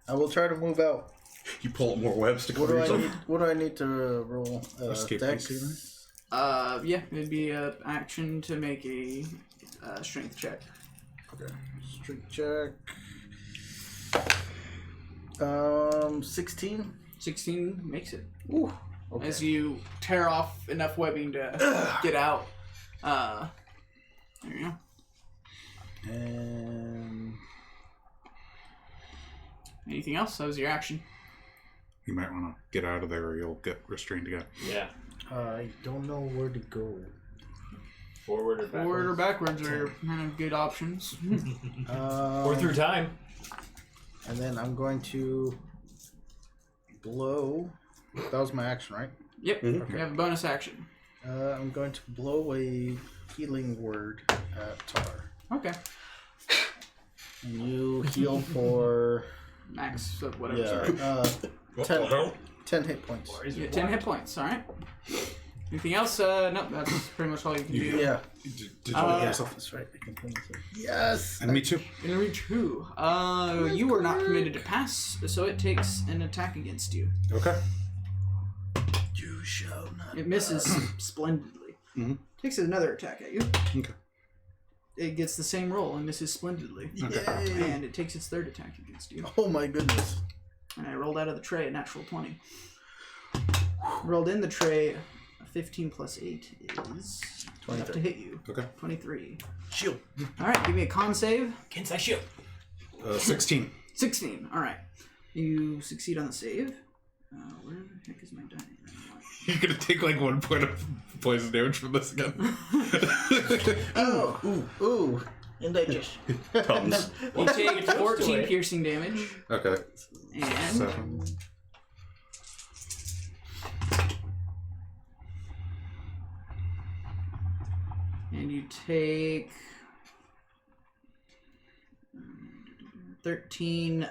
I will try to move out. You pull up more webs to What cover do I yourself. need? What do I need to roll? Escape Dex? DC, Yeah, it'd be a action to make a strength check. Okay. Strength check. 16. 16 makes it. Ooh. Okay. As you tear off enough webbing to get out. There you go. And Anything else? That was your action. You might want to get out of there or you'll get restrained again. Yeah. I don't know where to go. Forward or backwards? Forward or backwards are kind of good options. Or through time. And then I'm going to blow. That was my action, right? Yep. You have a bonus action. I'm going to blow a healing word at Tar. Okay. And you heal for Max, whatever. yeah, Sorry. What the hell? 10 hit points. Yeah, 10 hit points. All right. Anything else? No, that's pretty much all you can do. Yeah, Did you let yourself? that's right. I can finish it. Yes. And me too. In reach who? You were not permitted to pass, so it takes an attack against you. Okay. You shall not. It misses splendidly. Mhm. Takes another attack at you. Okay. It gets the same roll and misses splendidly. Yay. And it takes its third attack against you. Oh my goodness. And I rolled out of the tray a natural 20. Rolled in the tray, a 15 plus 8 is enough to hit you. Okay. 23. Shield. Alright, give me a con save. Against that shield. 16. 16. Alright. You succeed on the save. Where the heck is my die? You're gonna take like 1 point of poison damage from this again. Oh, ooh. Indigestion. Tums. You take Close to 14 it. piercing damage. Okay. And 7. And you take 13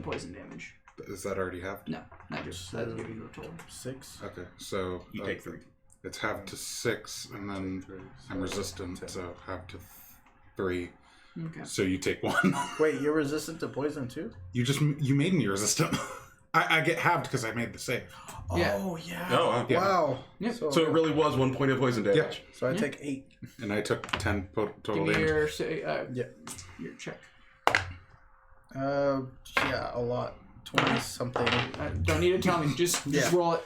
poison damage. Is that already halved? No, that's giving you a total. 6. Okay, so You take 3. it's halved to 6, and then I'm resistant, so halved to 3. Okay. So you take 1. Wait, you're resistant to poison too? You made me resistant. I get halved because I made the save. Yeah. Oh yeah. Oh, wow. Yeah. Wow. Yep. So it really was 1 point of poison damage. Yeah. So I take 8. And I took 10 total Give me damage. your Yeah. your check. Yeah, a lot. 20 something. Don't need to tell me. Just roll it.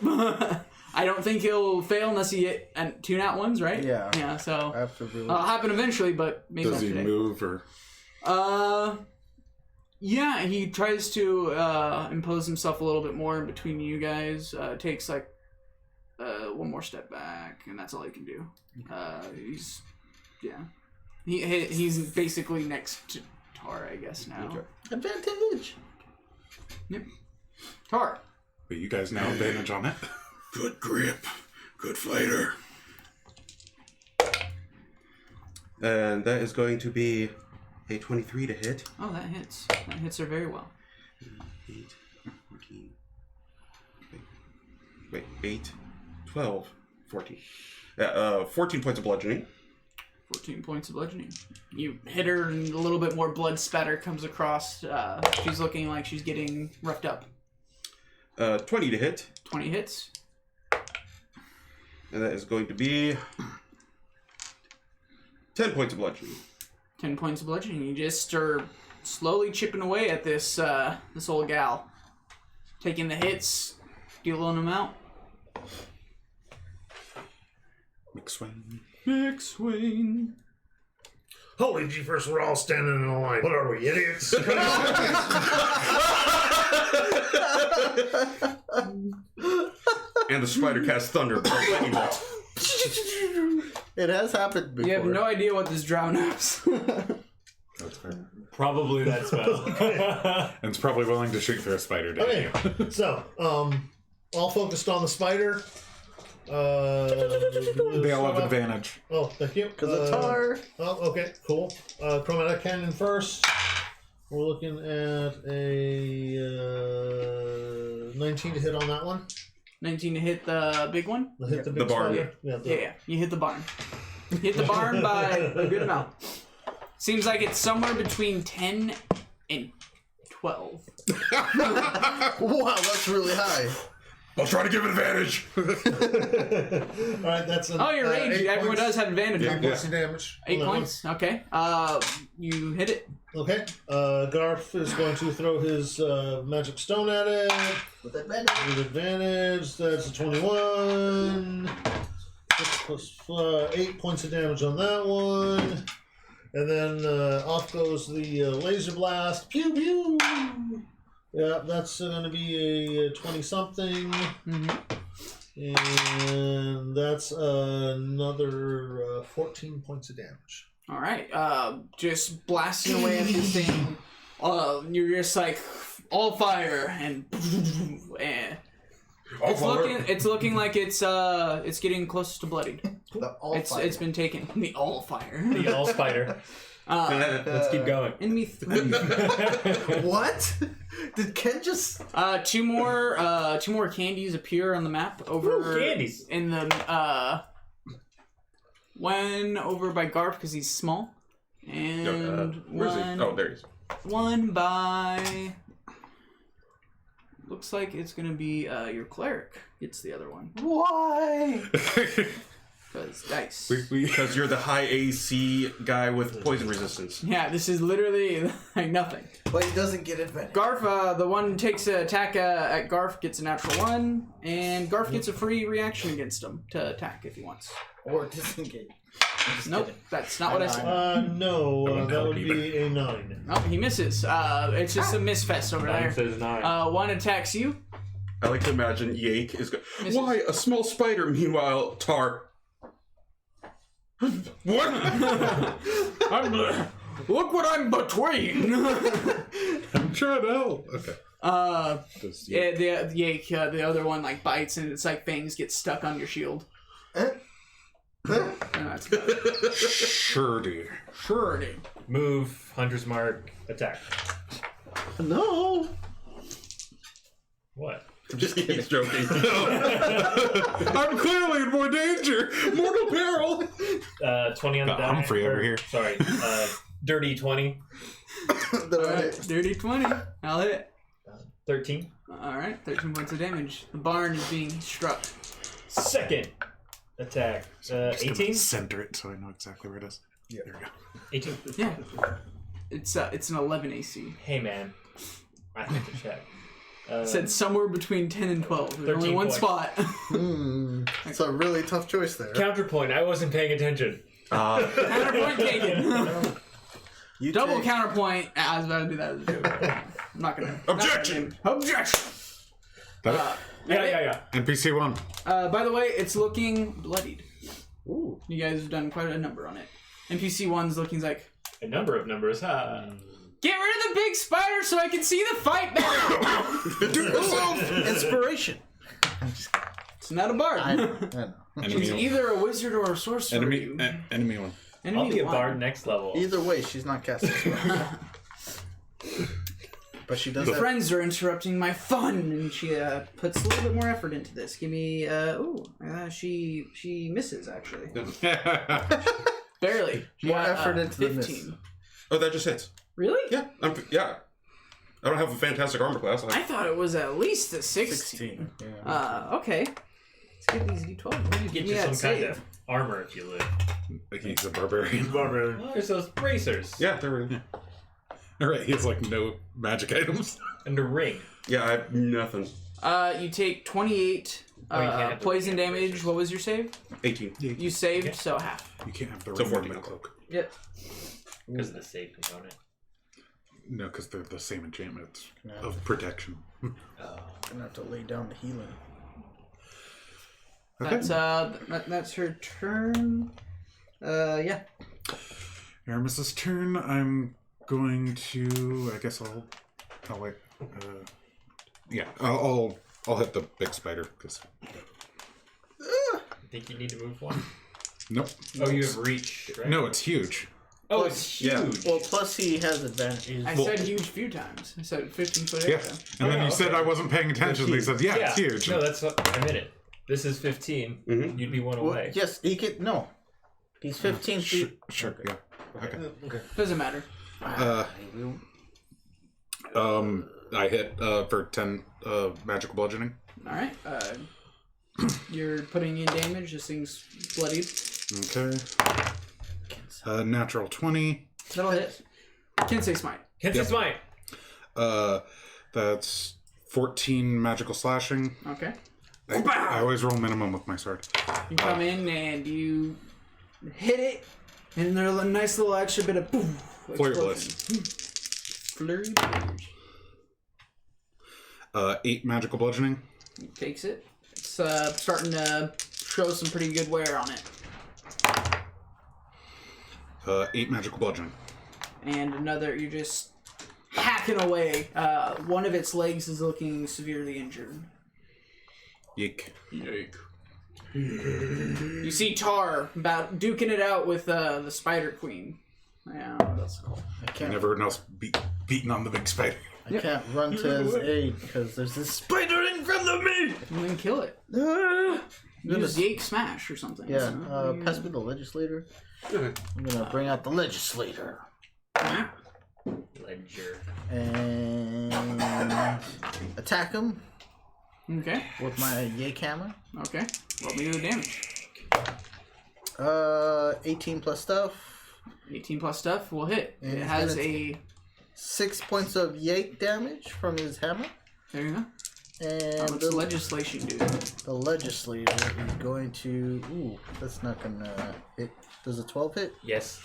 I don't think he'll fail unless he hit 2 nat ones, right? Yeah. Yeah. So Absolutely. it'll happen eventually, but maybe Does not he today. move or? Yeah, he tries to impose himself a little bit more in between you guys. Takes like 1 more step back, and that's all he can do. He's basically next to Tar, I guess now. Advantage. Yep. Tar. But you guys now advantage on it. Good grip. Good fighter. And that is going to be a 23 to hit. Oh, that hits. That hits her very well. 8, 14. Wait, 8, 12, 14. 14 points of bludgeoning. 14 points of bludgeoning. You hit her, and a little bit more blood spatter comes across. She's looking like she's getting roughed up. 20 to hit. 20 hits. And that is going to be 10 points of bludgeoning. 10 points of bludgeoning. You just are slowly chipping away at this this old gal. Taking the hits, dealing them out. McSwain. McSwain. Holy jeepers, we're all standing in a line. What are we, idiots? And the spider casts thunder. It has happened before. You have no idea what this drow knows. That's fair. Probably that spell. And it's probably willing to shoot through a spider. Okay, so, all focused on the spider. They all have advantage. Oh, thank you. Because it's Tar. Oh, okay, cool. Chromatic cannon first. We're looking at a 19 to hit on that one. 19 to hit the big one? Hit the big barn. spider. Yeah, Yeah, you hit the barn. You hit the barn by a good amount. Seems like it's somewhere between 10 and 12. Wow, that's really high. I'll try to give it advantage. Alright, that's an, Oh, you're ranged. 8 Everyone points. does have advantage. Yeah. on Points this. of damage. 8 Hold on. points. Okay. You hit it. Okay, Garf is going to throw his magic stone at it. With advantage. With advantage, that's a 21. 6 plus 8 points of damage on that one. And then off goes the laser blast. Pew pew! Yeah, that's going to be a 20-something. Mm-hmm. And that's another 14 points of damage. All right. Just blasting away at this thing. You're just like all fire and it's looking like it's getting close to bloodied. It's been taken. The all fire. The all spider. Let's keep going. And me 3. What? Did Ken just... 2 more candies appear on the map over Ooh, candies. in the one over by Garf because he's small, and Where's he? one Oh, there he is. one by looks like it's gonna be your cleric gets the other one Why? because dice. Because you're the high AC guy with poison resistance. Yeah, this is literally like nothing. But he doesn't get advantage. Garf, the one takes an attack at Garf, gets a natural 1, and Garf gets a free reaction against him to attack if he wants. Or disengage. Nope, that's not what I said. No, That wouldn't that help would either. be a 9. Oh, he misses. It's just a misfest over Mine there. says 9. One attacks you. I like to imagine Yake is going, Misses. why, a small spider? Meanwhile, Tar. What? Look what I'm between. I'm trying to help. Okay. Yeah, the Yake, the other one like bites and it's like fangs get stuck on your shield. And that's about it. Sure, dude. Sure, dude. Move, Hunter's Mark, attack. No. What? Just keeps joking. I'm clearly in more danger. Mortal peril. 20 on the Got die. Humphrey over or- here. Sorry, dirty 20. Alright, dirty 20. I'll hit it. 13. Alright, 13 points of damage. The barn is being struck. Second attack. 18? Center it so I know exactly where it is. Yeah. There we go. 18. Yeah. It's an 11 AC. Hey man, I have to check. Said somewhere between 10 and 12. There's only 13 one points. spot. It's a really tough choice there. Counterpoint. I wasn't paying attention. Counterpoint taken. You Double take- counterpoint. I was about to do that as a joke. I'm not gonna. Objection! Objection! Yeah. NPC 1. By the way, it's looking bloodied. Ooh. You guys have done quite a number on it. NPC 1's looking like, A number of numbers, huh? get rid of the big spider so I can see the fight better! Inspiration. It's not a bard. I know. She's Enemy, either a wizard or a sorcerer. enemy 1. Enemy I'll be a one. bard next level. Either way, she's not casting spells. But she does have... Friends are interrupting my fun, and she puts a little bit more effort into this. Give me, she misses actually, barely. More effort into the 15. miss. Oh, that just hits. Really? Yeah, yeah. I don't have a fantastic armor class. I thought it was at least a 16. Yeah. Okay. Let's get these d12. Get you some kind of armor if you live. He's a barbarian. Oh, there's those bracers. Yeah, there we go. Alright, he has like no magic items. And a ring. Yeah, I have nothing. You take 28 poison damage. What was your save? 18. You saved, so half. You can't have the So ring 14. in the cloak. Yep. Because of the save component. No, because they're the same enchantments of protection. I'm gonna have to lay down the healing. Okay. That's her turn. Yeah. Aramis's turn. I'm going to. I guess I'll wait. Yeah, I'll hit the big spider. Cause... I think you need to move one. Nope. Oh, you have reach, right? No, it's huge. Oh, it's huge. Yeah. Well, plus he has advantage. I said huge a few times. I said 15-foot area. Yeah. And then you said I wasn't paying attention. They said, yeah, it's huge. No, that's what I meant it. This is 15. Mhm. You'd be one Well, away. yes, he could. No. He's 15 feet. Sure, yeah. Okay. Doesn't matter. I hit for 10 magical bludgeoning. All right. You're putting in damage. This thing's bloodied. Okay. Natural 20. That'll hit. Can't say smite. Hit the smite. That's 14 magical slashing. Okay. I always roll minimum with my sword. You come in and you hit it, and there's a nice little extra bit of boom. Flurry explosion. Flurry blows. 8 magical bludgeoning. He takes it. It's starting to show some pretty good wear on it. 8 magical bludgeoning. And another, you're just hacking away. One of its legs is looking severely injured. Yeek. You see Tar about duking it out with the Spider Queen. Yeah, what else is it called? And everyone else beating on the big spider. I can't run to his aid because there's this spider in front of me. And then kill it. Use Yake Smash or something. Yeah, pass me the legislator. I'm gonna bring out the legislator. Ledger. And attack him Okay. with my Yake hammer. Okay. Roll me the damage. 18 plus stuff. 18 plus stuff will hit. And It has then a... 6 points of Yake damage from his hammer. There you go. And What's the legislation do? the legislator is going to... Ooh, that's not gonna hit. Does a 12 hit? Yes.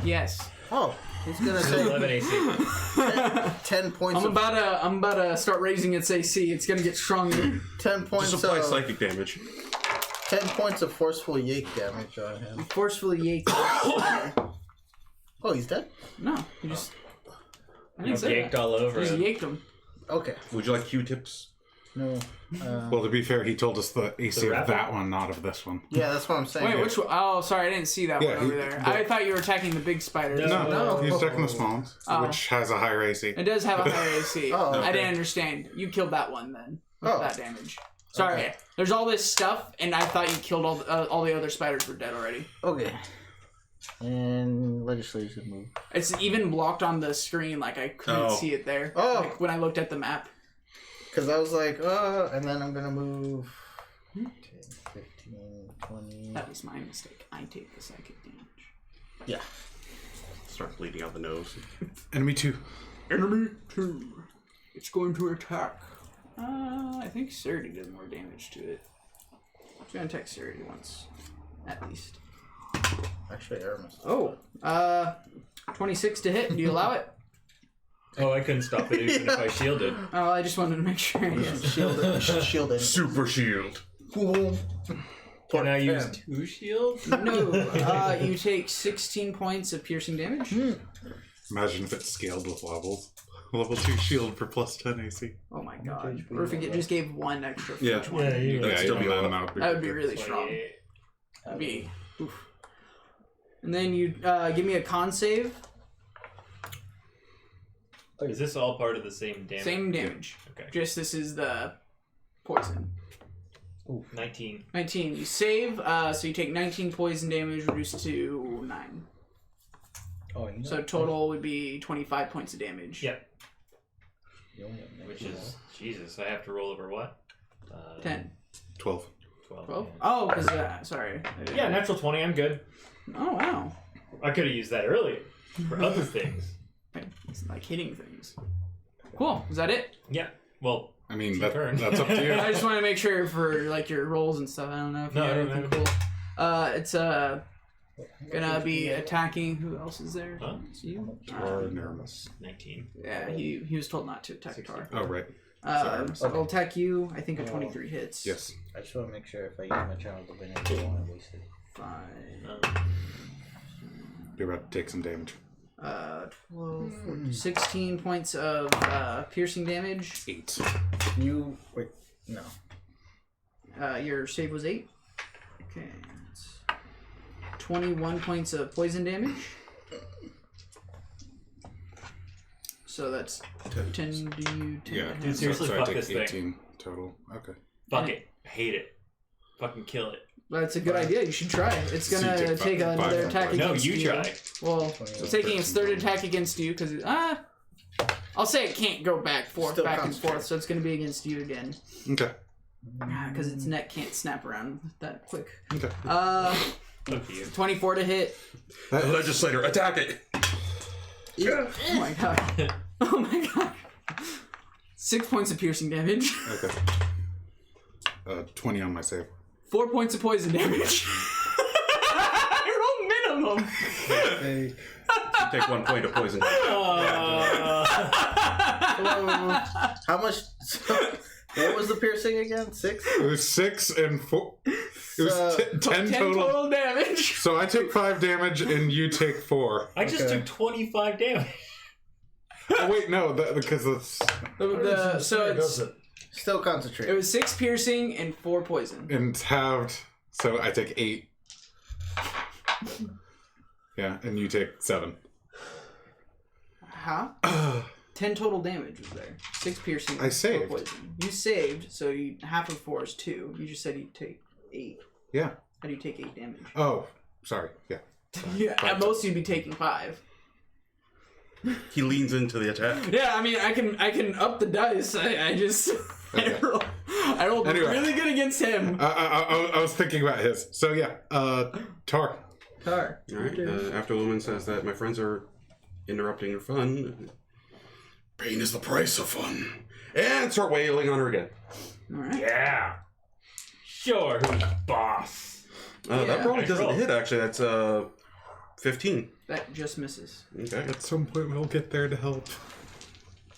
Yes. Oh, he's gonna 11 take AC. 10 points I'm about to start raising its AC. It's gonna get stronger. 10 points Just apply of... psychic damage. 10 points of forceful Yake damage on him. Forcefully Yake. Oh, he's dead? No, you just... I You didn't say yaked that. all over Just him. yaked him. Okay. Would you like Q-tips? No. Well, to be fair, he told us the AC The of that one, not of this one. Yeah, that's what I'm saying. Wait, which one? Oh, sorry, I didn't see that Yeah, one over he- there. the- I thought you were attacking the big spider. No. He's attacking the small ones, Oh. which has a higher AC. It does have a higher AC. Oh, okay. I didn't understand. You killed that one then. With Oh. that damage. Sorry. Okay. There's all this stuff, and I thought you killed all the other spiders were dead already. Okay. And legislation move. It's even blocked on the screen, like I couldn't Oh. see it there. Oh. Like, when I looked at the map. Because I was like, and then I'm going to move 10, 15, 20. That was my mistake. I take the psychic damage. Yeah. Start bleeding out the nose. Enemy 2. Enemy 2. It's going to attack I think Surdy did more damage to it. I'm gonna attack Surdy once, at least. Actually, Aramis. Oh, 26 to hit. Do you allow it? Oh, I couldn't stop it even if I shielded. Oh, I just wanted to make sure. Yeah. Shield it. Super shield. Can I use 2 shields? No, you take 16 points of piercing damage. Imagine if it's scaled with levels. Level 2 shield for plus 10 AC. Oh my god. Or if it just gave 1 extra for Yeah. each one. That'd still be low. That would be really strong. That'd be... Oof. And then you give me a con save. Is this all part of the same damage? Same damage. Okay. Just this is the poison. Ooh, 19. 19. You save, so you take 19 poison damage reduced to 9. Oh, you know. So total would be 25 points of damage. Yep. Which is, Jesus, I have to roll over what? 10. 12. 12? Oh, because, sorry. Yeah, natural 20, I'm good. Oh, wow. I could have used that earlier for other things. It's like hitting things. Cool. Is that it? Yeah. Well, I mean, turn. that's up to you. I just want to make sure for like your rolls and stuff. I don't know if you No, got no, anything no. cool. It's gonna be attacking. Who else is there? Huh? It's you. Tar Nermus. 19. Yeah, he was told not to attack Tar. Oh, right. So I'll attack you. I think a 23 hits. Yes. I just want to make sure if I use my channel divinity, I don't want to waste it. Fine. You're about to take some damage. 12, 14, 16 points of piercing damage. 8. You wait. No. Your save was 8. Okay. That's 21 points of poison damage. So that's 10 to you. 10 Yeah. Dude, seriously, so I fuck take this thing. 18 total. Okay. Fuck it. Hate it. Fucking kill it. That's a good idea. You should try. It's So you gonna take take five another more attack points. No, against you. you try. Well, it's taking its third attack against you because I'll say it can't go back and forth, so it's gonna be against you again Okay. because its neck can't snap around that quick. Okay. Look at you. 24 to hit. Legislator, attack it. Oh my god. Oh my god. 6 points of piercing damage. Okay. 20 on my save. 4 points of poison damage. I rolled minimum. Hey. Take 1 point of poison. How much? What was the piercing again? 6? It was 6 and 4. It was 10 10 total damage. So I take 5 damage and you take 4. I just took 25 damage. Oh, wait, no, because it's. So it's Still concentrate. it was 6 piercing and 4 poison. And it's halved, so I take 8. Yeah, and you take 7. Huh? 10 total damage was there. 6 piercing. I saved. 4 poison. You saved, so half of 4 is 2. You just said you'd take 8. Yeah. How do you take 8 damage? Oh, sorry. Yeah. Yeah, at most you'd be taking 5. He leans into the attack. Yeah, I mean, I can up the dice. I just Okay. I rolled Anyway. really good against him. I was thinking about his. So yeah, Tar. Tar. Alright, after the woman says that my friends are interrupting your fun, pain is the price of fun. And start wailing on her again. All right. Yeah. Sure, who's boss? That probably Nice doesn't roll. hit, actually. That's 15. That just misses. Okay. At some point, we'll get there to help.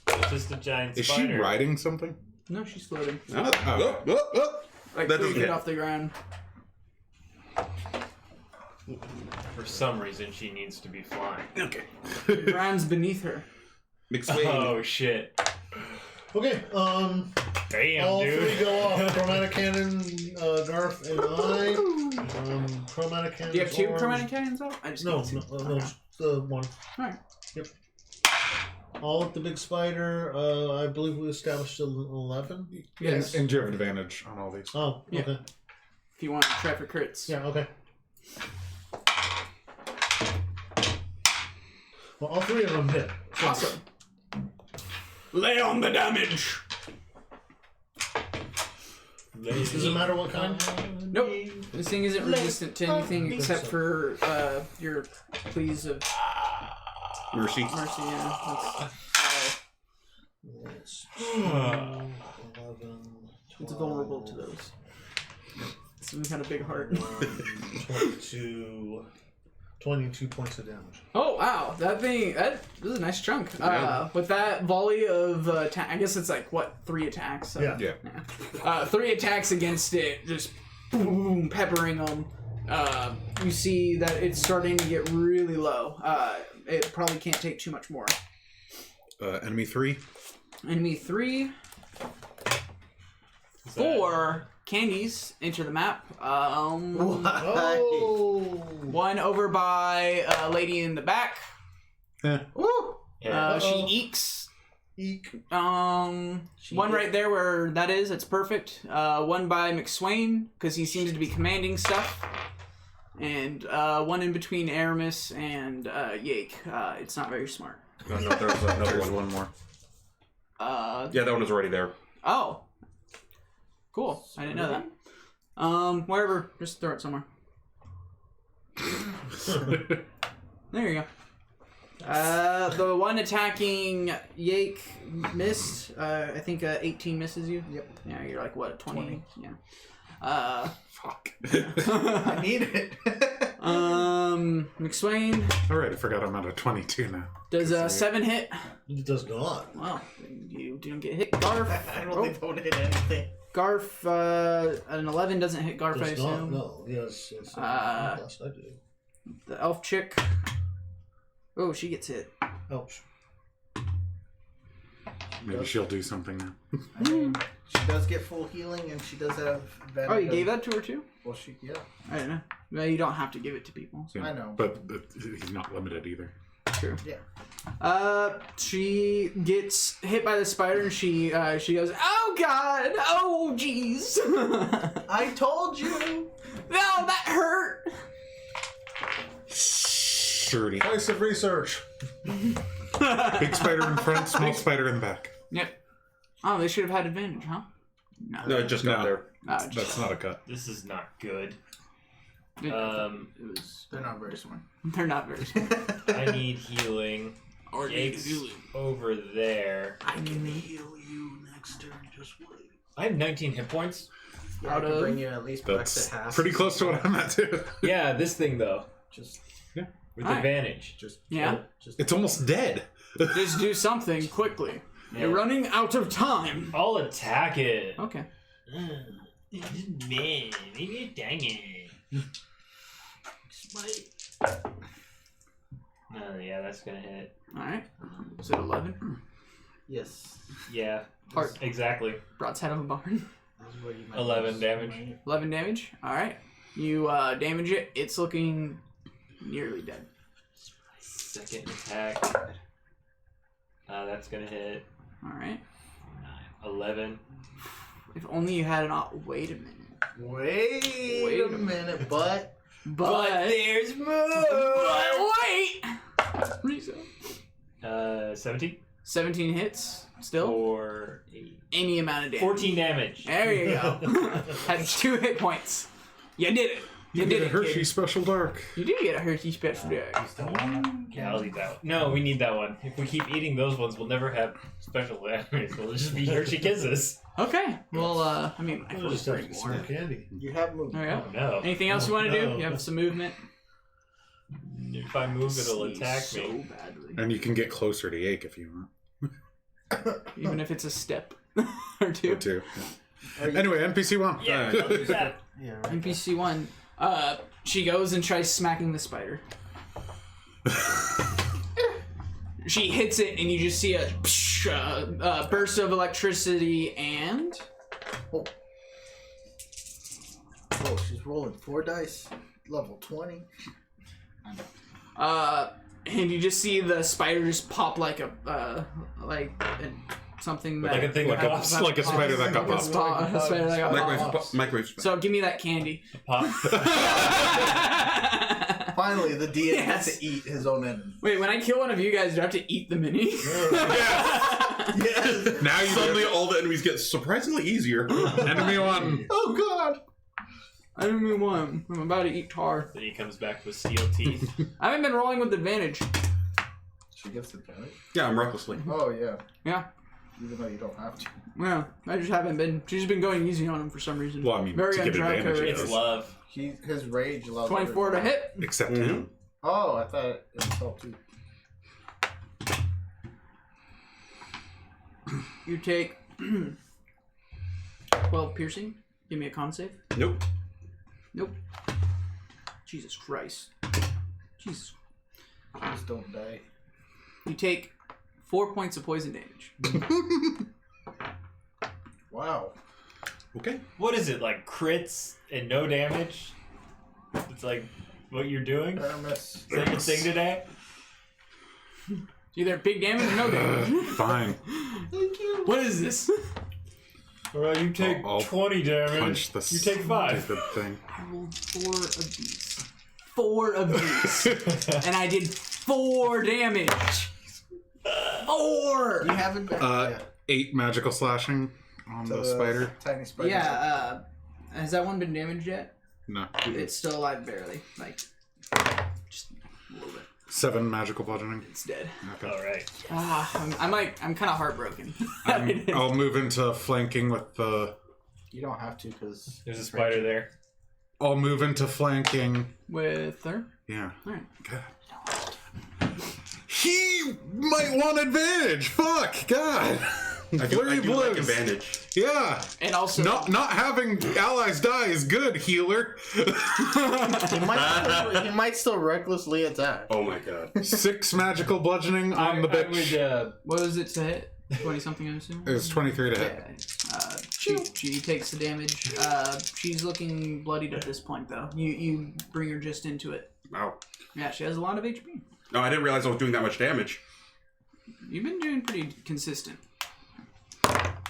It's just a giant Is spider. she riding something? No, she's floating. Like That 3 doesn't feet hit. off the ground. For some reason, she needs to be flying. Okay. The ground's beneath her. McSwain. Oh, shit. Okay, Damn, all dude. 3 go off. Chromatic Cannon, Garth, and I. Chromatic Cannon. Do you have 2 chromatic cannons out? I just No, can't see. no, the 1. Alright. Yep. All at the big spider. I believe we established 11. Yes. And you have advantage on all these. Oh, Yeah. okay. If you want to try for crits. Yeah, okay. Well, all 3 of them hit. Awesome. Lay on the damage. Does it matter what kind? Nope. This thing isn't resistant to anything except for your pleas of Mercy. mercy. Yeah. That's 11, It's vulnerable to those. Some kind of big heart. 22 points of damage. Oh wow, that is a nice chunk. With that volley of I guess it's like what 3 attacks. So, Yeah. 3 attacks against it, just boom, peppering them. You see that it's starting to get really low. It probably can't take too much more. Enemy 3. Enemy 3. 4 candies enter the map. One over by a lady in the back. Woo! She eeks. Eek. One right there where that is. It's perfect. One by McSwain because he seems to be commanding stuff. And one in between Aramis and Yake. It's not very smart. No, there's another There's one. one more. Yeah, that one is already there. Oh. Cool. I didn't know that. Wherever. Just throw it somewhere. There you go. The one attacking Yake missed. I think 18 misses you. Yep. Yeah, you're like what, 20? Yeah. Fuck. I need it. McSwain Alright, I forgot I'm at a 22 now. does a 7 hit. It does not. Well, you didn't get hit. Garf. I really don't hit anything. Garf, an 11 doesn't hit Garf, I Does not. assume. No. Yes. Yes. Uh, yes, I do. The elf chick. Oh, she gets hit. Ouch. Maybe she'll do something now. I mean, she does get full healing, and she does have. Oh, you gave that to her too? Well, yeah. I don't know. Well, you don't have to give it to people. So. I know. But he's not limited either. True. Yeah. She gets hit by the spider and she goes, "Oh God! Oh jeez!" I told you. No, that hurt. 30. Place of research. Big spider in front, small spider in the back. Yep. Oh, they should have had advantage, huh? No, it just got No. there. That's not a cut. This is not good. It was. They're not very smart. They're not very smart. I need healing. Or Jake's healing. over there. I can Heal you next turn. Just wait. I have 19 hit points. Yeah, I Out can of- bring you at least back That's to half. pretty close to what I'm at too. Yeah, this thing though. Just, With Alright. advantage. just. Yeah. Just. It's almost dead. Just do something quickly. Yeah. You're running out of time. I'll attack it. Okay. Man, maybe dang it. Yeah, that's gonna hit. All right. Is it 11? Yes. Yeah. Heart. Exactly. Broadside of a barn. That's where you might 11 lose damage. money. 11 damage. All right. You damage it. It's looking nearly dead. Second attack. That's gonna hit. All right. 11. If only you had an. Wait a minute. Wait a minute, but But there's more. But wait. Risa. 17 17 hits. Still. or 8. Any amount of damage. 14 damage. There you go. Had 2 hit points. You did it. You did get a it, Hershey kid. Special Dark. You do get a Hershey Special Dark. Yeah, I'll eat that one. No, we need that one. If we keep eating those ones, we'll never have special damage. We'll just be Hershey Kisses. Okay. Well, I mean, I I'll could just just take bring some more. candy. you have moved. There you Oh go. no. Anything else you want to do? No. You have some movement. If I move, it'll Sneeze attack so me. badly. And you can get closer to Yake if you want. Even if it's a step or two. Or two. Anyway, NPC 1. Yeah, I'll do that. Yeah, right. NPC 1. She goes and tries smacking the spider. She hits it, and you just see a burst of electricity, and Oh, she's rolling 4 dice. Level 20. and you just see the spider just pop like a something that Like a thing that pops. Like a spider that got like a popped. a spider that got Microwave. popped. Microwave. So give me that candy. Pop. Finally, the DM Yes. gets to eat his own enemy. Wait, when I kill one of you guys, do I have to eat the mini? Yes. Now suddenly all the enemies get surprisingly easier. Enemy 1. Oh God. I didn't mean one. I'm about to eat tar. Then he comes back with steel teeth. I haven't been rolling with advantage. She gets the advantage. Yeah, I'm recklessly. Oh yeah. Yeah. even though you don't have to. Well, I just haven't been. She's been going easy on him for some reason. Well, I mean, very to give undrow advantage, courage. It's love. His rage allows 24 to everything. hit. Except him. Oh, I thought it was help too. You take 12 piercing. Give me a con save. Nope. Nope. Jesus Christ. Jesus. Just don't die. You take 4 points of poison damage. Wow. Okay. What is it, like crits and no damage? It's like what you're doing? Is that your thing today? Either big damage or no damage. Fine. Thank you. What is this? Alright, you take I'll 20 damage. Punch the You take 5. stupid thing. I rolled 4 of these. 4 of these. And I did 4 damage. 4! You haven't been 8 magical slashing on the spider. Tiny spider. Yeah, has that one been damaged yet? No. It's still alive barely. Like, just a little bit. 7 magical bludgeoning. It's dead. Okay. Alright. I'm kind of heartbroken. I'll move into flanking with the. You don't have to because There's a spider there. I'll move into flanking. With her? Yeah. Alright. God. He might want advantage. Fuck. God. I do like advantage. Yeah. And also... Not having allies die is good, healer. He might still recklessly attack. Oh my god. 6 magical bludgeoning on the bitch. What was it to hit? 20 something, I assume? It was 23 to hit. Yeah. She takes the damage. She's looking bloodied at this point, though. You bring her just into it. Wow. Yeah, she has a lot of HP. No, I didn't realize I was doing that much damage. You've been doing pretty consistent.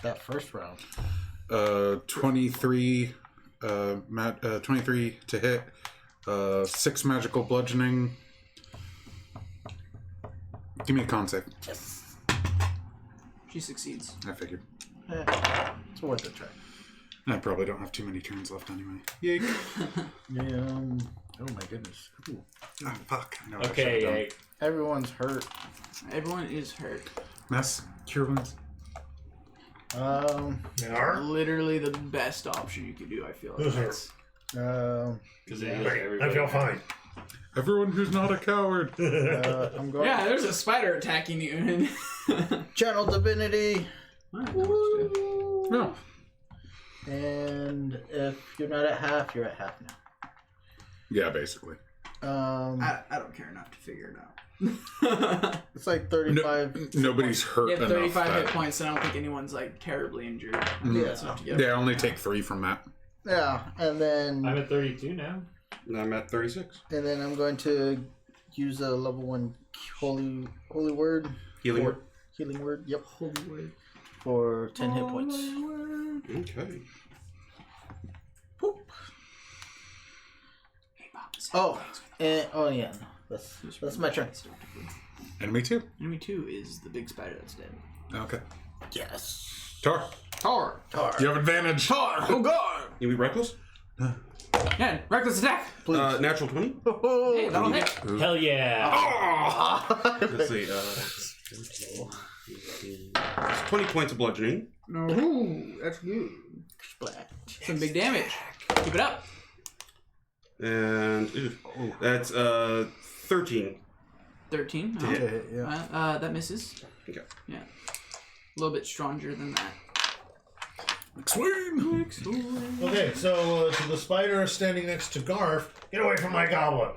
That first round. 23 23 to hit. 6 magical bludgeoning. Give me a con save. Yes. She succeeds. I figured. It's worth a try. I probably don't have too many turns left anyway. Yay. Oh my goodness. Ooh. Ah, fuck. I know what I Okay, should've done. yay. Everyone's hurt. Everyone is hurt. Mess. Cure wounds. Literally the best option you could do, I feel like. Who's That's- Because I feel fine. Everyone who's not a coward. I'm going. Yeah, there's a spider attacking you. Channel Divinity. No. And if you're not at half, you're at half now. Yeah, basically. I don't care enough to figure it out. It's like 35. Nobody's hurt You have enough. 35 hit that- points, and I don't think anyone's like terribly injured. Yeah. That's enough to get Yeah, I only take 3 from that. Yeah, and then I'm at 32 now. And I'm at 36. I'm going to use a level 1 holy word. Healing for- word. Healing word. Yep. Holy word. For 10 hit points. Okay. Oh, and yeah. That's my turn. Enemy 2. Enemy 2 is the big spider that's dead. Okay. Yes. Tar. Tar. You have advantage. Tar. Oh god. You be reckless? Yeah, reckless attack. Natural 20. Hey, that'll hit. Hell yeah. Let's see. 20 points of bludgeoning. Ooh, that's good. Some big damage. Keep it up. And that's 13. 13. Oh. Yeah. Yeah. That misses. Okay. Yeah. A little bit stronger than that. Swing. Okay, so the spider is standing next to Garf. Get away from my goblin.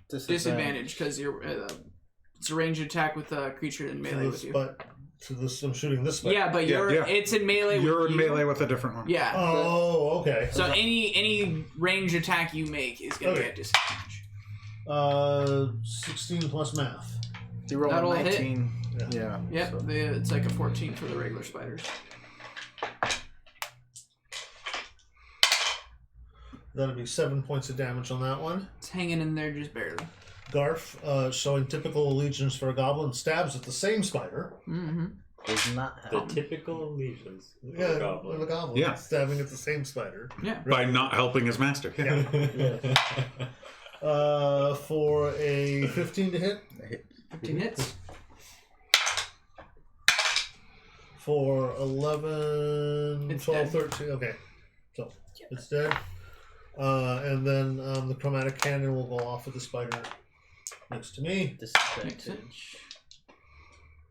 Disadvantage because you're. It's a ranged attack with a creature in melee with you. I'm shooting this spider. Yeah, but it's in melee. You're with in you. melee with a different one. Yeah. Oh, okay. So any range attack you make is going to Okay. get disadvantage. 16 plus math. You roll That'll a hit. 19. Yeah. Yep. so- It's like a 14 for the regular spiders. That'll be 7 points of damage on that one. It's hanging in there just barely. Garf, showing typical allegiance for a goblin, stabs at the same spider. Mm-hmm. Does not The have. typical allegiance of Yeah, a goblin. of a goblin. Yeah. Stabbing at the same spider. Yeah. By not helping his master. For a 15 to hit. 15 hits. for 11, It's 12, dead. 13. Okay. So it's dead. And then the chromatic cannon will go off with the spider next to me. Disadvantage.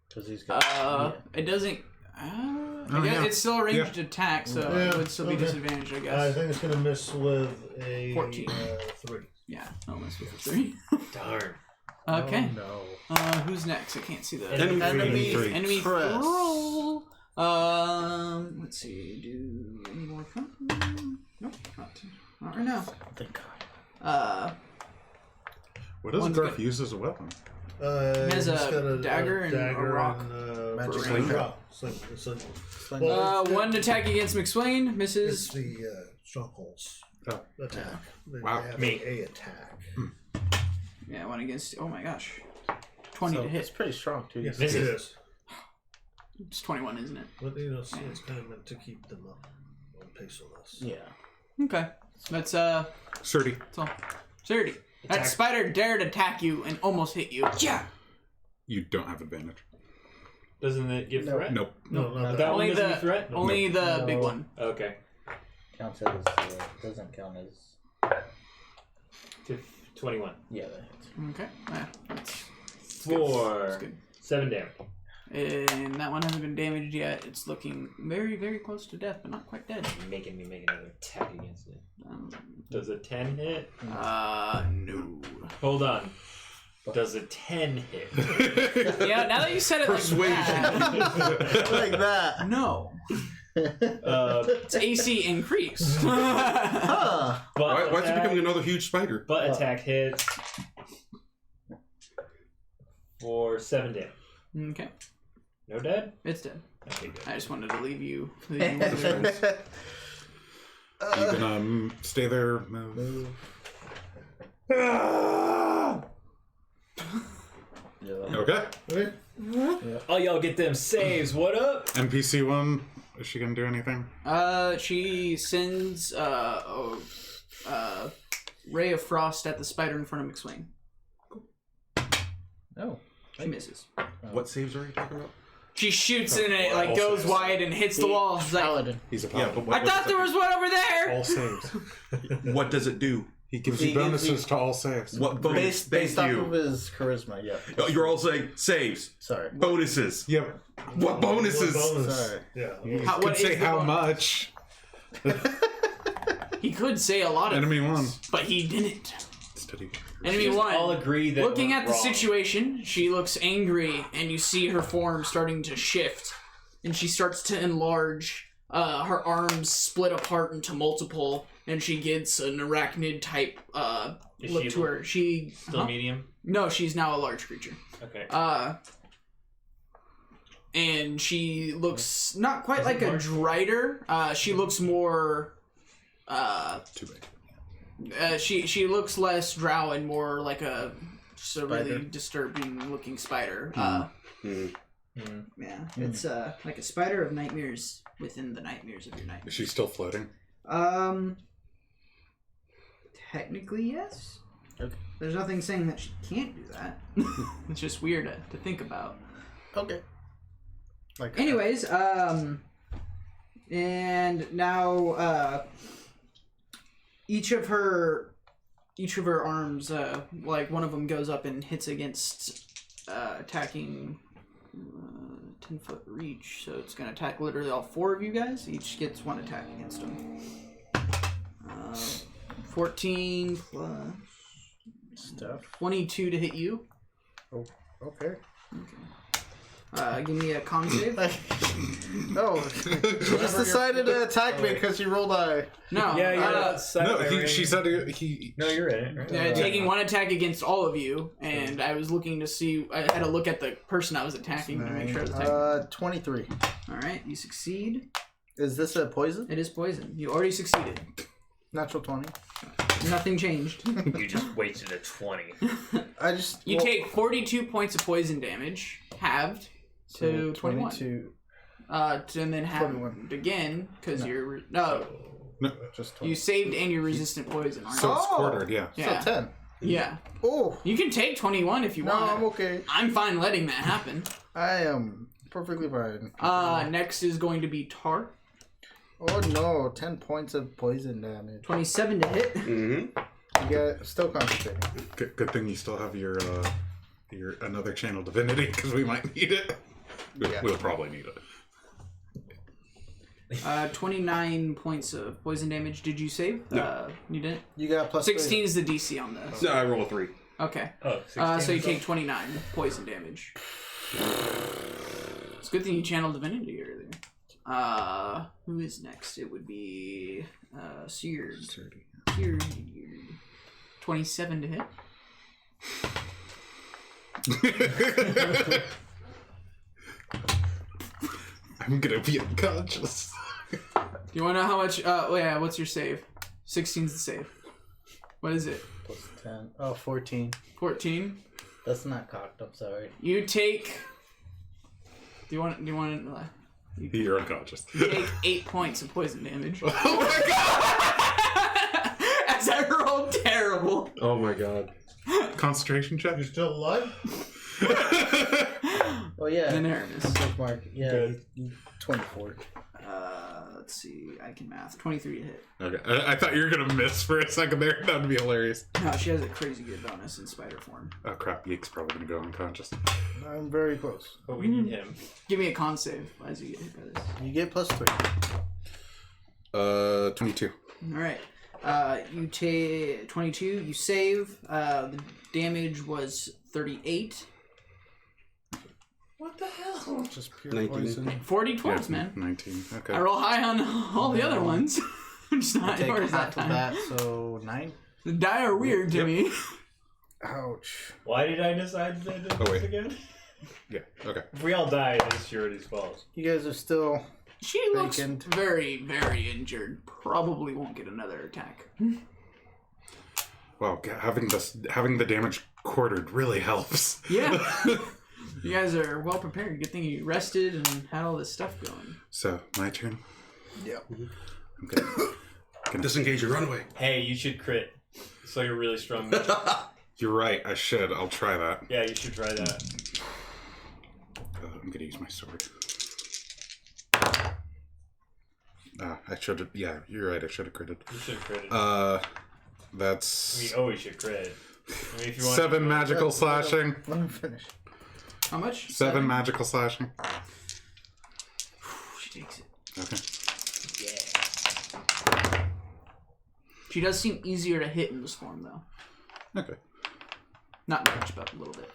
Because he's got. It doesn't. I guess yeah. it's still a ranged attack, so it would still be okay. disadvantaged, I I guess. think it's going to miss with a 14. 3. Yeah, almost with a 3. Darn. Okay. Oh, no. Who's next? I can't see the Enemy press. press. Roll. Let's see. Do any more fun? Nope, not right now. Thank God. What does One's Garth good. use as a weapon? He has he's a got dagger and a rock. And, Magic for sling. rock. Sling. Well, One attack against McSwain it's misses. the strongholds Oh. attack. They Wow. have Me. a attack. Yeah, one against. Oh my gosh. 20 So to it's hit. pretty strong, too. Yes, This it is- is. It's 21, isn't it? But you know, it's kind of meant to keep them up on pace with us. Yeah. Okay. That's Sturdy. that's all. 30. That spider dared attack you and almost hit you. Yeah. You don't have advantage. Doesn't it give No. threat? Nope. No, not That that. one Only doesn't the give threat? No. only the No. big one. Okay. Counts as. Doesn't count as. 21. Yeah, that hits. Okay. Yeah, that's 4. good. 7 damage. And that one hasn't been damaged yet. It's looking very, very close to death, but not quite dead. Making me make another attack against it. Does a 10 hit? No. Hold on. Does a 10 hit? Yeah, now that you said it like that. Like that. No. It's AC increased. Huh. But Why is it attack- becoming another huge spider? But attack hits for 7 damage. Okay. No dead? It's dead. Okay, good. I just wanted to leave you with the You can stay there. Move. Okay. Okay. Oh, y'all get them saves. What up? NPC 1. Is she gonna do anything? She sends a ray of frost at the spider in front of McSwain. Oh. She misses. What saves are you talking about? She shoots and it like goes wide and hits the wall. She's like, Paladin. He's a Yeah, paladin. but what, I thought there was one over there. All saves. what does it do? He gives He you gives bonuses you- to all saves. What bonus? Based Thank off you. of his charisma, yeah. Oh, you're all saying saves, Sorry. bonuses. Yep. What bonuses? One bonus. Sorry. Yeah. You How- could what say is the how bonus? much. He could say a lot of Enemy things, 1. but he didn't. Steady. Enemy 1. All agree that Looking we're at the wrong. situation, she looks angry, and you see her form starting to shift, and she starts to enlarge. Her arms split apart into multiple, and she gets an arachnid type Is look she to her. She Still medium? no, she's now a large creature. Okay. And she looks not quite like a large? drider. She looks more. Too big. She looks less drow and more like just a really Spider. disturbing looking spider. Yeah, it's like a spider of nightmares within the nightmares of your Is nightmares. she still floating? Technically yes. Okay. There's nothing saying that she can't do that. It's just weird to think about. Okay. Like. Anyways, and now each of her arms, like one of them goes up and hits against attacking 10-foot reach, so it's gonna attack literally all 4 of you guys. Each gets 1 attack against them. 14 plus Stuff. 22 to hit you. Oh. Okay. Give me a con save. Oh, she just decided to attack me because she rolled high. No. Yeah, you're outside No, of my range. she said he. No, you're in it, right? Taking 1 attack against all of you, and I was looking to see. I had to look at the person I was attacking to make sure I was attacking. 23. All right, you succeed. Is this a poison? It is poison. You already succeeded. Natural 20. Nothing changed. You just wasted a 20. I just. You take 42 points of poison damage, halved to 21. 22. And then halved 21. again because you're no. Just 20. You saved and you're resistant poison, aren't So you? it's quartered, yeah. Yeah. So 10. Yeah. Oh. You can take 21 if you No, want. I'm okay. I'm fine letting that happen. I am perfectly fine. Next is going to be Tar. Oh no, 10 points of poison damage. 27 to hit. Mm-hmm. You got still concentrating. Good thing you still have your another channel divinity because we might need it. We'll probably need it. 29 points of poison damage. Did you save? No. You didn't? You got plus 16 is the DC on this. No, I roll a 3. Okay. Oh, 16 so you take 29 poison damage. It's a good thing you channeled divinity earlier. Who is next? It would be Seared. 27 to hit. I'm gonna be unconscious. Do you want to know how much? What's your save? 16's the save. What is it? Plus 10. Oh, 14. 14. That's not cocked. I'm sorry. You take. Do you want? You're unconscious. You take 8 points of poison damage. Oh my god! As I rolled terrible. Oh my god. Concentration check? You're still alive? Oh yeah. Then Aramis. Mark. Yeah. 24. Let's see. I can math. 23 to hit. Okay. I thought you were gonna miss for a second there. That would be hilarious. No, she has a crazy good bonus in spider form. Oh crap, Yeek's probably gonna go unconscious. I'm very close. But we need him. Give me a con save as you get hit by this. You get plus 3. 22. Alright. You take 22. You save. The damage was 38. What the hell? Just pure 19. poison. 40 12s, man. 19. Okay. I roll high on all the other ones. I'm just I not take yours that half of time. that, so 9. The die are weird to me. Ouch. Why did I decide to do Oh, this wait. again? Yeah, okay. If we all die, it's Shurity's fault. You guys are still... She looks Vacant. very, very injured. Probably won't get another attack. Well, having the damage quartered really helps. Yeah. You guys are well prepared. Good thing you rested and had all this stuff going. So, my turn? Yep. Okay. Disengage and run away. Hey, you should crit. So you're really strong. You're right, I should. I'll try that. Yeah, you should try that. I'm gonna use my sword. I should have. Yeah, you're right. I should have critted. You should have critted. That's. We always should crit. I mean, if you want 7 magical slashing. Let me finish. How much? 7 magical slashing. She takes it. Okay. Yeah. She does seem easier to hit in this form, though. Okay. Not much, but a little bit.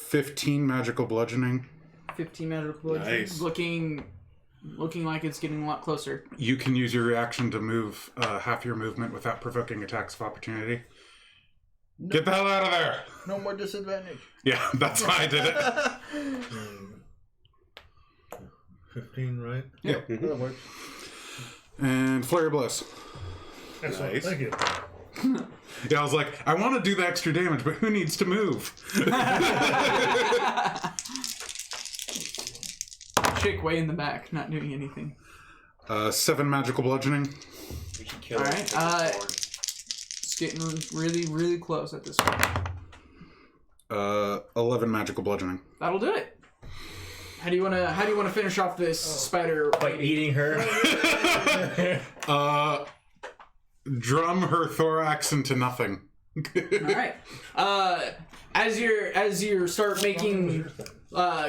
15 magical bludgeoning. 15 magical bludgeoning. Nice. Looking like it's getting a lot closer. You can use your reaction to move half your movement without provoking attacks of opportunity. No. Get the hell out of there! No more disadvantage. Yeah, that's why I did it. 15, right? Yeah. That works. And Flurry of Bliss. Excellent. Nice. Thank you. Yeah, I was like, I want to do the extra damage, but who needs to move? Chick way in the back, not doing anything. 7 magical bludgeoning. We should kill All her. right, Take her forward. It's getting really, really close at this point. 11 magical bludgeoning. That'll do it. How do you wanna finish off this spider? By eating her. Drum her thorax into nothing. All right. As you start making, you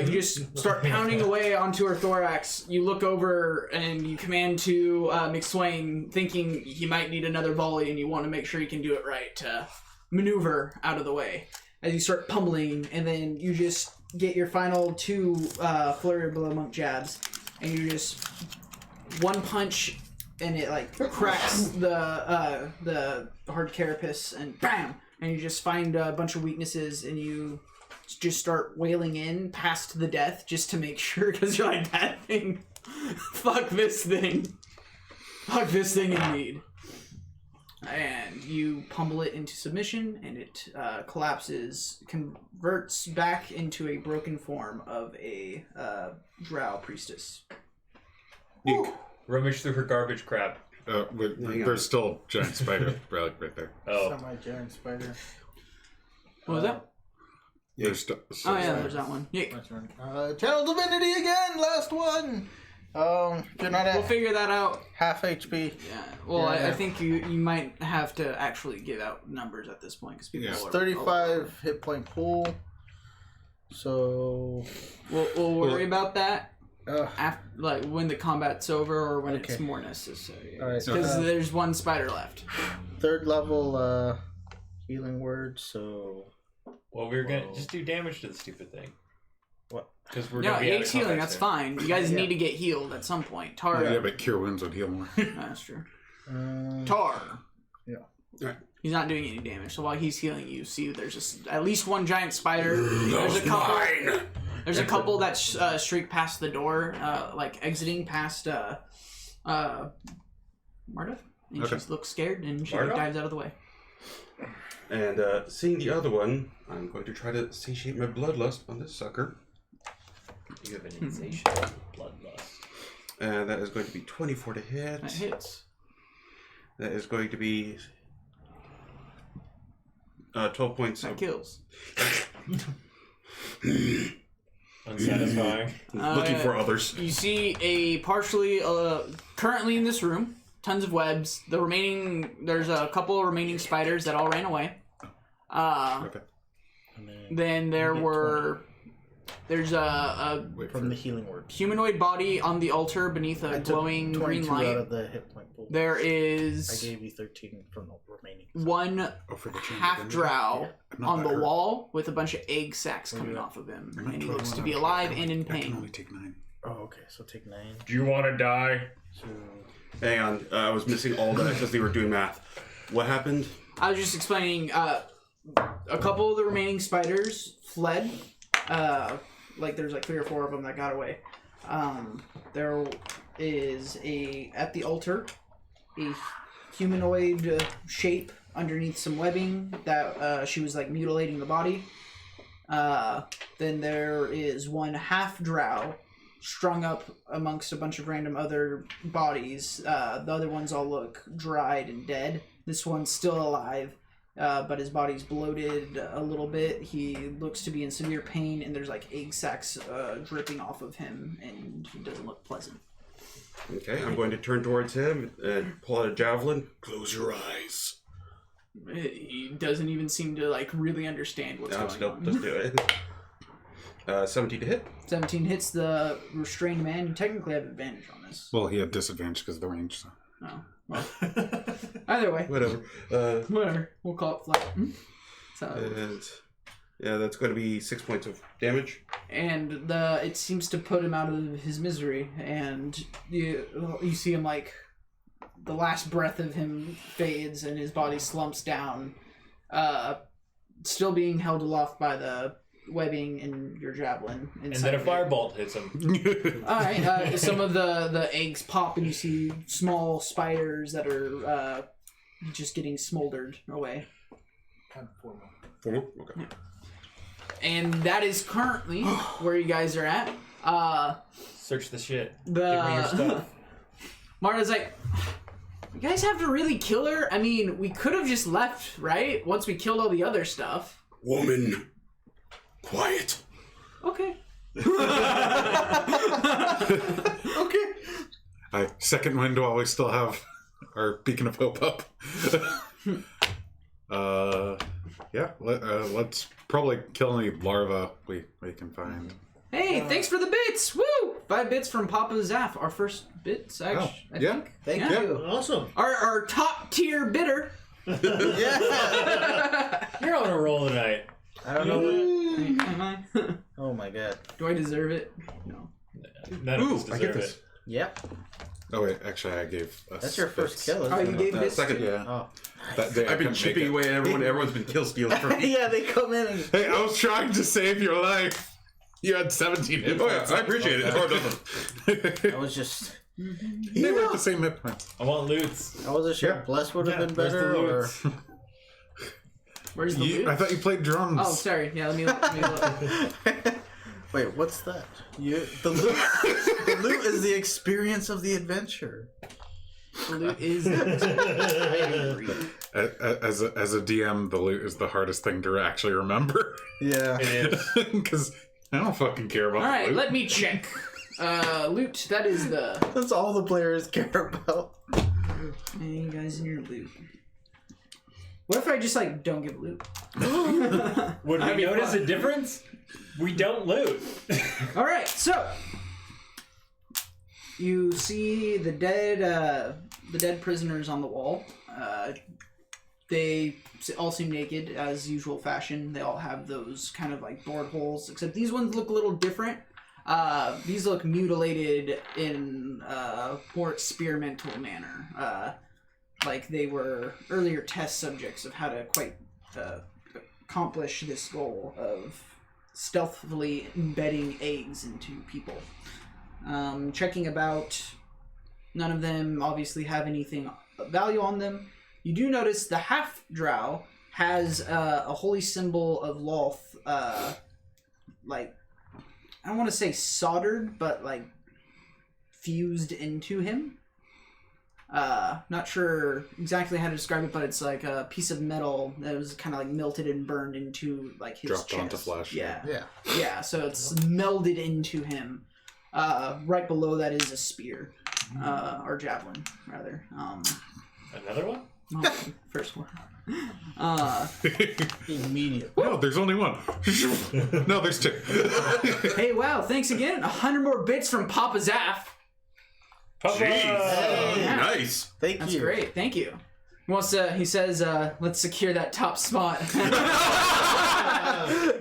just start pounding away onto her thorax. You look over and you command to McSwain, thinking he might need another volley, and you want to make sure you can do it right to maneuver out of the way. As you start pummeling, and then you just get your final 2 flurry of blow monk jabs, and you just one punch. And it like cracks the hard carapace and bam! And you just find a bunch of weaknesses and you just start wailing in past the death just to make sure, because you're like, that thing, fuck this thing indeed. And you pummel it into submission and it collapses, converts back into a broken form of a drow priestess. Eek. Rummage through her garbage crap. There's still a giant spider right there. Oh. Semi-giant spider. What was that? There's that one. Yeah. My turn. Channel Divinity again. Last one. You're not at We'll figure that out. half HP. Yeah. Well, I think you might have to actually give out numbers at this point because people It's are 35 hit point pool. So we'll worry about that after, like when the combat's over or when it's Okay. more necessary. All right, Because there's one spider left. 3rd level healing word. So Well, we're gonna just do damage to the stupid thing. what? Because we're Yeah, gonna be out Ape's of healing. combat That's soon. fine. You guys need to get healed at some point. Tar. Yeah, but cure wounds would heal more. That's true. Tar. He's not doing any damage. So while he's healing, you see there's at least one giant spider. There's a couple. Mine. There's a couple that streak past the door, like exiting past Marta. And she looks scared and she dives out of the way. And seeing the other one, I'm going to try to satiate my bloodlust on this sucker. You have an insatiable bloodlust. And that is going to be 24 to hit. That hits. That is going to be 12 points. That kills. Unsatisfying. Looking for others. You see a partially, currently in this room, tons of webs. There's a couple of remaining spiders that all ran away. Okay. Then there's a From the healing word. humanoid body on the altar beneath a I took glowing 22 green out light. of the hit point pool. There I is gave you 13 from the remaining. one For the change half of drow Not on that the hurt. wall with a bunch of egg sacs coming off of him, and he looks to be alive and in I can only pain. take 9. Oh, okay. So take 9. Do you want to die? So Hang on, I was missing all that because they were doing math. What happened? I was just explaining. A couple of the remaining spiders fled. There's like 3 or 4 of them that got away. There is at the altar a humanoid shape underneath some webbing that she was like mutilating the body. Then there is one half drow strung up amongst a bunch of random other bodies. The other ones all look dried and dead. This one's still alive, but his body's bloated a little bit. He looks to be in severe pain, and there's like egg sacs dripping off of him, and he doesn't look pleasant. Okay, I'm going to turn towards him and pull out a javelin. Close your eyes. He doesn't even seem to like really understand what's going on. Let's do it. 17 to hit. 17 hits the restrained man. You technically have advantage on this. Well, he had disadvantage because of the range. So. Oh, well. Either way. Whatever. Whatever. We'll call it flat. So, And yeah, that's going to be 6 points of damage. and it seems to put him out of his misery, and you see him like the last breath of him fades and his body slumps down, still being held aloft by the webbing and your javelin. And then a firebolt hits him. All right. Some of the eggs pop, and you see small spiders that are just getting smoldered away. Four more? Okay. And that is currently where you guys are at. Search the shit. Give me your stuff. Marta's like, you guys have to really kill her? I mean, we could have just left, right? Once we killed all the other stuff. Woman, quiet. Okay. Okay. Second wind while we still have our beacon of hope up. Yeah, let's probably kill any larva we can find. Hey, thanks for the bits! Woo! 5 bits from Papa Zaff. Our first bits, actually. I yeah. think. Thank Yeah. you. Awesome. Our top tier bidder. Yeah. You're on a roll tonight. I don't know. Am I? Oh my god. Do I deserve it? No. None of us I deserve get this. it. Yep. Oh wait, actually I gave us That's your first kill, Oh, isn't you it? gave bits? Second. Yeah. Oh. That day I I've been couldn't chipping make it. away at everyone. Everyone's been kill stealing from me. Yeah, they come in and Hey, I was trying to save your life. You had 17 hit Oh yeah, points. I appreciate it. Oh, no. I was just They were at the same hit points. I want loots. I wasn't sure Yeah. if Bless would have been Where's the better or loots? Where's the loot? I thought you played drums. Oh, sorry. Yeah, let me look. wait, what's that? The loot the loot is the experience of the adventure. The loot is. I agree. As a DM, the loot is the hardest thing to actually remember. Yeah. It is. Because I don't fucking care about All the right, loot. let me check. Loot. That is the. That's all the players care about. Hey, you guys in your loot. What if I just like don't give loot? Would we notice a difference? We don't loot. All right, so you see the dead prisoners on the wall. They all seem naked as usual fashion. They all have those kind of like board holes, except these ones look a little different. These look mutilated in a more experimental manner. Like they were earlier test subjects of how to quite accomplish this goal of stealthily embedding eggs into people. Checking about, none of them obviously have anything of value on them. You do notice the half drow has a holy symbol of Loth, like, I don't want to say soldered, but like fused into him. Not sure exactly how to describe it, but it's like a piece of metal that was kind of like melted and burned into like his Dropped chest. onto flesh. Yeah, so it's melded into him. Right below that is a spear, or javelin, rather. Another one? No, first one. Immediate. No, there's only one. No, there's two. Hey, wow, thanks again. 100 more bits from Papa Zaff. Jeez. Yeah. Nice. Thank That's you. great, thank you. He says, let's secure that top spot.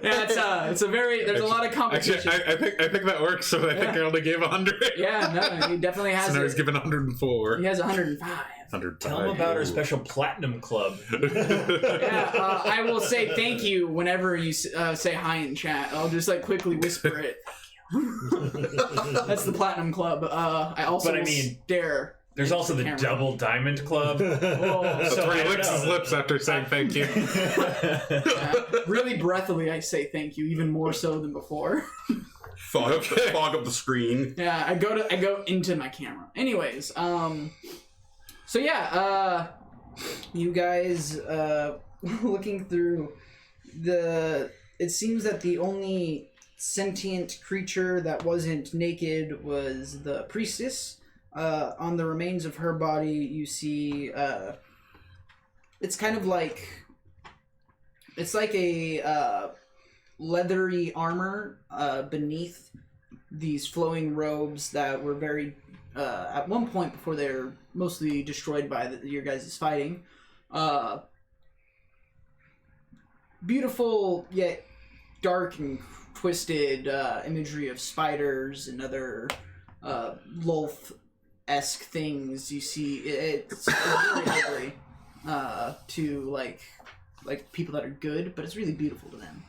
Yeah, it's a very, there's a lot of competition. Actually, I think that works, so I think I only gave 100. Yeah, no, he definitely has So now he's it. given 104. He has 105. 105. Tell him about our special platinum club. Yeah, I will say thank you whenever you say hi in chat. I'll just like quickly whisper it. That's the Platinum Club. I also But I mean, stare. There's also the camera. double diamond club. Oh, So Where I he don't licks his know. lips after saying thank you. yeah. Really breathily, I say thank you, even more so than before. Fog up the screen. Yeah, I go into my camera. Anyways, so yeah, you guys looking through it seems that the only sentient creature that wasn't naked was the priestess. On the remains of her body, you see it's kind of like a leathery armor beneath these flowing robes that were very at one point before they're mostly destroyed by your guys' fighting. Beautiful yet dark and twisted imagery of spiders and other Lolth-esque things. You see it's very to like people that are good, but it's really beautiful to them.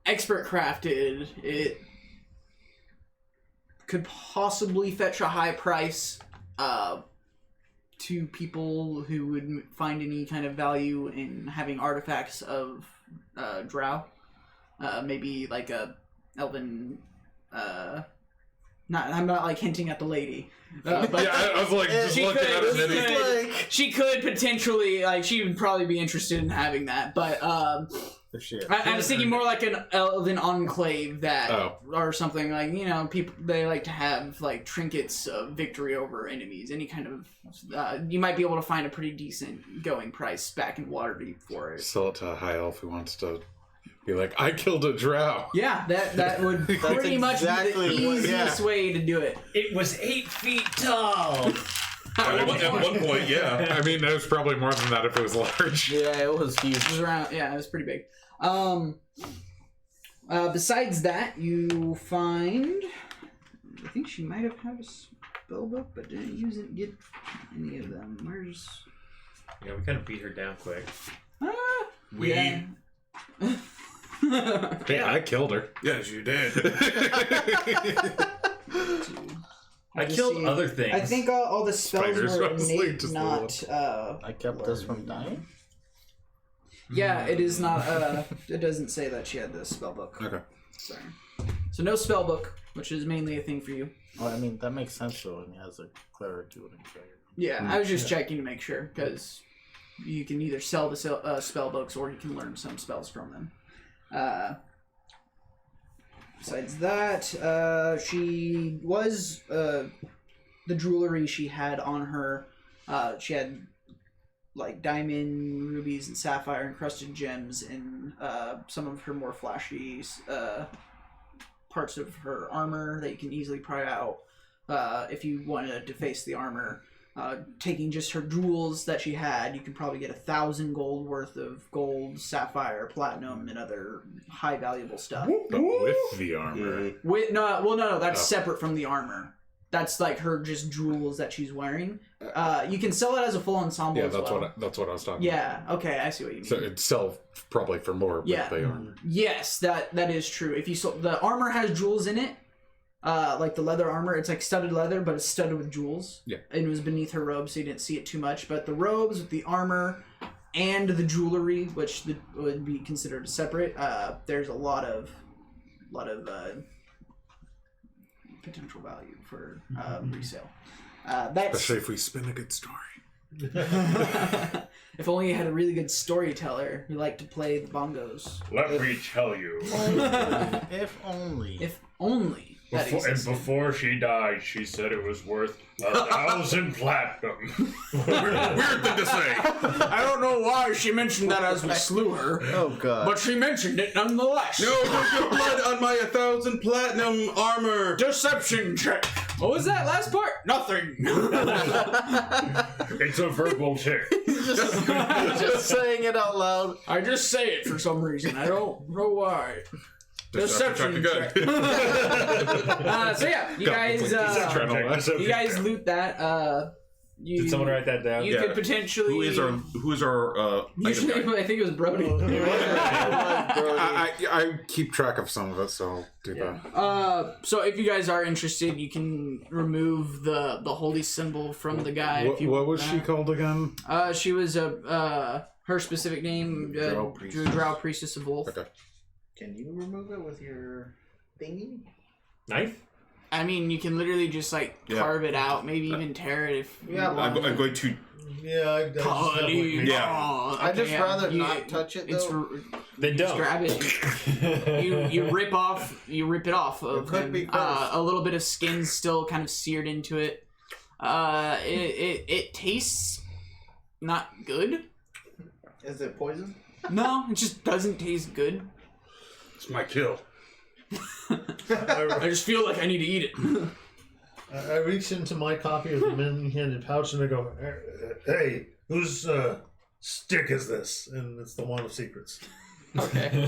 Expert crafted. It could possibly fetch a high price to people who would find any kind of value in having artifacts of drow. Maybe like a elven. I'm not like hinting at the lady. But Yeah, I was like just she looking at could, it. she could potentially she would probably be interested in having that, but I was thinking more like an elven enclave that or something like, you know, people they like to have like trinkets of victory over enemies, any kind of you might be able to find a pretty decent going price back in Waterdeep for it. Sell it to a high elf who wants to be like, I killed a drow. Yeah, that would pretty much be the easiest way to do it. It was 8 feet tall. At one point, yeah. I mean, it was probably more than that if it was large. Yeah, it was huge. It was around, yeah, it was pretty big. Besides that, you find, I think she might have had a spell book, but didn't get any of them. Where's? Yeah, we kind of beat her down quick. Yeah. Hey, I killed her. Yes, you did. I killed other things. I think all the spells Spiders were from sleep, innate, just not. I kept this from dying? Yeah, it is not. It doesn't say that she had the spell book. Okay. Sorry. So no spell book, which is mainly a thing for you. Well, I mean, that makes sense though. I mean, as a cleric doing it. Yeah, I was just checking to make sure, because you can either sell the spell books or you can learn some spells from them. Besides that, she was... the jewelry she had on her, she had like diamond, rubies, and sapphire encrusted gems in some of her more flashy parts of her armor that you can easily pry out if you want to deface the armor. Taking just her jewels that she had, you could probably get 1,000 gold worth of gold, sapphire, platinum, and other high valuable stuff. But with the armor. No, that's separate from the armor. That's like her just jewels that she's wearing. You can sell it as a full ensemble. Yeah, as that's what I was talking about. Yeah, okay, I see what you mean. So it'd sell probably for more with the armor. Yes, that is true. If you the armor has jewels in it, like the leather armor, it's like studded leather, but it's studded with jewels. Yeah. And it was beneath her robe, so you didn't see it too much. But the robes with the armor and the jewelry, which would be considered separate, there's a lot of potential value for resale. Especially if we spin a good story. If only you had a really good storyteller who liked to play the bongos. Let me tell you. If only. If only. Before she died, she said it was worth 1,000 platinum. Weird thing to say. I don't know why she mentioned that as we slew her. Oh, God. But she mentioned it nonetheless. No, don't get blood on my 1,000 platinum armor. Deception check. What was that last part? Nothing. It's a verbal check. just saying it out loud. I just say it for some reason. I don't know why. Deception check. So yeah, you guys loot that. Did someone write that down? You could potentially. Who is our item guy? I think it was Brody. I keep track of some of it, so I'll do that. So if you guys are interested, you can remove the holy symbol from the guy. What was she called again? She was her specific name, Drow Priestess of Wolf. Okay. Can you remove it with your thingy? Knife? I mean, you can literally just carve it out, maybe even tear it if you want. I'm going to. Yeah, I'd just rather not touch it though. Then Just don't. grab it. you rip it off of him. A little bit of skin still kind of seared into it. It tastes not good. Is it poison? No, it just doesn't taste good. It's my kill. I just feel like I need to eat it. I reach into my copy of the many-handed pouch and I go, "Hey, whose stick is this?" And it's the Wand of Secrets. Okay,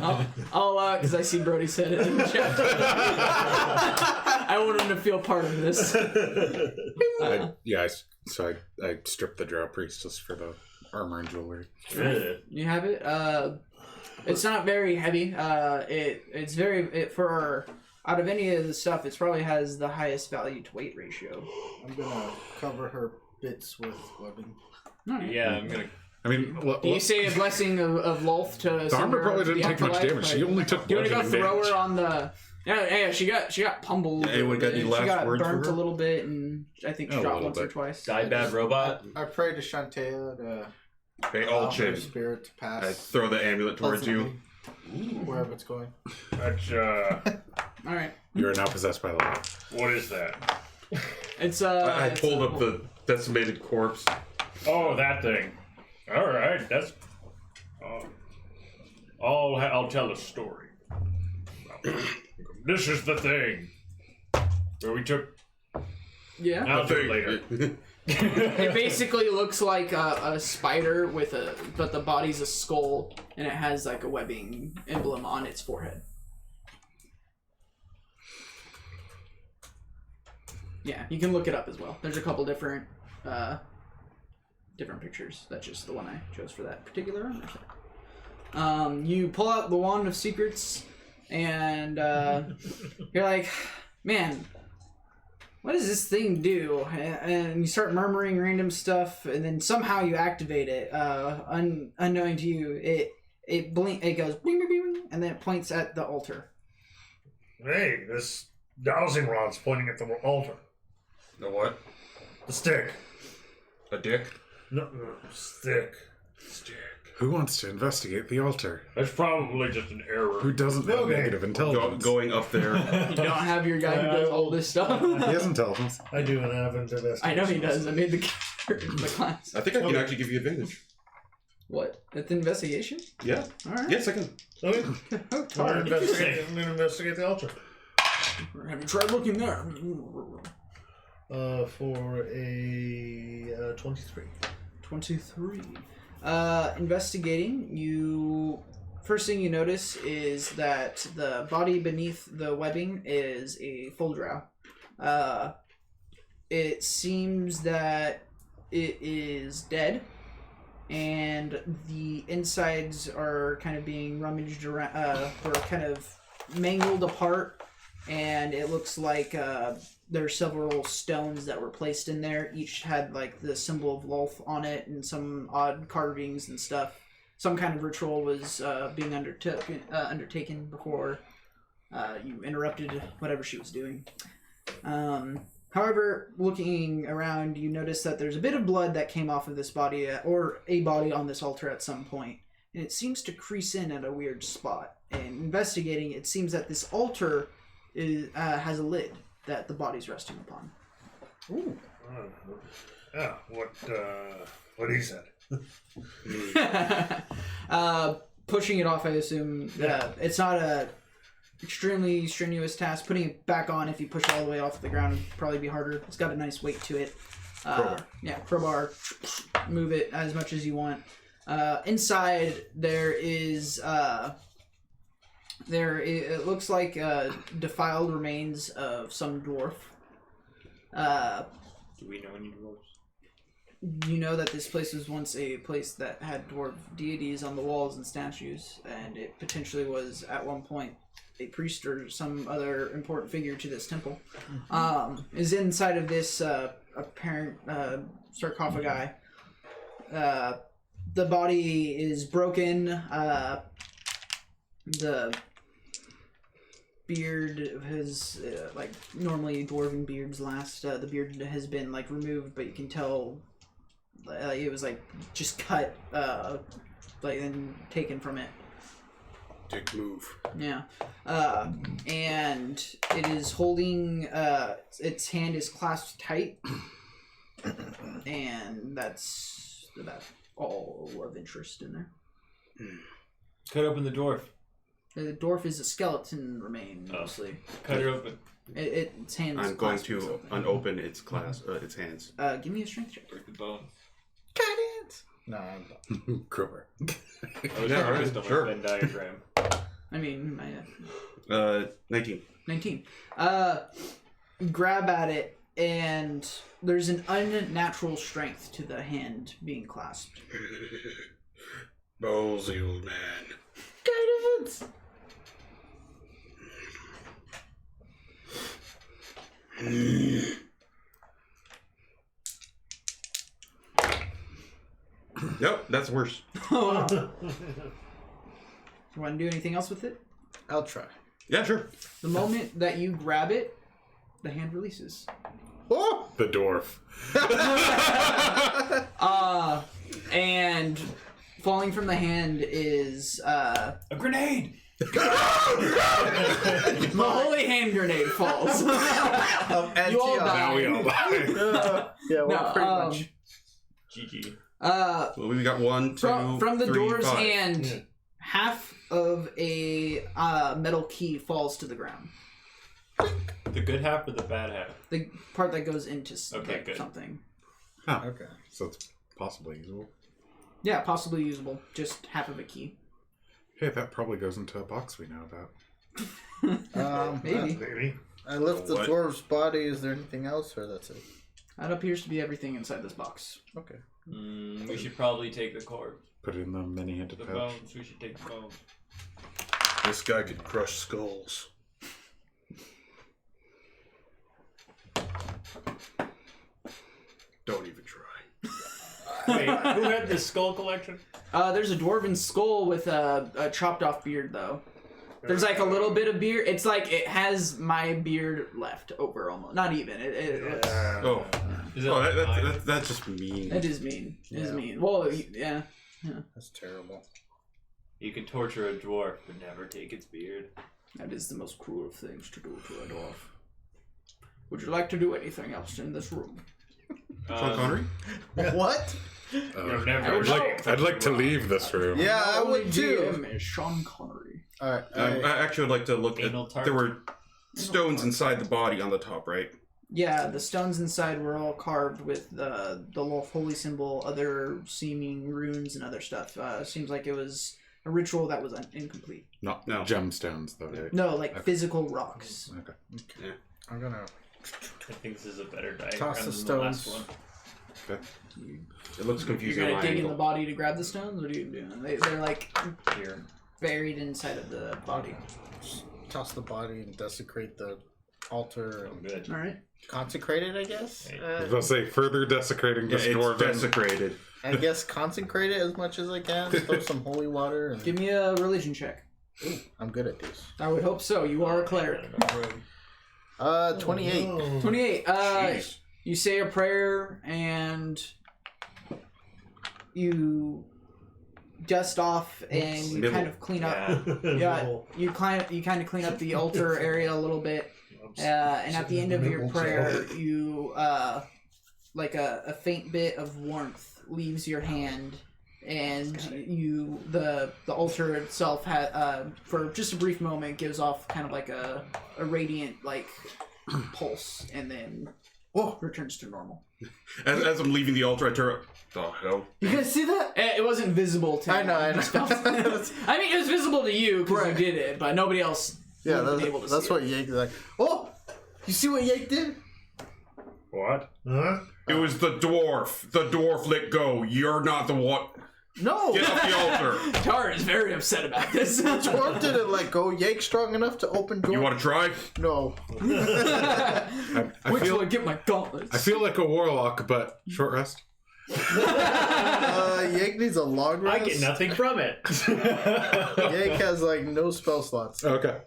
I'll because I see Brody said it in the chat. I want him to feel part of this. So I stripped the Drow Priestess for the armor and jewelry. You have it. It's not very heavy. It's very for out of any of the stuff, it probably has the highest value to weight ratio. I'm gonna cover her bits with webbing. Right. Yeah, I'm gonna. I mean, do you say a blessing of Lolth to the armor probably didn't take much damage. She only took. Do you want to go throw damage. her on the? Yeah. She got pummeled. Yeah, anyone got any she last got words for burnt her? a little bit, and I think she dropped once or twice. Die bad robot. I pray to Shantae to They all allow her change. spirit to pass. I throw the amulet towards you. Wherever it's going. That's, All right. You are now possessed by the law. what is that? It's I pulled up the decimated corpse. Oh, that thing. All right, that's. I'll tell a story. This is the thing where we took. Yeah. I'll do it later. It basically looks like a spider but the body's a skull, and it has like a webbing emblem on its forehead. Yeah, you can look it up as well. There's a couple different pictures. That's just the one I chose for that particular one. You pull out the Wand of Secrets, and you're like, man, what does this thing do? And you start murmuring random stuff, and then somehow you activate it. Unknowing to you, it goes bing, bing, bing, and then it points at the altar. Hey, this dowsing rod's pointing at the altar. The what? The stick. A dick? No, stick. Who wants to investigate the altar? That's probably just an error. Who doesn't have negative intelligence? Going up there. You don't have your guy who does all this stuff. He has intelligence. I do an average investigation. I know he does. I made the character in the class. I think I can actually give you advantage. What? At the investigation? Yeah. Alright. Yes, I can. Okay. Oh, I'm going to investigate the altar. Have you tried looking there? For a 23. 23. Investigating, first thing you notice is that the body beneath the webbing is a full drow. It seems that it is dead, and the insides are kind of being rummaged around, or kind of mangled apart, and it looks like there are several stones that were placed in there. Each had like the symbol of Lolth on it and some odd carvings and stuff. Some kind of ritual was being undertaken before you interrupted whatever she was doing. However, looking around, you notice that there's a bit of blood that came off of this body, or a body on this altar at some point, and it seems to crease in at a weird spot. And investigating, it seems that this altar has a lid that the body's resting upon. Ooh. What he said. Pushing it off, I assume. It's not a extremely strenuous task. Putting it back on, if you push it all the way off the ground, would probably be harder. It's got a nice weight to it. Crowbar. Move it as much as you want. Inside, there is... it looks like defiled remains of some dwarf. Do we know any dwarves? You know that this place was once a place that had dwarf deities on the walls and statues, and it potentially was at one point a priest or some other important figure to this temple. Is inside of this apparent sarcophagi. The body is broken. The beard has, like normally dwarven beards last, the beard has been like removed, but you can tell it was like just cut, like and taken from it. Dick move. Yeah. And it is holding, its hand is clasped tight, and that's about all of interest in there. Cut open the dwarf. The dwarf is a skeleton remain, mostly. Cut it open. Its hands. I'm going to unopen its its hands. Give me a strength check. Break the bone. Cut it! No, Crowbar. Yeah, alright, sure. Venn diagram. I mean, 19. 19. Grab at it, and there's an unnatural strength to the hand being clasped. Ballsy old man. Guidance! Nope, that's worse. You want to do anything else with it? I'll try. Yeah, sure. The moment that you grab it, the hand releases. Oh! The dwarf. And falling from the hand is A grenade! the holy hand grenade falls. You all die. Now we all die. Yeah, well, No, pretty much. GG. Well, we got 1, 2, from the 3, door's 5. hand, half of a metal key falls to the ground. The good half or the bad half? The part that goes into Okay, good. something. Okay. So it's possibly usable. Yeah, possibly usable. Just half of a key. Hey, that probably goes into a box we know about. Maybe. Maybe. I lift the What? dwarf's body. Is there anything else, or that's it? That appears to be everything inside this box. Okay. We should probably take the corpse. Put it in the many-handed The pouch. bones. We should take the bones. This guy could crush skulls. Don't even try. Wait, who had the skull collection? There's a dwarven skull with a chopped off beard, though. There's like a little bit of beard. It's like it has my beard left over almost. Not even. It's, Oh. Is it Oh, like mine? that's just mean. It is mean. It is mean. Well, yeah. That's terrible. You can torture a dwarf, but never take its beard. That is the most cruel of things to do to a dwarf. Would you like to do anything else in this room? Sean Connery? What? You're never I'd like to leave this room. Yeah, I Only would too. GM is Sean Connery. Alright. I actually would like to look Anal at. tart. There were stones inside the body on the top, right? Yeah, the stones inside were all carved with the holy symbol, other seeming runes, and other stuff. Seems like it was a ritual that was incomplete. No, gemstones though. Right? No, like physical rocks. Okay. I'm gonna I think this is a better diagram Toss the than the last stones. one. It looks You're confusing. gonna on dig in angle. the body to grab the stones? What are you doing? They're like Here. buried inside of the body. toss the body and desecrate the altar I'm and good. All right. consecrate it, I guess. I was gonna say further desecrating Yeah, this it's dwarven. desecrated. I guess consecrate it as much as I can. Throw some holy water. And... Give me a religion check. Ooh, I'm good at this. I would hope so. You are a cleric. 28. Oh, 28. Jeez. You say a prayer and you dust off and you kind of clean up. Yeah, you kind of clean up the altar area a little bit, and at the end of your prayer, you like a faint bit of warmth leaves your hand, and you the altar itself for just a brief moment gives off kind of like a radiant like pulse, and then returns to normal. As I'm leaving the altar, I turn. The hell? You guys see that? It wasn't visible to me. I know. I mean, it was visible to you because you did it, but nobody else Yeah, would have been able to that's see what it. Yake is like. Oh, you see what Yake did? What? Huh? It was the dwarf. The dwarf let go. You're not the one. No, Get off the altar. Tara is very upset about this. Dwarf didn't let go. Yake strong enough to open door. You want to try? No. I Wait till I feel get my gauntlets. I feel like a warlock, but short rest. Yake needs a long I rest. get nothing from it. Yake has like no spell slots. Okay.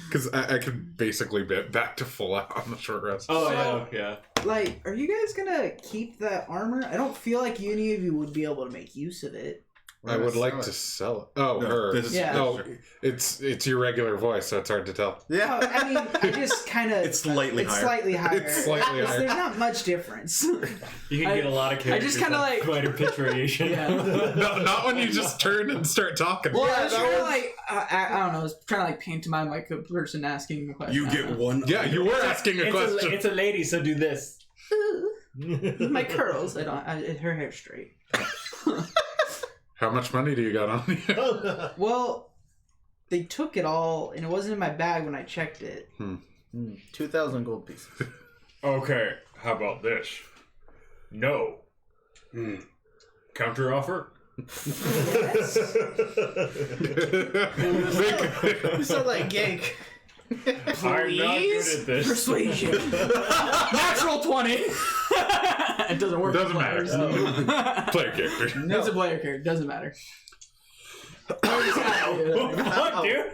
Because I could basically get back to full out on the short rest. Oh, yeah. Like, are you guys gonna keep that armor? I don't feel like any of you would be able to make use of it. I would like to sell it. Oh, her. this is- Yeah. No, it's your regular voice, so it's hard to tell. Yeah. I mean, I just kind of. It's slightly higher. Slightly higher. It's slightly higher. There's not much difference. You can get a lot of characters. just kinda that like- minor pitch variation. Yeah. No, not when you just turn and start talking. Well, I Yeah, was that trying to was- like, I don't know, I was trying to like pantomime like a person asking a question. You get one. Yeah, you were asking a question. It's a lady, so do this. My curls. Her hair's straight. How much money do you got on you? Well, they took it all, and it wasn't in my bag when I checked it. 2,000 gold pieces. Okay, how about this? No. Counter offer? You sound like Yank. I'm not good at this. Persuasion. Natural 20. It doesn't work. Doesn't with matter. players. Player character. It's a player character. Doesn't matter. Fuck, dude.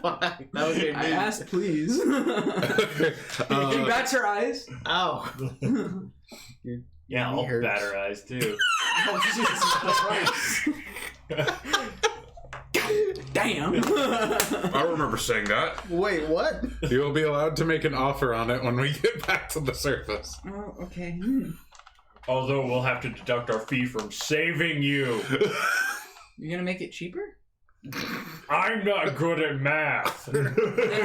Fuck. That was your I name. asked, please. She bats her eyes. Ow. Yeah, Knee I'll hurts. bat her eyes too. Oh, Jesus Christ. Damn. I remember saying that. Wait, what? You'll be allowed to make an offer on it when we get back to the surface. Oh, okay. Although we'll have to deduct our fee from saving you. You're gonna make it cheaper? I'm not good at math. Then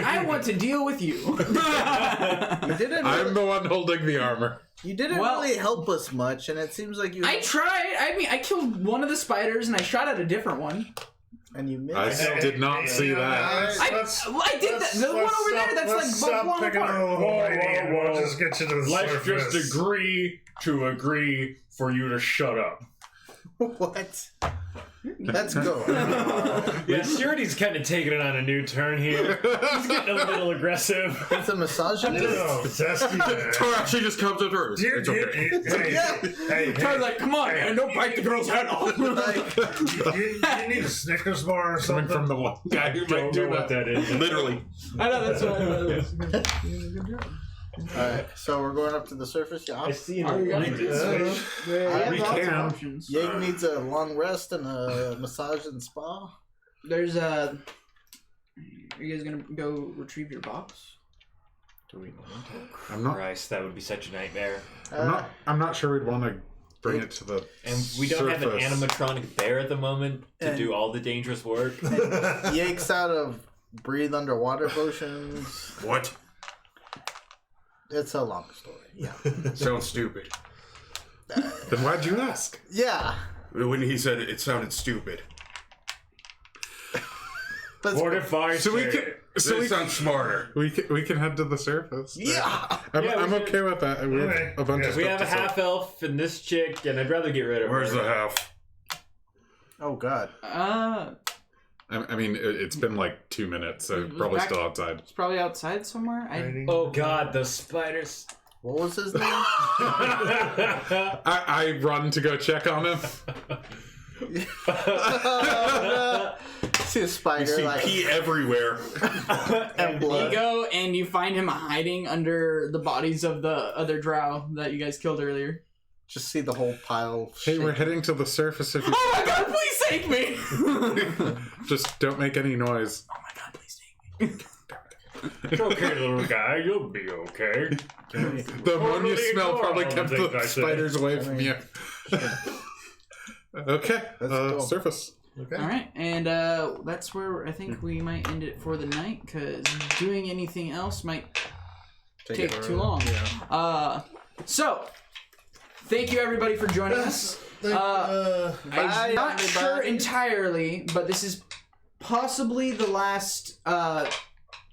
I want to deal with you. You didn't. I'm the one holding the armor. You didn't Well- really help us much, and it seems like you. I tried. I mean, I killed one of the spiders and I shot at a different one. And you I missed. did not see that. I did that. The one over there that's like blown apart. Whoa. We'll just get you to the Let's surface. just agree for you to shut up. What? Let's go. Yeah, Shurity's kind of taking it on a new turn here. He's getting a little aggressive. It's a misogynist. No, Zesty there. Tor actually just comes up to her. It's okay. Hey, Tara's like, come on, man, don't bite the girl's head off. you need a Snickers bar or Coming something? from the one guy who might Don't know do what that. that is. Literally. I know, that's what I was. Good job. Alright, so we're going up to the surface, yeah? I see an Are you gonna electric do switch. We lots of can. options. Yeg needs a long rest and a massage and spa. There's a. Are you guys gonna go retrieve your box? Do we want to? I'm not. Christ, that would be such a nightmare. I'm not sure we'd want to bring it to the. And we don't have an surface. animatronic bear at the moment to And- do all the dangerous work. Yeg's out of breathe underwater potions. What? It's a long story. Yeah. Sounds stupid. Then why'd you ask? Yeah. When he said it sounded stupid. Let's What if I So we say can. So It sounds smarter. we can head to the surface. Yeah. I'm, Yeah, we I'm should. okay with that. We have Okay. a bunch of We stuff have a to sort. half elf and this chick, and I'd rather get rid of Where's her. the half? Oh god. I mean, it's been like 2 minutes, so probably back- still outside. It's probably outside somewhere. Oh god, those spiders. What was his name? I run to go check on him. See a spider See like pee everywhere. and You blood. go and you find him hiding under the bodies of the other drow that you guys killed earlier. Just see the whole pile. Of Hey, we're shit. heading to the surface. If you Oh my god, please take me! just don't make any noise. Oh my god, please take me. it's okay, little guy, you'll be okay. The ammonia smell ignore probably all the kept things the I say. spiders away from you. Okay, Let's go. surface. Okay. All right, and that's where I think we might end it for the night because doing anything else might take too long. So thank you everybody for joining us. I'm Bye, not sure everybody. entirely, but this is possibly the last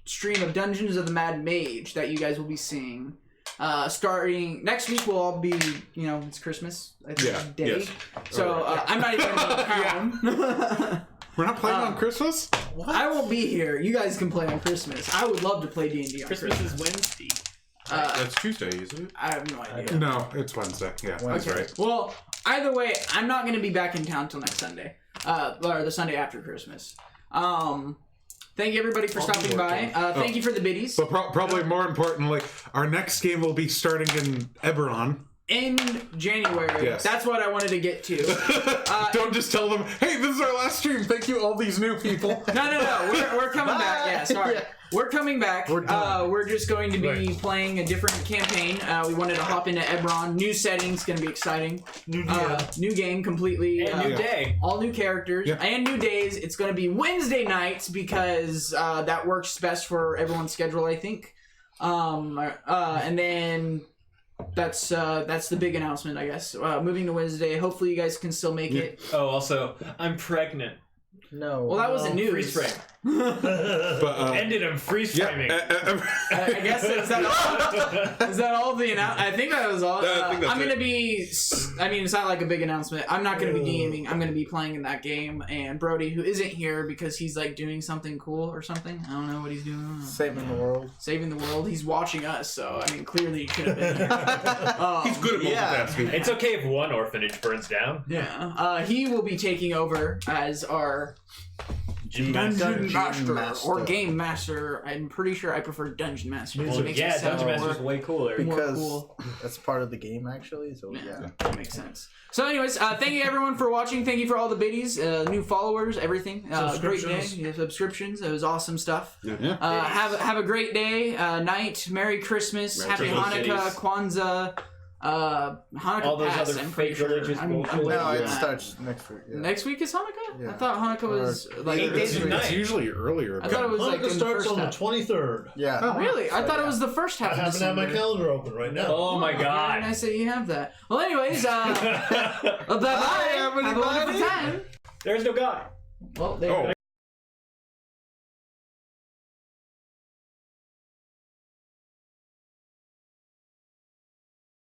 stream of Dungeons of the Mad Mage that you guys will be seeing. Starting next week, we'll all be, it's Christmas, I think, day. yes. So I'm not even in town. We're not playing on Christmas? I won't be here. You guys can play on Christmas. I would love to play D&D on Christmas. Christmas is Wednesday. That's Tuesday, isn't it? I have no idea. No, it's Wednesday. Yeah, that's Okay. right. Well, either way, I'm not going to be back in town till next Sunday, or the Sunday after Christmas. Thank you everybody for stopping by. Thank you for the biddies. But probably more importantly, our next game will be starting in Eberron. In January. Yes. That's what I wanted to get to. Don't just tell them, hey, this is our last stream. Thank you, all these new people. No. We're coming back. Yeah, sorry. We're coming back. We're just going to be playing a different campaign. We wanted to hop into Eberron. New settings, going to be exciting. New game completely. And new day. All new characters Yeah. and new days. It's going to be Wednesday nights because that works best for everyone's schedule, I think. And then that's the big announcement, I guess. Moving to Wednesday. Hopefully, you guys can still make it. Oh, also, I'm pregnant. No. Well, that wasn't news. Freeze frame. But, Ended him freeze framing. I guess is that all? Is that all the I think that was all. I think that's I'm gonna it. be. I mean, it's not like a big announcement. I'm not gonna be DMing. I'm gonna be playing in that game. And Brody, who isn't here because he's like doing something cool or something. I don't know what he's doing. Saving the world. Saving the world. He's watching us, so I mean, clearly he could have been here. He's good at Yeah. multitasking. It's okay if one orphanage burns down. Yeah. He will be taking over as our Dungeon Master or Game Master. I'm pretty sure I prefer Dungeon Master. It Well, makes yeah, it sound Dungeon Master's more- way cooler. more Because cool. that's part of the game, actually. So yeah. That makes sense. So, anyways, thank you everyone for watching. Thank you for all the biddies, new followers, everything. Great day. Subscriptions. Yeah, subscriptions. It was awesome stuff. Yeah. Have a great day, night. Merry Christmas. Happy Christmas. Hanukkah, Kwanzaa, Hanukkah. All those passed, other I'm fake pretty sure. religious I'm bullshit. waiting No, for it that. starts next week. Yeah. Next week is Hanukkah? Yeah. I thought Hanukkah was like 8 days of It's night. usually earlier. I thought it was like Hanukkah in the starts first on the half. 23rd. Yeah. Oh, really? I thought it was the first half I of happen to have December. my calendar open right now. Oh my Very god. nice that you have that. Well, anyways, bye-bye. Have a wonderful everybody. time. There's no god. Well, there Oh.